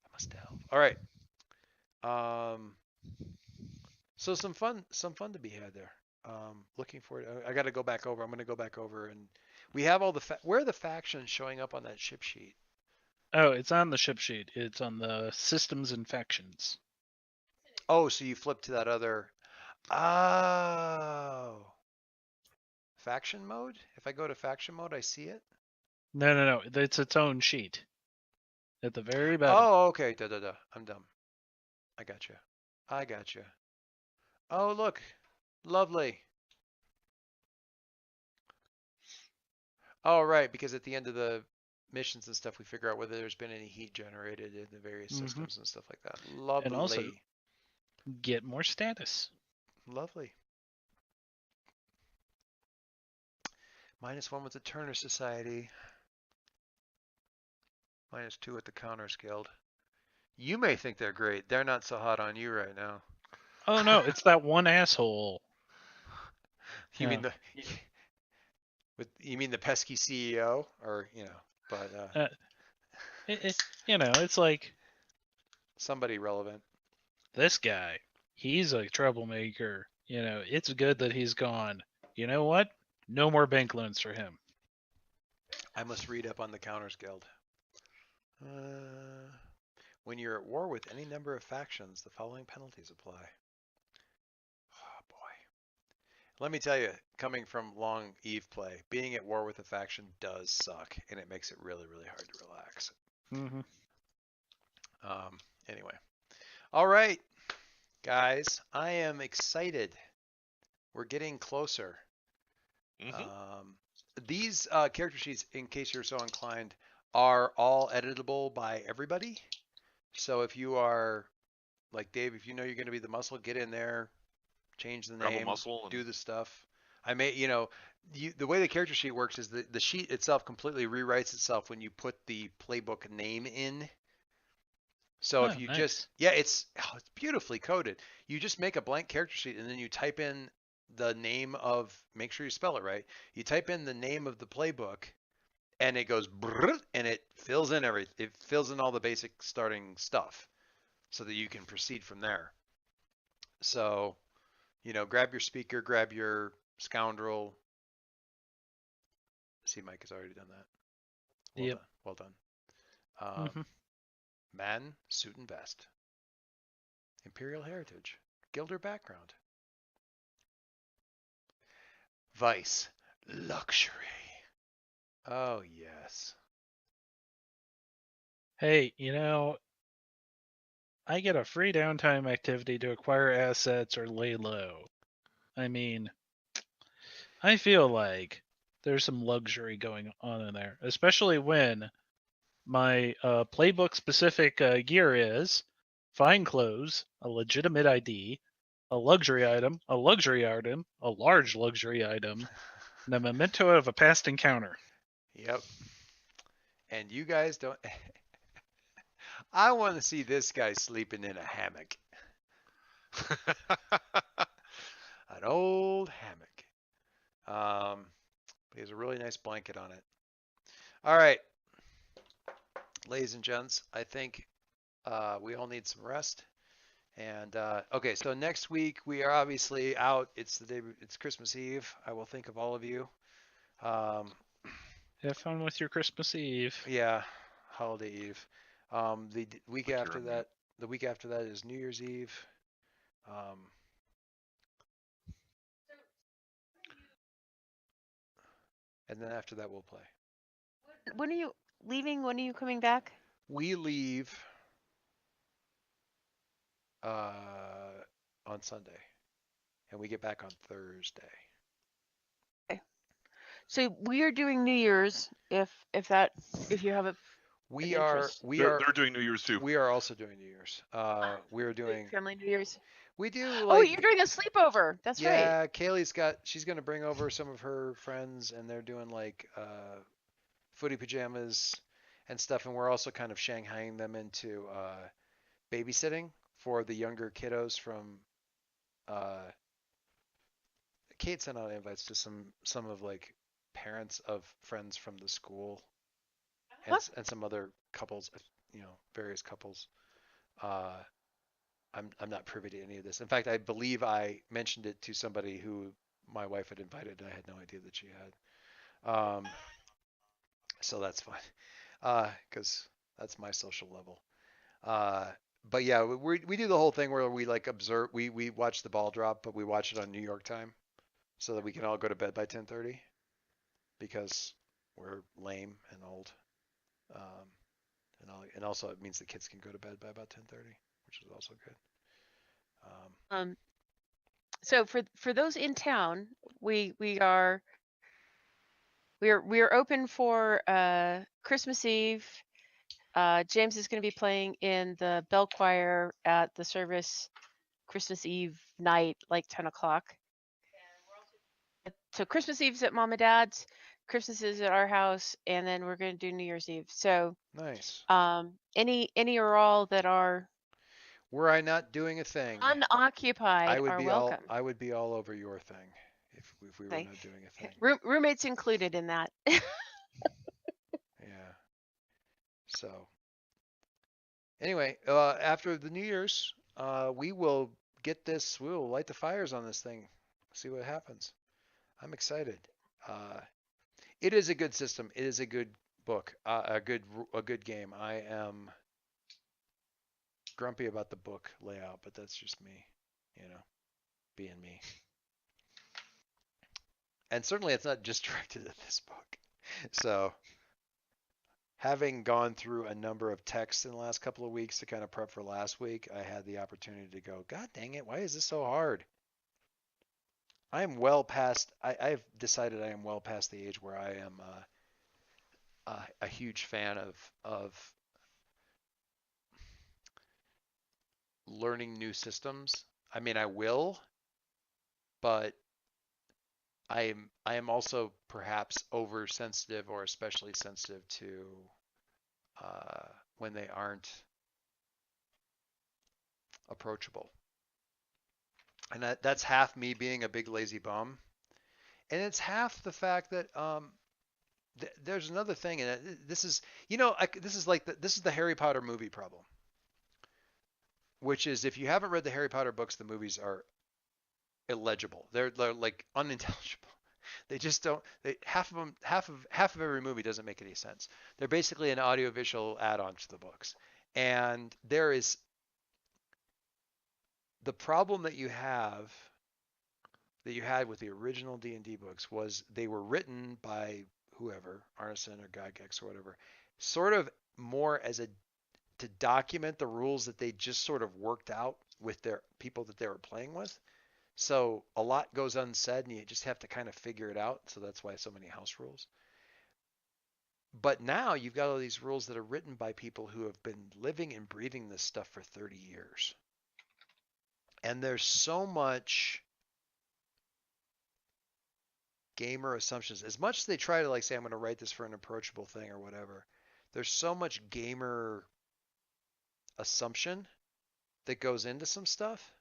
I must delve. All right. So some fun to be had there. Looking forward. I got to go back over. I'm going to go back over, and we have all the where are the factions showing up on that ship sheet? Oh, it's on the ship sheet. It's on the systems and factions. Oh, so you flip to that other. Oh. Faction mode? If I go to faction mode, I see it? No. It's its own sheet. At the very bottom. Oh, okay. I'm dumb. I got you. Oh, look. Lovely. Oh, right. Because at the end of the missions and stuff, we figure out whether there's been any heat generated in the various systems and stuff like that. Lovely. And also, get more status. Lovely. -1 with the Turner Society. -2 with the Counters Guild. You may think they're great. They're not so hot on you right now. Oh no, it's that one asshole. You mean the pesky CEO, or but it's like somebody relevant. This guy. he's a troublemaker. It's good that he's gone. You know what? No more bank loans for him. I must read up on the Counters Guild. When you're at war with any number of factions, the following penalties apply. Oh boy. Let me tell you, coming from long Eve play, being at war with a faction does suck, and it makes it really, really hard to relax. Mm-hmm. Anyway. All right, guys, I am excited. We're getting closer. Mm-hmm. These character sheets, in case you're so inclined, are all editable by everybody. So if you are, like Dave, if you know you're going to be the muscle, get in there, change the name, do the stuff. I may, the way the character sheet works is the sheet itself completely rewrites itself when you put the playbook name in. So if you nice. it's beautifully coded. You just make a blank character sheet and then you type in the name of, make sure you spell it right. You type in the name of the playbook and it goes and it fills in it fills in all the basic starting stuff so that you can proceed from there. So, grab your speaker, grab your scoundrel. See, Mike has already done that. Well done. Well done. Man, suit and vest. Imperial heritage. Gilder background. Vice. Luxury. Oh, yes. Hey, I get a free downtime activity to acquire assets or lay low. I mean, I feel like there's some luxury going on in there, especially when my playbook-specific gear is fine clothes, a legitimate ID, a luxury item, a large luxury item, and a memento of a past encounter. Yep. And you guys don't... I want to see this guy sleeping in a hammock. An old hammock. He has a really nice blanket on it. All right. Ladies and gents, I think we all need some rest. And okay, so next week we are obviously out. It's Christmas Eve. I will think of all of you. Have fun with your Christmas Eve. Yeah, holiday Eve. The week after that is New Year's Eve. And then after that we'll play. When are you leaving? When are you coming back? We leave on Sunday, and we get back on Thursday. Okay. So we are doing New Year's. If you have a. They're doing New Year's too. We are also doing New Year's. We are doing family New Year's. We do. Oh, you're doing a sleepover. That's right. Yeah, Kaylee's she's going to bring over some of her friends, and they're doing like footy pajamas and stuff. And we're also kind of shanghaiing them into babysitting for the younger kiddos from. Kate sent out invites to some of like parents of friends from the school, and some other couples, various couples. I'm not privy to any of this. In fact, I believe I mentioned it to somebody who my wife had invited, and I had no idea that she had. So that's fine, because that's my social level. But yeah, we do the whole thing where we like observe. We watch the ball drop, but we watch it on New York time, so that we can all go to bed by 10:30, because we're lame and old. And also it means the kids can go to bed by about 10:30, which is also good. So for those in town, we are open for Christmas Eve. James is going to be playing in the bell choir at the service Christmas Eve night, like 10 o'clock. So Christmas Eve's at Mom and Dad's, Christmas is at our house, and then we're going to do New Year's Eve. So nice. Any or all that are. Were I not doing a thing, unoccupied are welcome. I would be all over your thing if we were not doing a thing. Roommates included in that. Yeah. So anyway, after the New Year's, we will get this. We'll light the fires on this thing. See what happens. I'm excited. It is a good system. It is a good book. A good game. I am grumpy about the book layout, but that's just me, being me. And certainly it's not just directed at this book. So having gone through a number of texts in the last couple of weeks to kind of prep for last week, I had the opportunity to go, God dang it, why is this so hard? I am well past, I've decided I am well past the age where I am a huge fan of learning new systems. I mean, I will, but I am also perhaps oversensitive or especially sensitive to when they aren't approachable. And that's half me being a big lazy bum, and it's half the fact that there's another thing, and this is this is the Harry Potter movie problem, which is if you haven't read the Harry Potter books, the movies are illegible. They're like unintelligible. They just don't. Half of every movie doesn't make any sense. They're basically an audiovisual add-on to the books, and there is the problem that you had with the original D&D books was they were written by whoever, Arneson or Gygax or whatever, sort of more as to document the rules that they just sort of worked out with their people that they were playing with. So a lot goes unsaid and you just have to kind of figure it out. So that's why so many house rules. But now you've got all these rules that are written by people who have been living and breathing this stuff for 30 years. And there's so much gamer assumptions. As much as they try to say, I'm going to write this for an approachable thing or whatever, there's so much gamer assumption that goes into some stuff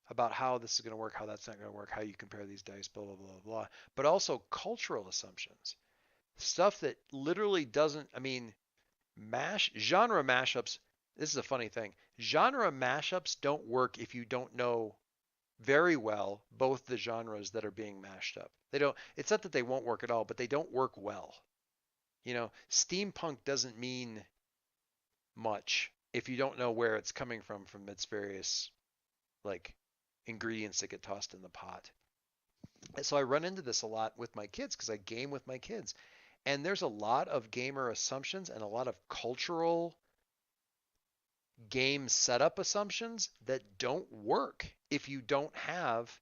about how this is going to work, how that's not going to work, how you compare these dice, blah, blah, blah, blah. But also cultural assumptions. Stuff that literally doesn't, genre mashups, this is a funny thing. Genre mashups don't work if you don't know very well both the genres that are being mashed up. It's not that they won't work at all, but they don't work well. Steampunk doesn't mean much if you don't know where it's coming from its various ingredients that get tossed in the pot. And so I run into this a lot with my kids because I game with my kids. And there's a lot of gamer assumptions and a lot of cultural game setup assumptions that don't work if you don't have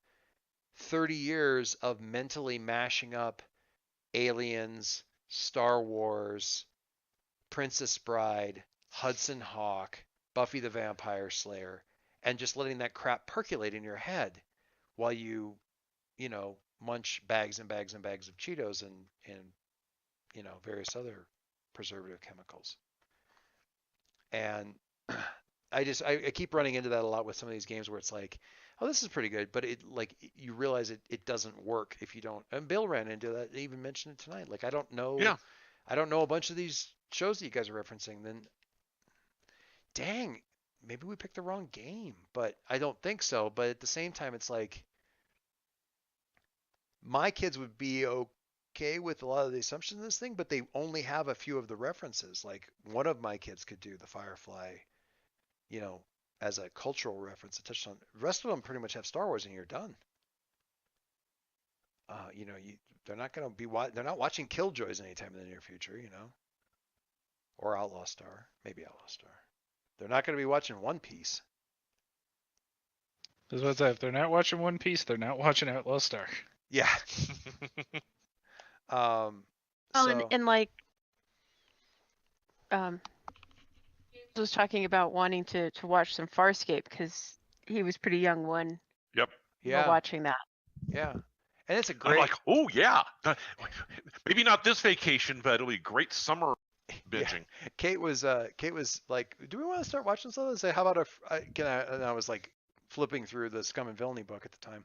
30 years of mentally mashing up Aliens, Star Wars, Princess Bride, Hudson Hawk, Buffy the Vampire Slayer, and just letting that crap percolate in your head while you munch bags and bags and bags of Cheetos and various other preservative chemicals. And I keep running into that a lot with some of these games where it's like, oh, this is pretty good, but you realize it doesn't work if you don't. And Bill ran into that. They even mentioned it tonight. I don't know. Yeah. I don't know a bunch of these shows that you guys are referencing. Then, dang, maybe we picked the wrong game. But I don't think so. But at the same time, it's like my kids would be okay with a lot of the assumptions in this thing, but they only have a few of the references. Like one of my kids could do the Firefly, as a cultural reference, a touchstone. The rest of them pretty much have Star Wars, and you're done. They're not going to be. They're not watching Killjoys anytime in the near future, or Outlaw Star, maybe Outlaw Star. They're not going to be watching One Piece. That's what I say. If they're not watching One Piece, they're not watching Outlaw Star. Yeah. Was talking about wanting to watch some Farscape because he was pretty young when we were watching that. Yeah. And it's a great. I'm like, oh yeah, maybe not this vacation, but it'll be great summer binging. Yeah. Kate was like, do we want to start watching something? Say, how about and I was like flipping through the Scum and Villainy book at the time.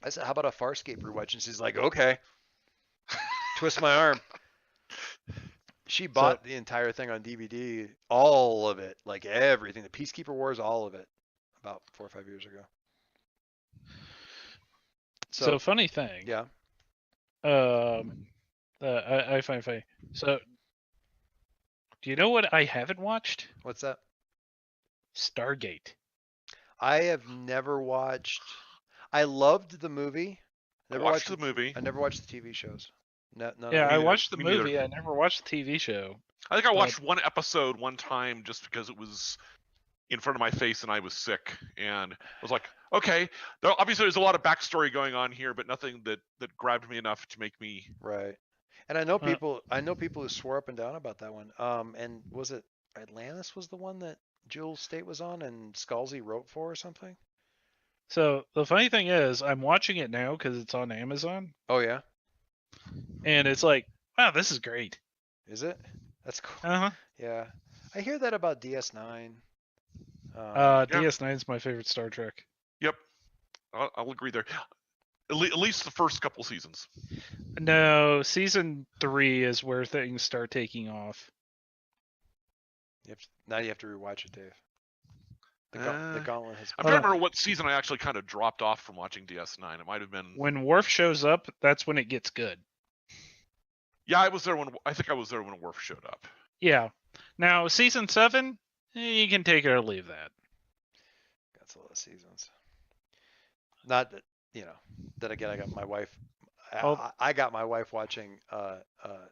I said, how about a Farscape rewatch? And she's like, okay. Twist my arm. She bought the entire thing on DVD, all of it, like everything. The Peacekeeper Wars, all of it, about 4 or 5 years ago. So funny thing. Yeah. I find funny. So, do you know what I haven't watched? What's that? Stargate. I have never watched. I loved the movie. I watched the movie. I never watched the TV shows. None Yeah, I neither. watched the Me neither. movie. I never watched the TV show. I think I watched one episode one time just because it was in front of my face and I was sick, and I was like, okay, obviously there's a lot of backstory going on here, but nothing that grabbed me enough to make me right. And I know people who swore up and down about that one. And was it Atlantis was the one that Jewel State was on and Scalzi wrote for or something? So the funny thing is, I'm watching it now because it's on Amazon. Oh yeah. And it's like, wow, this is great. Is it? That's cool. Uh huh. Yeah. I hear that about DS9. DS9 is my favorite Star Trek. Yep, I'll agree there. At least the first couple seasons. No, season 3 is where things start taking off. Now you have to rewatch it, Dave. The Gauntlet has. I'm trying to remember what season I actually kind of dropped off from watching DS9. It might have been when Worf shows up. That's when it gets good. Yeah, I was there when Worf showed up. Yeah. Now season 7, you can take it or leave that. That's a lot of seasons. Not that Then again, I got my wife. I got my wife watching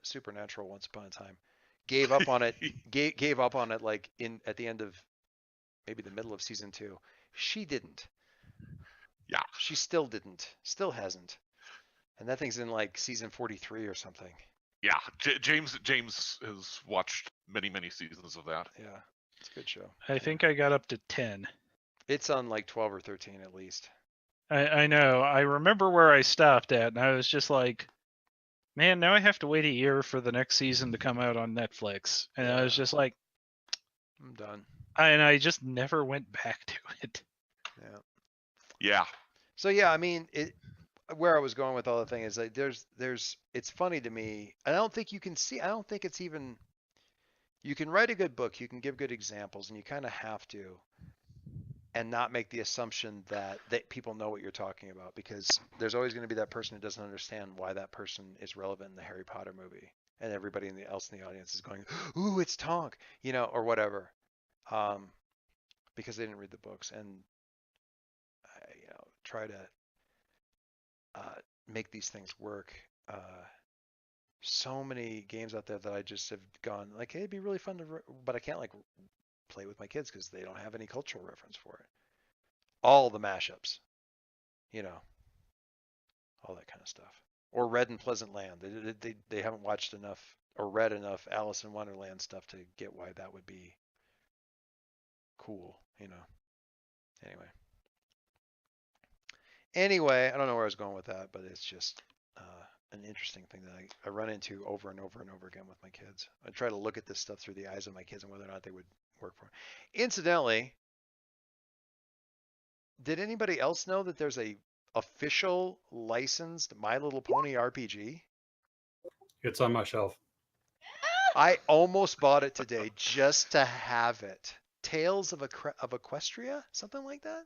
Supernatural once upon a time. Gave up on it. gave up on it like at the end of maybe the middle of season 2. She didn't. Yeah. She still didn't. Still hasn't. And that thing's in like season 43 or something. Yeah, James has watched many seasons of that. Yeah, it's a good show. I think I got up to 10. It's on like 12 or 13 at least. I know. I remember where I stopped at, and I was just like, man, now I have to wait a year for the next season to come out on Netflix. And I was just like, I'm done. And I just never went back to it. Yeah. Yeah. So yeah, I mean, where I was going with all the thing is like it's funny to me. I don't think it's even, you can write a good book, you can give good examples, and you kind of have to, and not make the assumption that people know what you're talking about, because there's always going to be that person who doesn't understand why that person is relevant in the Harry Potter movie, and everybody else in the audience is going, ooh, it's Tonk, or whatever, because they didn't read the books. And try to make these things work. So many games out there that I just have gone like, hey, it'd be really fun but I can't like play with my kids because they don't have any cultural reference for it. All the mashups, all that kind of stuff. Or Red and Pleasant Land. They haven't watched enough or read enough Alice in Wonderland stuff to get why that would be cool, Anyway, I don't know where I was going with that, but it's just an interesting thing that I run into over and over and over again with my kids. I try to look at this stuff through the eyes of my kids and whether or not they would work for me. Incidentally, did anybody else know that there's a official licensed My Little Pony RPG? It's on my shelf. I almost bought it today just to have it. Tales of Equestria, something like that.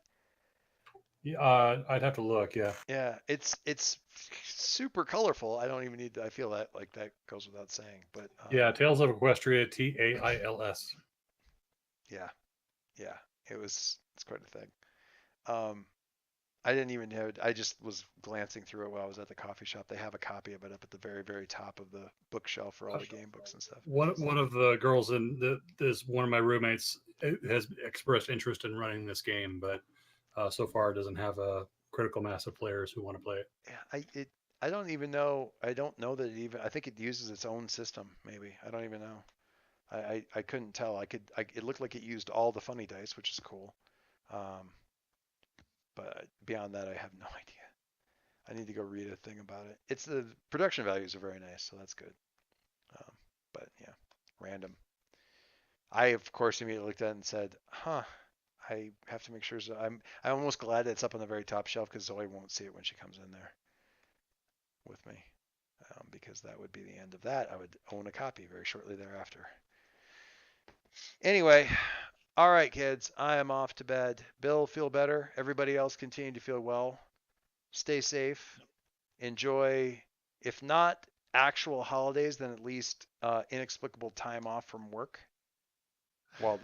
Yeah, I'd have to look. Yeah. Yeah, it's super colorful. I don't even need to. I feel that like that goes without saying. But yeah, Tales of Equestria, TAILS. Yeah, it's quite a thing. I didn't even have it. I just was glancing through it while I was at the coffee shop. They have a copy of it up at the very, very top of the bookshelf for all the game books and stuff. One of the girls is one of my roommates has expressed interest in running this game, but so far it doesn't have a critical mass of players who want to play it. Yeah, I don't even know. I don't know that it even. I think it uses its own system. Maybe I don't even know. I couldn't tell. It looked like it used all the funny dice, which is cool. But beyond that, I have no idea. I need to go read a thing about it. It's the production values are very nice, so that's good. But yeah, random. I of course immediately looked at it and said, "Huh, I have to make sure." So I'm almost glad it's up on the very top shelf because Zoe won't see it when she comes in there with me, because that would be the end of that. I would own a copy very shortly thereafter. Anyway, All right, kids, I am off to bed. Bill, feel better. Everybody else continue to feel well. Stay safe. Enjoy, if not actual holidays, then at least inexplicable time off from work. While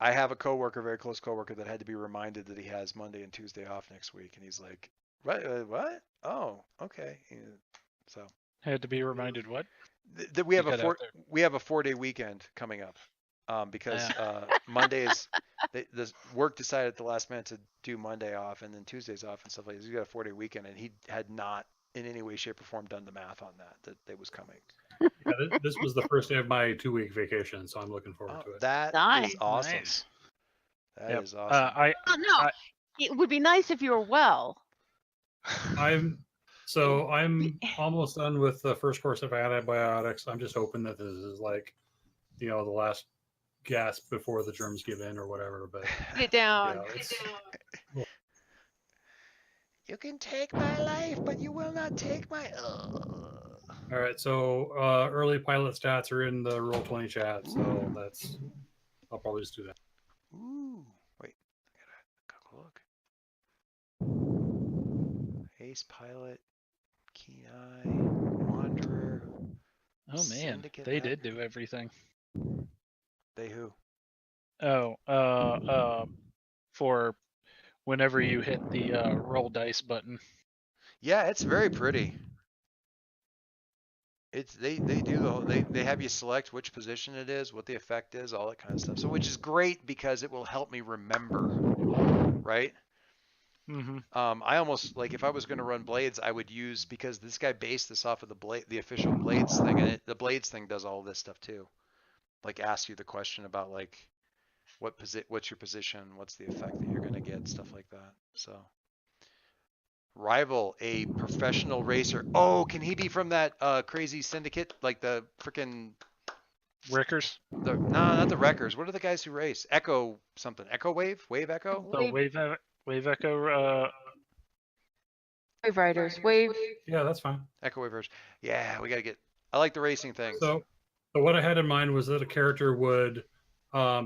I have a coworker, very close coworker, that had to be reminded that he has Monday and Tuesday off next week, and he's like, "Right? What? Oh, okay." So had to be reminded what? That we have a 4-day weekend coming up, because Mondays the work decided at the last minute to do Monday off and then Tuesdays off and stuff like this. He's got a 4-day weekend, and he had not in any way, shape, or form done the math on that it was coming. Yeah, this was the first day of my 2-week vacation, so I'm looking forward to it. That Nice. is awesome. Nice. That is awesome. No, it would be nice if you were well. I'm almost done with the first course of antibiotics. I'm just hoping that this is like, the last gasp before the germs give in or whatever. But get down. You can take my life, but you will not take my. All right, so early pilot stats are in the Roll20 chat, so I'll probably just do that. Ooh, wait, I gotta look. Ace pilot, keen eye, wanderer. Oh man, Syndicate they did do everything. They who? Oh, for whenever you hit the roll dice button. Yeah, it's very pretty. It's they do they have you select which position it is, what the effect is, all that kind of stuff. So which is great because it will help me remember, right? Mm-hmm. I almost, like, if I was going to run blades, I would use, because this guy based this off of the official blades thing, and the blades thing does all this stuff too. Like, asks you the question about like what's your position, what's the effect that you're going to get, stuff like that. So Rival, a professional racer. Oh, can he be from that crazy syndicate, like the freaking Wreckers? No, not the Wreckers. What are the guys who race? Echo something. Echo Wave? Wave Echo? The Wave Echo. Wave Riders. Wave. Yeah, that's fine. Echo Wavers. Yeah, we gotta get. I like the racing things. So what I had in mind was that a character would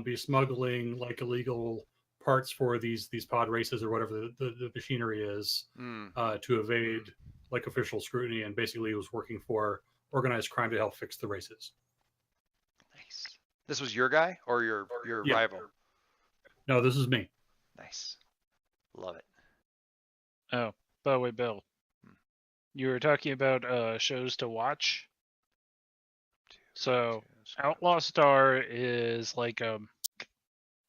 be smuggling like illegal parts for these pod races or whatever the machinery is to evade like official scrutiny, and basically was working for organized crime to help fix the races. Nice. This was your guy or your rival? No, this is me. Nice. Love it. Oh, by the way, Bill, you were talking about shows to watch. So Outlaw Star is like I want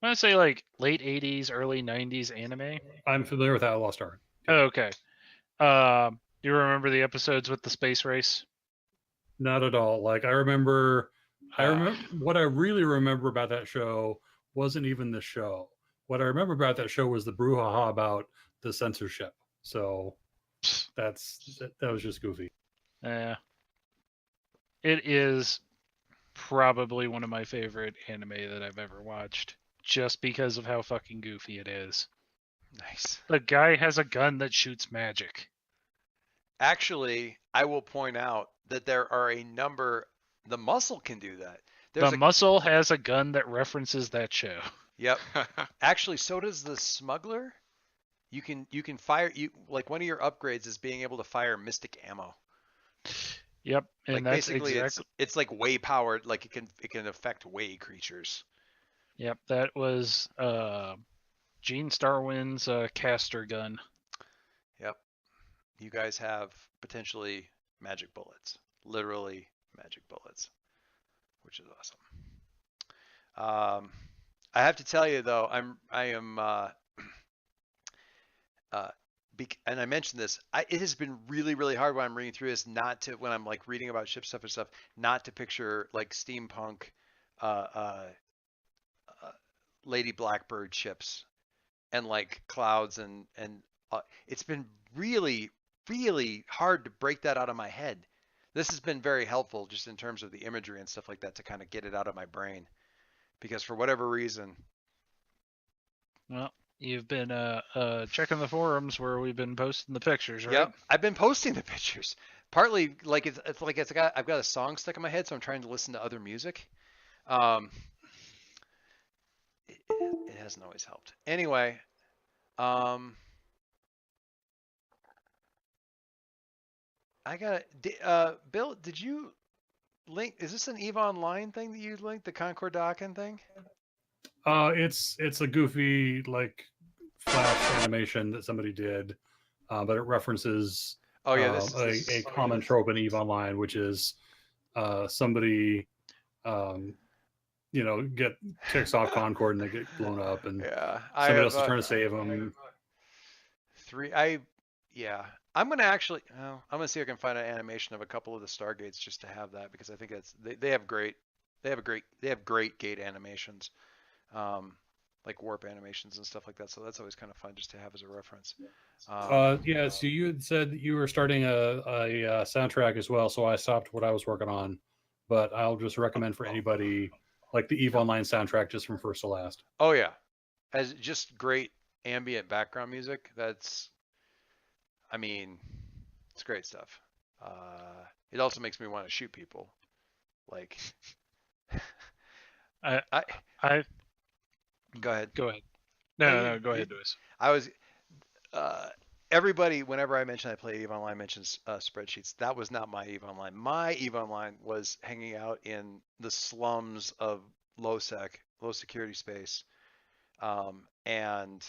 to say like late 80s, early 90s anime. I'm familiar with Outlaw Star. Oh, okay. Do you remember the episodes with the space race? Not at all. Like I remember what I really remember about that show wasn't even the show. What I remember about that show was the brouhaha about the censorship. So that was just goofy. Yeah. It is probably one of my favorite anime that I've ever watched, just because of how fucking goofy it is. Nice. The guy has a gun that shoots magic. Actually, I will point out that there are a number. The Muscle can do that. Muscle has a gun that references that show. Yep. Actually, so does the Smuggler. You can fire like one of your upgrades is being able to fire mystic ammo. Yep, and like that's basically exactly... it's like way powered. Like it can affect way creatures. Yep, that was Gene Starwin's caster gun. Yep. You guys have potentially magic bullets, literally magic bullets, which is awesome. I have to tell you though, I am and I mentioned this. It has been really, really hard when I'm reading through this, when I'm like reading about ship stuff and stuff, not to picture like steampunk, Lady Blackbird ships, and like clouds and it's been really, really hard to break that out of my head. This has been very helpful just in terms of the imagery and stuff like that to kind of get it out of my brain, because for whatever reason. Well, you've been checking the forums where we've been posting the pictures, right? Yep, I've been posting the pictures. Partly like it's like I've got a song stuck in my head, so I'm trying to listen to other music. It hasn't always helped. Anyway, I got Bill. Did you link? Is this an EVE Online thing that you linked, the Concord Docking thing? It's a goofy like flash animation that somebody did, but it references a common trope in EVE Online, which is somebody kicks off Concord and they get blown up, and somebody else is trying to save them. I'm gonna see if I can find an animation of a couple of the Stargates just to have that, because I think they have great gate animations, like warp animations and stuff like that. So that's always kind of fun just to have as a reference. So you had said that you were starting a soundtrack as well, so I stopped what I was working on, but I'll just recommend for anybody like the EVE Online soundtrack just from first to last. Oh yeah, as just great ambient background music. It's great stuff. It also makes me want to shoot people. Like, I go ahead. Go ahead. No, go ahead, Lewis. Everybody, whenever I mention I play EVE Online, mentions spreadsheets. That was not my EVE Online. My EVE Online was hanging out in the slums of low security space, and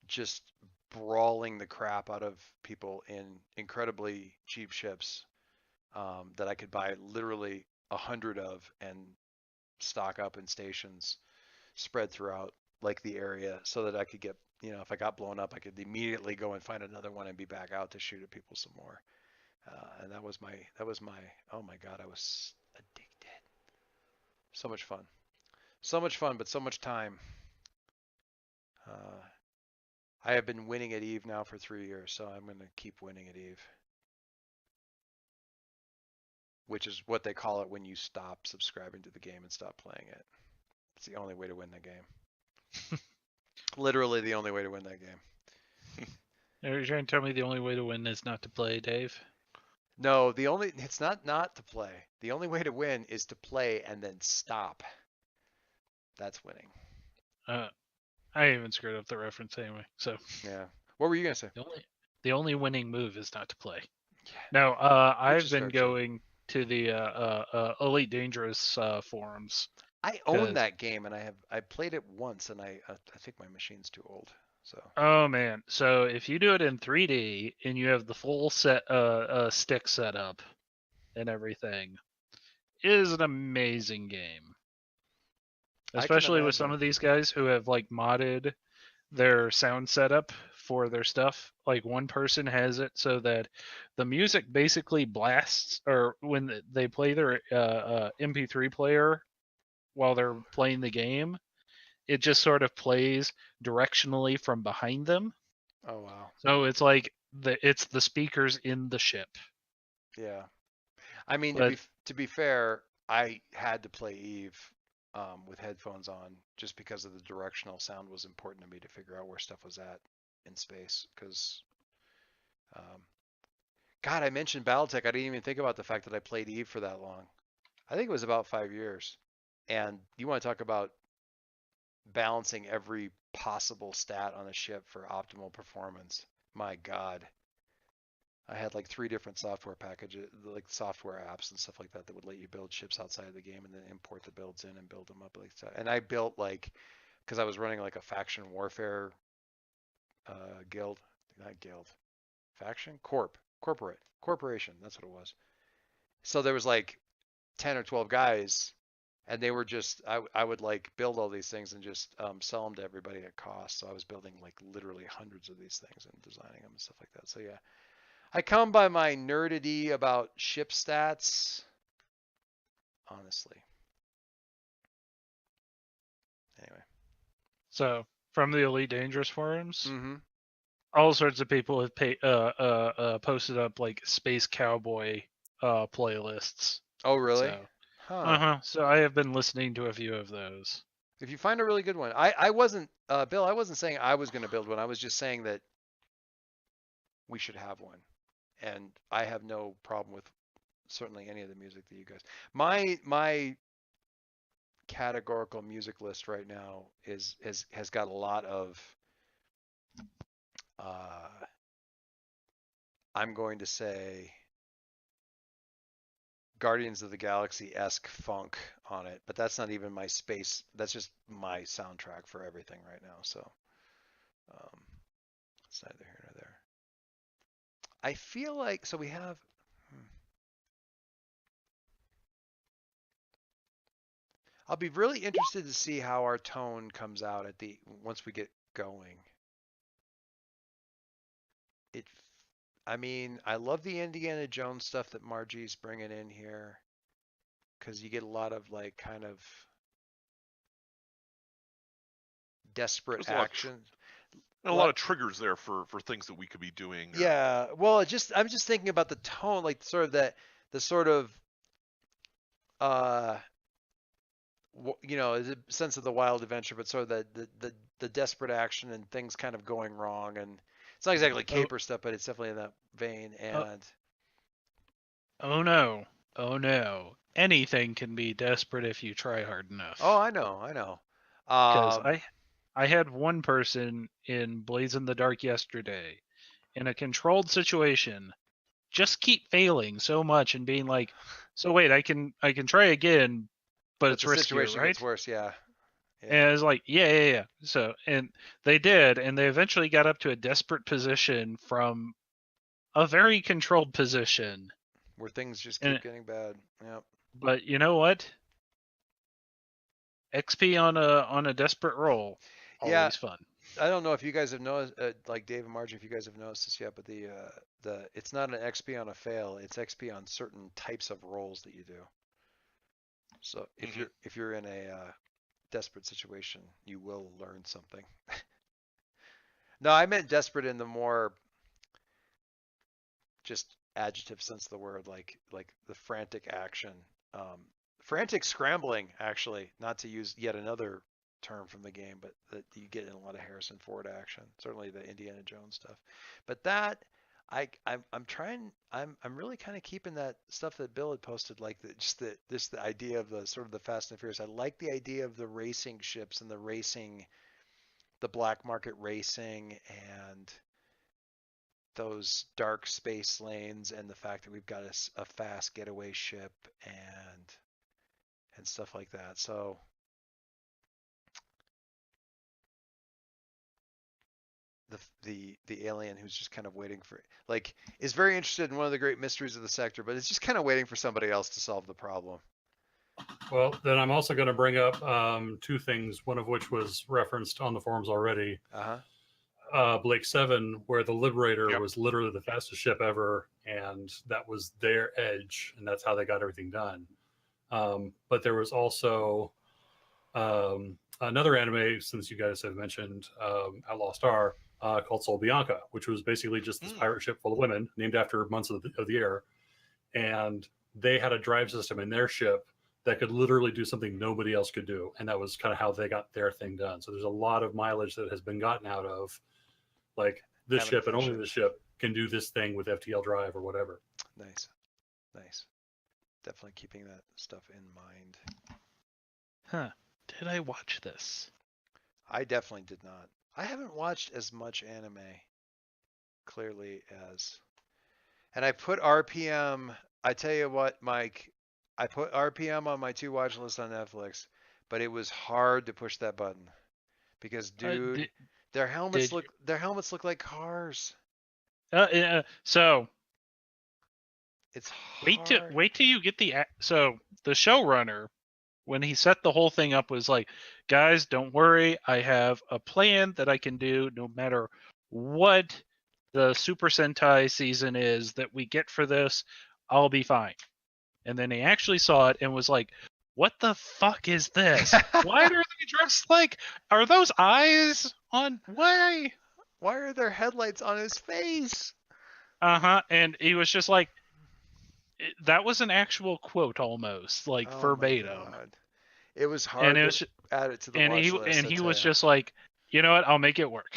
just brawling the crap out of people in incredibly cheap ships that I could buy literally 100 of and stock up in stations spread throughout like the area, so that I could get, if I got blown up, I could immediately go and find another one and be back out to shoot at people some more. And that was my, oh my God, I was addicted. So much fun, but so much time. I have been winning at EVE now for 3 years, so I'm going to keep winning at EVE. Which is what they call it when you stop subscribing to the game and stop playing it. It's the only way to win the game. Literally the only way to win that game. Are you trying to tell me the only way to win is not to play, Dave? No, it's not to play. The only way to win is to play and then stop. That's winning. I even screwed up the reference anyway. So yeah, what were you gonna say? The only winning move is not to play. Yeah. No, I've been going to the Elite Dangerous forums. I own that game, and I played it once, and I think my machine's too old. So. Oh man! So if you do it in 3D and you have the full set stick setup and everything, it is an amazing game. Especially with some of these guys who have like modded their sound setup for their stuff. Like one person has it so that the music basically blasts, or when they play their MP3 player while they're playing the game, it just sort of plays directionally from behind them. Oh wow! So it's like it's the speakers in the ship. Yeah, I mean, to be fair, I had to play EVE with headphones on just because of the directional sound was important to me to figure out where stuff was at in space. Because, God, I mentioned BattleTech. I didn't even think about the fact that I played EVE for that long. I think it was about 5 years. And you want to talk about balancing every possible stat on a ship for optimal performance. My God. I had like 3 different software packages, like software apps and stuff like that would let you build ships outside of the game and then import the builds in and build them up like that. And I built because I was running like a faction warfare corporation. That's what it was. So there was like 10 or 12 guys, and they were just, I would like build all these things and just sell them to everybody at cost. So I was building like literally hundreds of these things and designing them and stuff like that. So yeah. I come by my nerdity about ship stats, honestly. Anyway. So, from the Elite Dangerous forums, all sorts of people have posted up like Space Cowboy playlists. Oh, really? So, so I have been listening to a few of those. If you find a really good one, I wasn't, Bill, I wasn't saying I was going to build one. I was just saying that we should have one. and I have no problem with certainly any of the music that you guys. My categorical music list right now has got a lot of I'm going to say Guardians of the Galaxy-esque funk on it, but that's not even my space. That's just my soundtrack for everything right now. So it's neither here nor there. I feel like so we have. I'll be really interested to see how our tone comes out at the once we get going. I mean, I love the Indiana Jones stuff that Margie's bringing in here, because you get a lot of like kind of desperate action. A lot of triggers there for things that we could be doing. Yeah, well, I'm just thinking about the tone, like sort of the sort of the sense of the wild adventure, but sort of the desperate action and things kind of going wrong, and it's not exactly caper stuff, but it's definitely in that vein. And oh no, anything can be desperate if you try hard enough. Oh, I know. Because I had one person in Blaze in the Dark yesterday, in a controlled situation, just keep failing so much and being like, so wait, I can try again, but it's riskier, situation right? Gets worse, yeah. And it's like, yeah. So, and they did, and they eventually got up to a desperate position from a very controlled position. Where things just keep getting bad. Yep. But you know what? XP on a desperate roll, always fun. I don't know if you guys have noticed, like Dave and Margie, if you guys have noticed this yet, but the it's not an XP on a fail, it's XP on certain types of rolls that you do. So if you're in a desperate situation, you will learn something. No, I meant desperate in the more just adjective sense of the word, like the frantic action, frantic scrambling, actually, not to use yet another term from the game, but that you get in a lot of Harrison Ford action, certainly the Indiana Jones stuff. But that I'm really kind of keeping that stuff that Bill had posted, like the idea of the sort of the Fast and Furious. I like the idea of the racing ships and the black market racing, and those dark space lanes, and the fact that we've got a fast getaway ship and stuff like that. So the alien who's just kind of waiting for, like, is very interested in one of the great mysteries of the sector, but it's just kind of waiting for somebody else to solve the problem. Well, then I'm also going to bring up two things, one of which was referenced on the forums already. Blake 7, where the Liberator was literally the fastest ship ever, and that was their edge, and that's how they got everything done. But there was also another anime, since you guys have mentioned Outlaw Star, called Soul Bianca, which was basically just this pirate ship full of women named after months of the year. And they had a drive system in their ship that could literally do something nobody else could do. And that was kind of how they got their thing done. So there's a lot of mileage that has been gotten out of, like, this ship and only this ship can do this thing with FTL drive or whatever. Nice. Definitely keeping that stuff in mind. Huh. Did I watch this? I definitely did not. I haven't watched as much anime, clearly, as... And I put RPM... I tell you what, Mike, I put RPM on my to-watch list on Netflix, but it was hard to push that button. Because, dude, their helmets look like cars. So... It's hard. Wait till you get the... So, the showrunner, when he set the whole thing up, was like, guys, don't worry, I have a plan that I can do no matter what the Super Sentai season is that we get for this, I'll be fine. And then he actually saw it and was like, what the fuck is this? Why are they dressed like... Are those eyes on... Why? Why are there headlights on his face? And he was just like... That was an actual quote almost, like verbatim. It was hard to add it to the watch list. And he was just like, you know what, I'll make it work.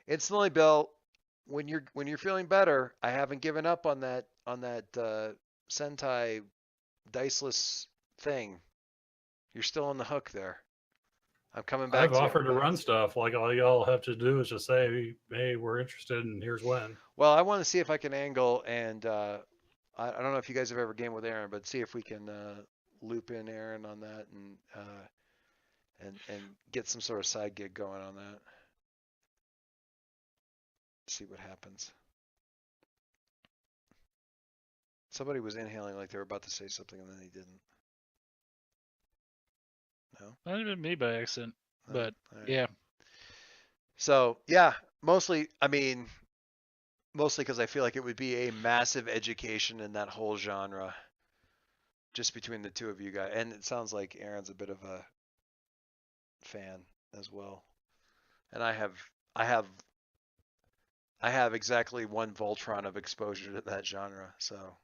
Instantly, Bill, when you're feeling better, I haven't given up on that Sentai diceless thing. You're still on the hook there. I'm coming back. I've offered to run stuff. Like all y'all have to do is just say, "Hey, we're interested, and here's when." Well, I want to see if I can angle, and I don't know if you guys have ever gamed with Aaron, but see if we can loop in Aaron on that and get some sort of side gig going on that. See what happens. Somebody was inhaling like they were about to say something and then they didn't. No? Might have been me by accident, but right. yeah. So, yeah, mostly because I feel like it would be a massive education in that whole genre just between the two of you guys. And it sounds like Aaron's a bit of a fan as well. And I have exactly 1 Voltron of exposure to that genre, so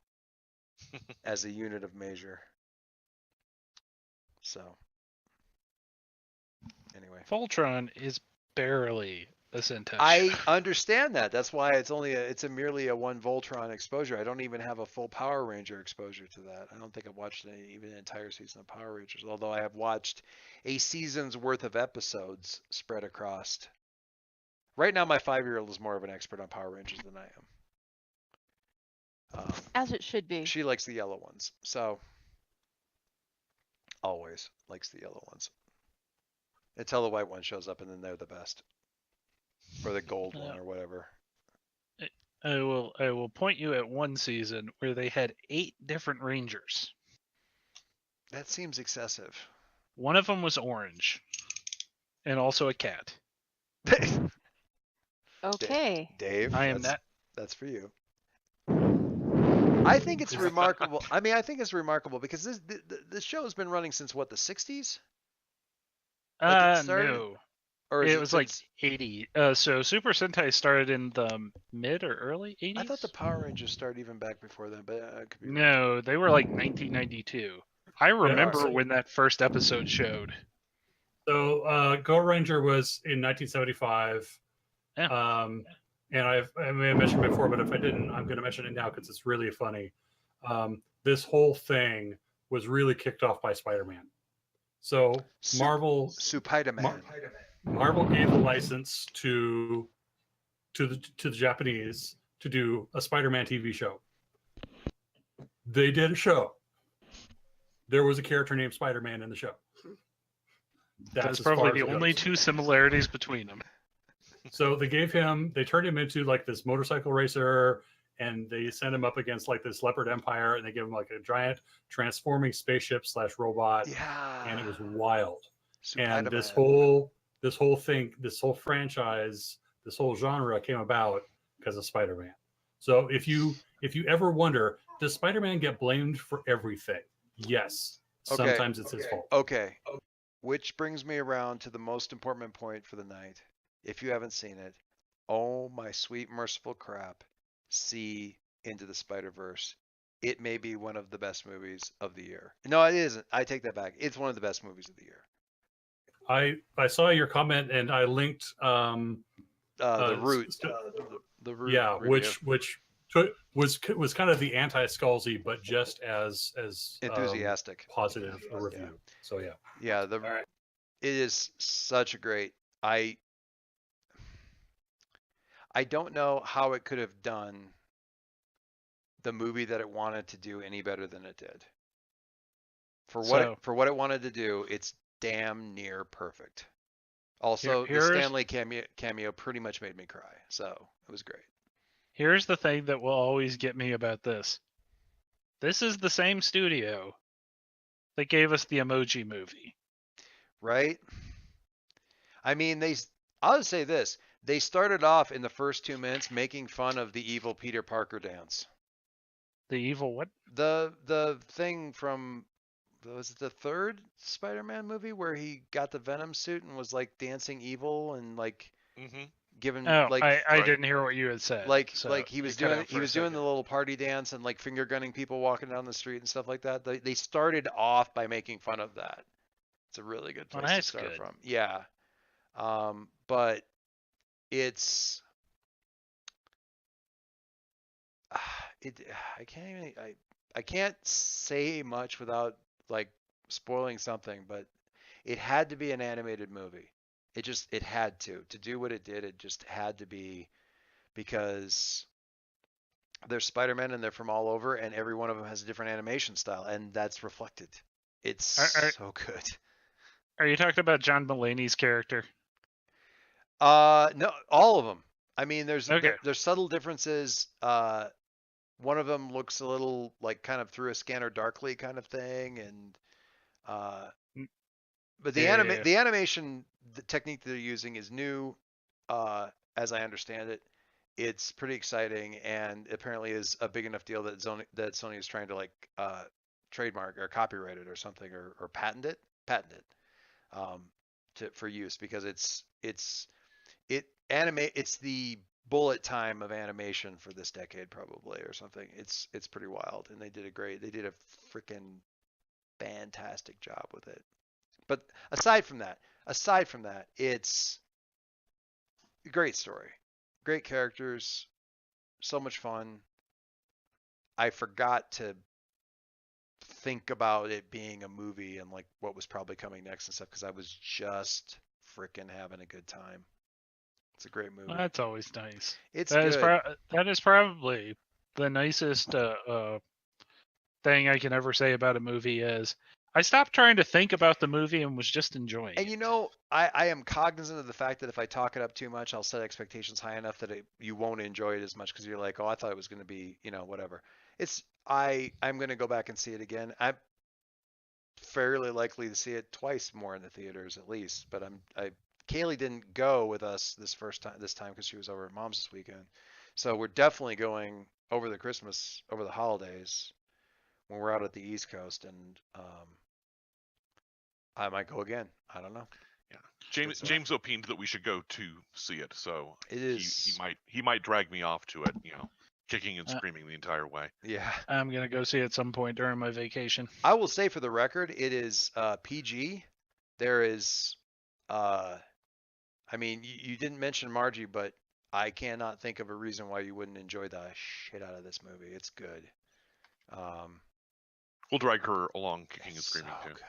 as a unit of measure. So anyway, Voltron is barely a Sentai. I understand that. That's why it's merely a 1 Voltron exposure. I don't even have a full Power Ranger exposure to that. I don't think I've watched even an entire season of Power Rangers, although I have watched a season's worth of episodes spread across. Right now, my 5-year-old is more of an expert on Power Rangers than I am. As it should be. She likes the yellow ones, so always likes the yellow ones. Until the white one shows up, and then they're the best, or the gold one, or whatever. I will point you at one season where they had 8 different Rangers. That seems excessive. One of them was orange, and also a cat. Okay. Dave, I am that's for you. I think it's remarkable. I mean, I think it's remarkable because this show has been running since what, the 60s? No. Or it was like 80. So Super Sentai started in the mid or early 80s? I thought the Power Rangers started even back before that, but I could be wrong. No, they were like 1992. I remember when that first episode showed. So Go Ranger was in 1975. Yeah. And I may have mentioned before, but if I didn't, I'm going to mention it now because it's really funny. This whole thing was really kicked off by Spider-Man. So Marvel gave the license to the Japanese to do a Spider-Man TV show. They did a show. There was a character named Spider-Man in the show. That's probably the only 2 similarities between them. So they turned him into like this motorcycle racer, and they sent him up against like this leopard empire, and they gave him like a giant transforming spaceship / robot. Yeah. And it was wild. And this Spider-Man. whole franchise, this whole genre came about because of Spider-Man. So if you ever wonder, does Spider-Man get blamed for everything? Yes. Okay. Sometimes it's his fault. Okay. Which brings me around to the most important point for the night. If you haven't seen it, oh my sweet merciful crap, see Into the Spider-Verse. It may be one of the best movies of the year. No, it isn't. I take that back. It's one of the best movies of the year. I saw your comment and I linked the Root. The Root. Yeah, which was kind of the anti-Scalzi, but just as enthusiastic, positive a review. Yeah. So yeah. Yeah, it is such a great. I don't know how it could have done the movie that it wanted to do any better than it did. For what it wanted to do, it's damn near perfect. Also, the Stanley cameo pretty much made me cry, so it was great. Here's the thing that will always get me about this. This is the same studio that gave us the Emoji Movie. Right? I mean, I'll just say this. They started off in the first 2 minutes making fun of the evil Peter Parker dance. The evil what? The thing from, was it the 3rd Spider-Man movie where he got the Venom suit and was like dancing evil and like giving like. I didn't hear what you had said. Like he was doing the little party dance and like finger gunning people walking down the street and stuff like that. They started off by making fun of that. It's a really good place to start from. Yeah, but it's I can't even I can't say much without like spoiling something, but it had to be an animated movie. It had to do what it did. It just had to be because they're Spider-Man and they're from all over, and every one of them has a different animation style, and that's reflected. It's so good. Are you talking about John Mulaney's character? No, all of them. I mean, there's subtle differences. One of them looks a little like kind of through a scanner darkly kind of thing, and but the animation the technique that they're using is new, as I understand it. It's pretty exciting, and apparently is a big enough deal that Sony is trying to like trademark or copyright it or something or patent it for use because it's the bullet time of animation for this decade probably or something. It's pretty wild, and they did a freaking fantastic job with it. But aside from that, it's a great story, great characters, so much fun. I forgot to think about it being a movie and like what was probably coming next and stuff because I was just freaking having a good time. It's a great movie. Well, that's always nice. It's good. That is probably the nicest thing I can ever say about a movie is I stopped trying to think about the movie and was just enjoying it. And I am cognizant of the fact that if I talk it up too much, I'll set expectations high enough that you won't enjoy it as much because you're like, oh, I thought it was going to be, whatever. I'm going to go back and see it again. I'm fairly likely to see it twice more in the theaters at least, but Kaylee didn't go with us this time because she was over at Mom's this weekend. So we're definitely going over the holidays when we're out at the East Coast, and I might go again. I don't know. Yeah, James opined that we should go to see it, so it is. He might drag me off to it, kicking and screaming the entire way. Yeah, I'm gonna go see it at some point during my vacation. I will say for the record, it is PG. There is, I mean, you didn't mention Margie, but I cannot think of a reason why you wouldn't enjoy the shit out of this movie. It's good. We'll drag her along, kicking and screaming so too. Good.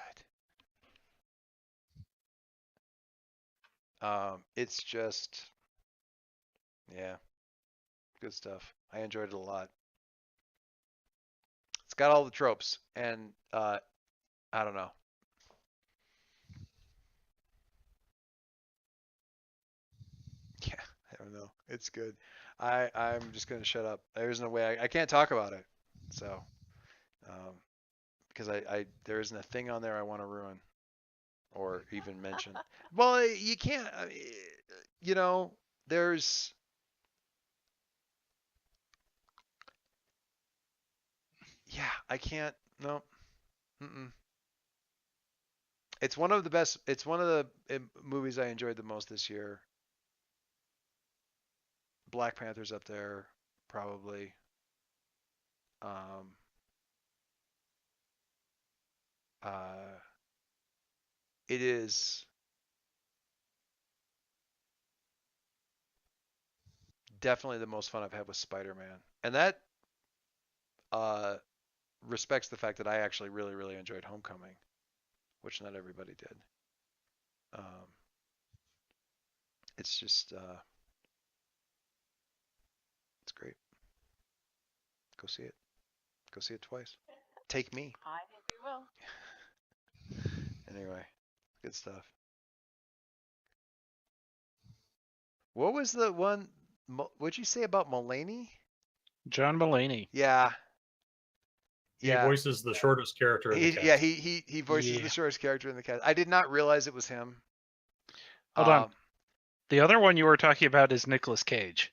It's just, yeah, good stuff. I enjoyed it a lot. It's got all the tropes, and I don't know. Yeah, I don't know. It's good. I'm just gonna shut up. There's no way I can't talk about it. So, because there isn't a thing on there I want to ruin or even mention. Well, you can't. There's. Yeah, I can't. No. Mm-mm. It's one of the best. It's one of the movies I enjoyed the most this year. Black Panther's up there, probably. It is definitely the most fun I've had with Spider-Man, and that respects the fact that I actually really, really enjoyed Homecoming, which not everybody did. It's just it's great. Go see it. Go see it twice. Take me. I think we will. Anyway, good stuff. What was the one? What'd you say about Mulaney? John Mulaney. Yeah. He voices the shortest character in the cast. Yeah, he voices the shortest character in the cast. I did not realize it was him. Hold on. The other one you were talking about is Nicolas Cage.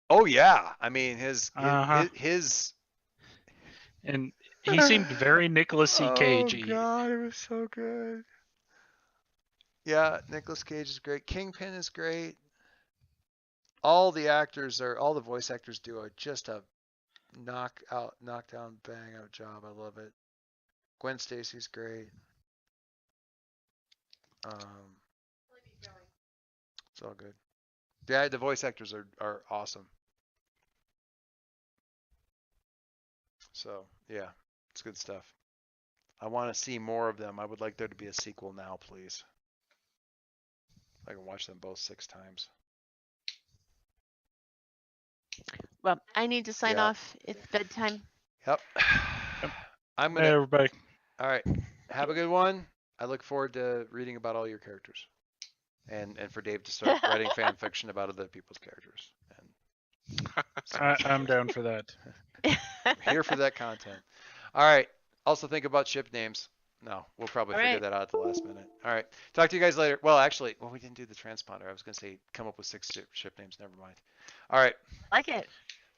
Oh yeah, I mean his and he seemed very Nicolas C. Cagey. Oh god, it was so good. Yeah, Nicolas Cage is great. Kingpin is great. All the voice actors do just a knockdown, bang out job. I love it. Gwen Stacy's great. It's all good. Yeah, the voice actors are awesome. So yeah, it's good stuff. I want to see more of them. I would like there to be a sequel now, please. I can watch them both 6 times. Well, I need to sign off. It's bedtime. Yep. I'm Hey, gonna. everybody. All right. Have a good one. I look forward to reading about all your characters, and for Dave to start writing fan fiction about other people's characters. And I'm down for that. we're here for that content. All right. Also think about ship names. No, we'll probably figure that out at the last minute. All right. Talk to you guys later. Well, actually, we didn't do the transponder. I was going to say come up with 6 ship names. Never mind. All right. Like it.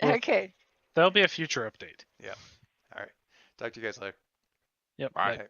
Well, Okay. There'll be a future update. Yeah. All right. Talk to you guys later. Yep. Bye. Bye.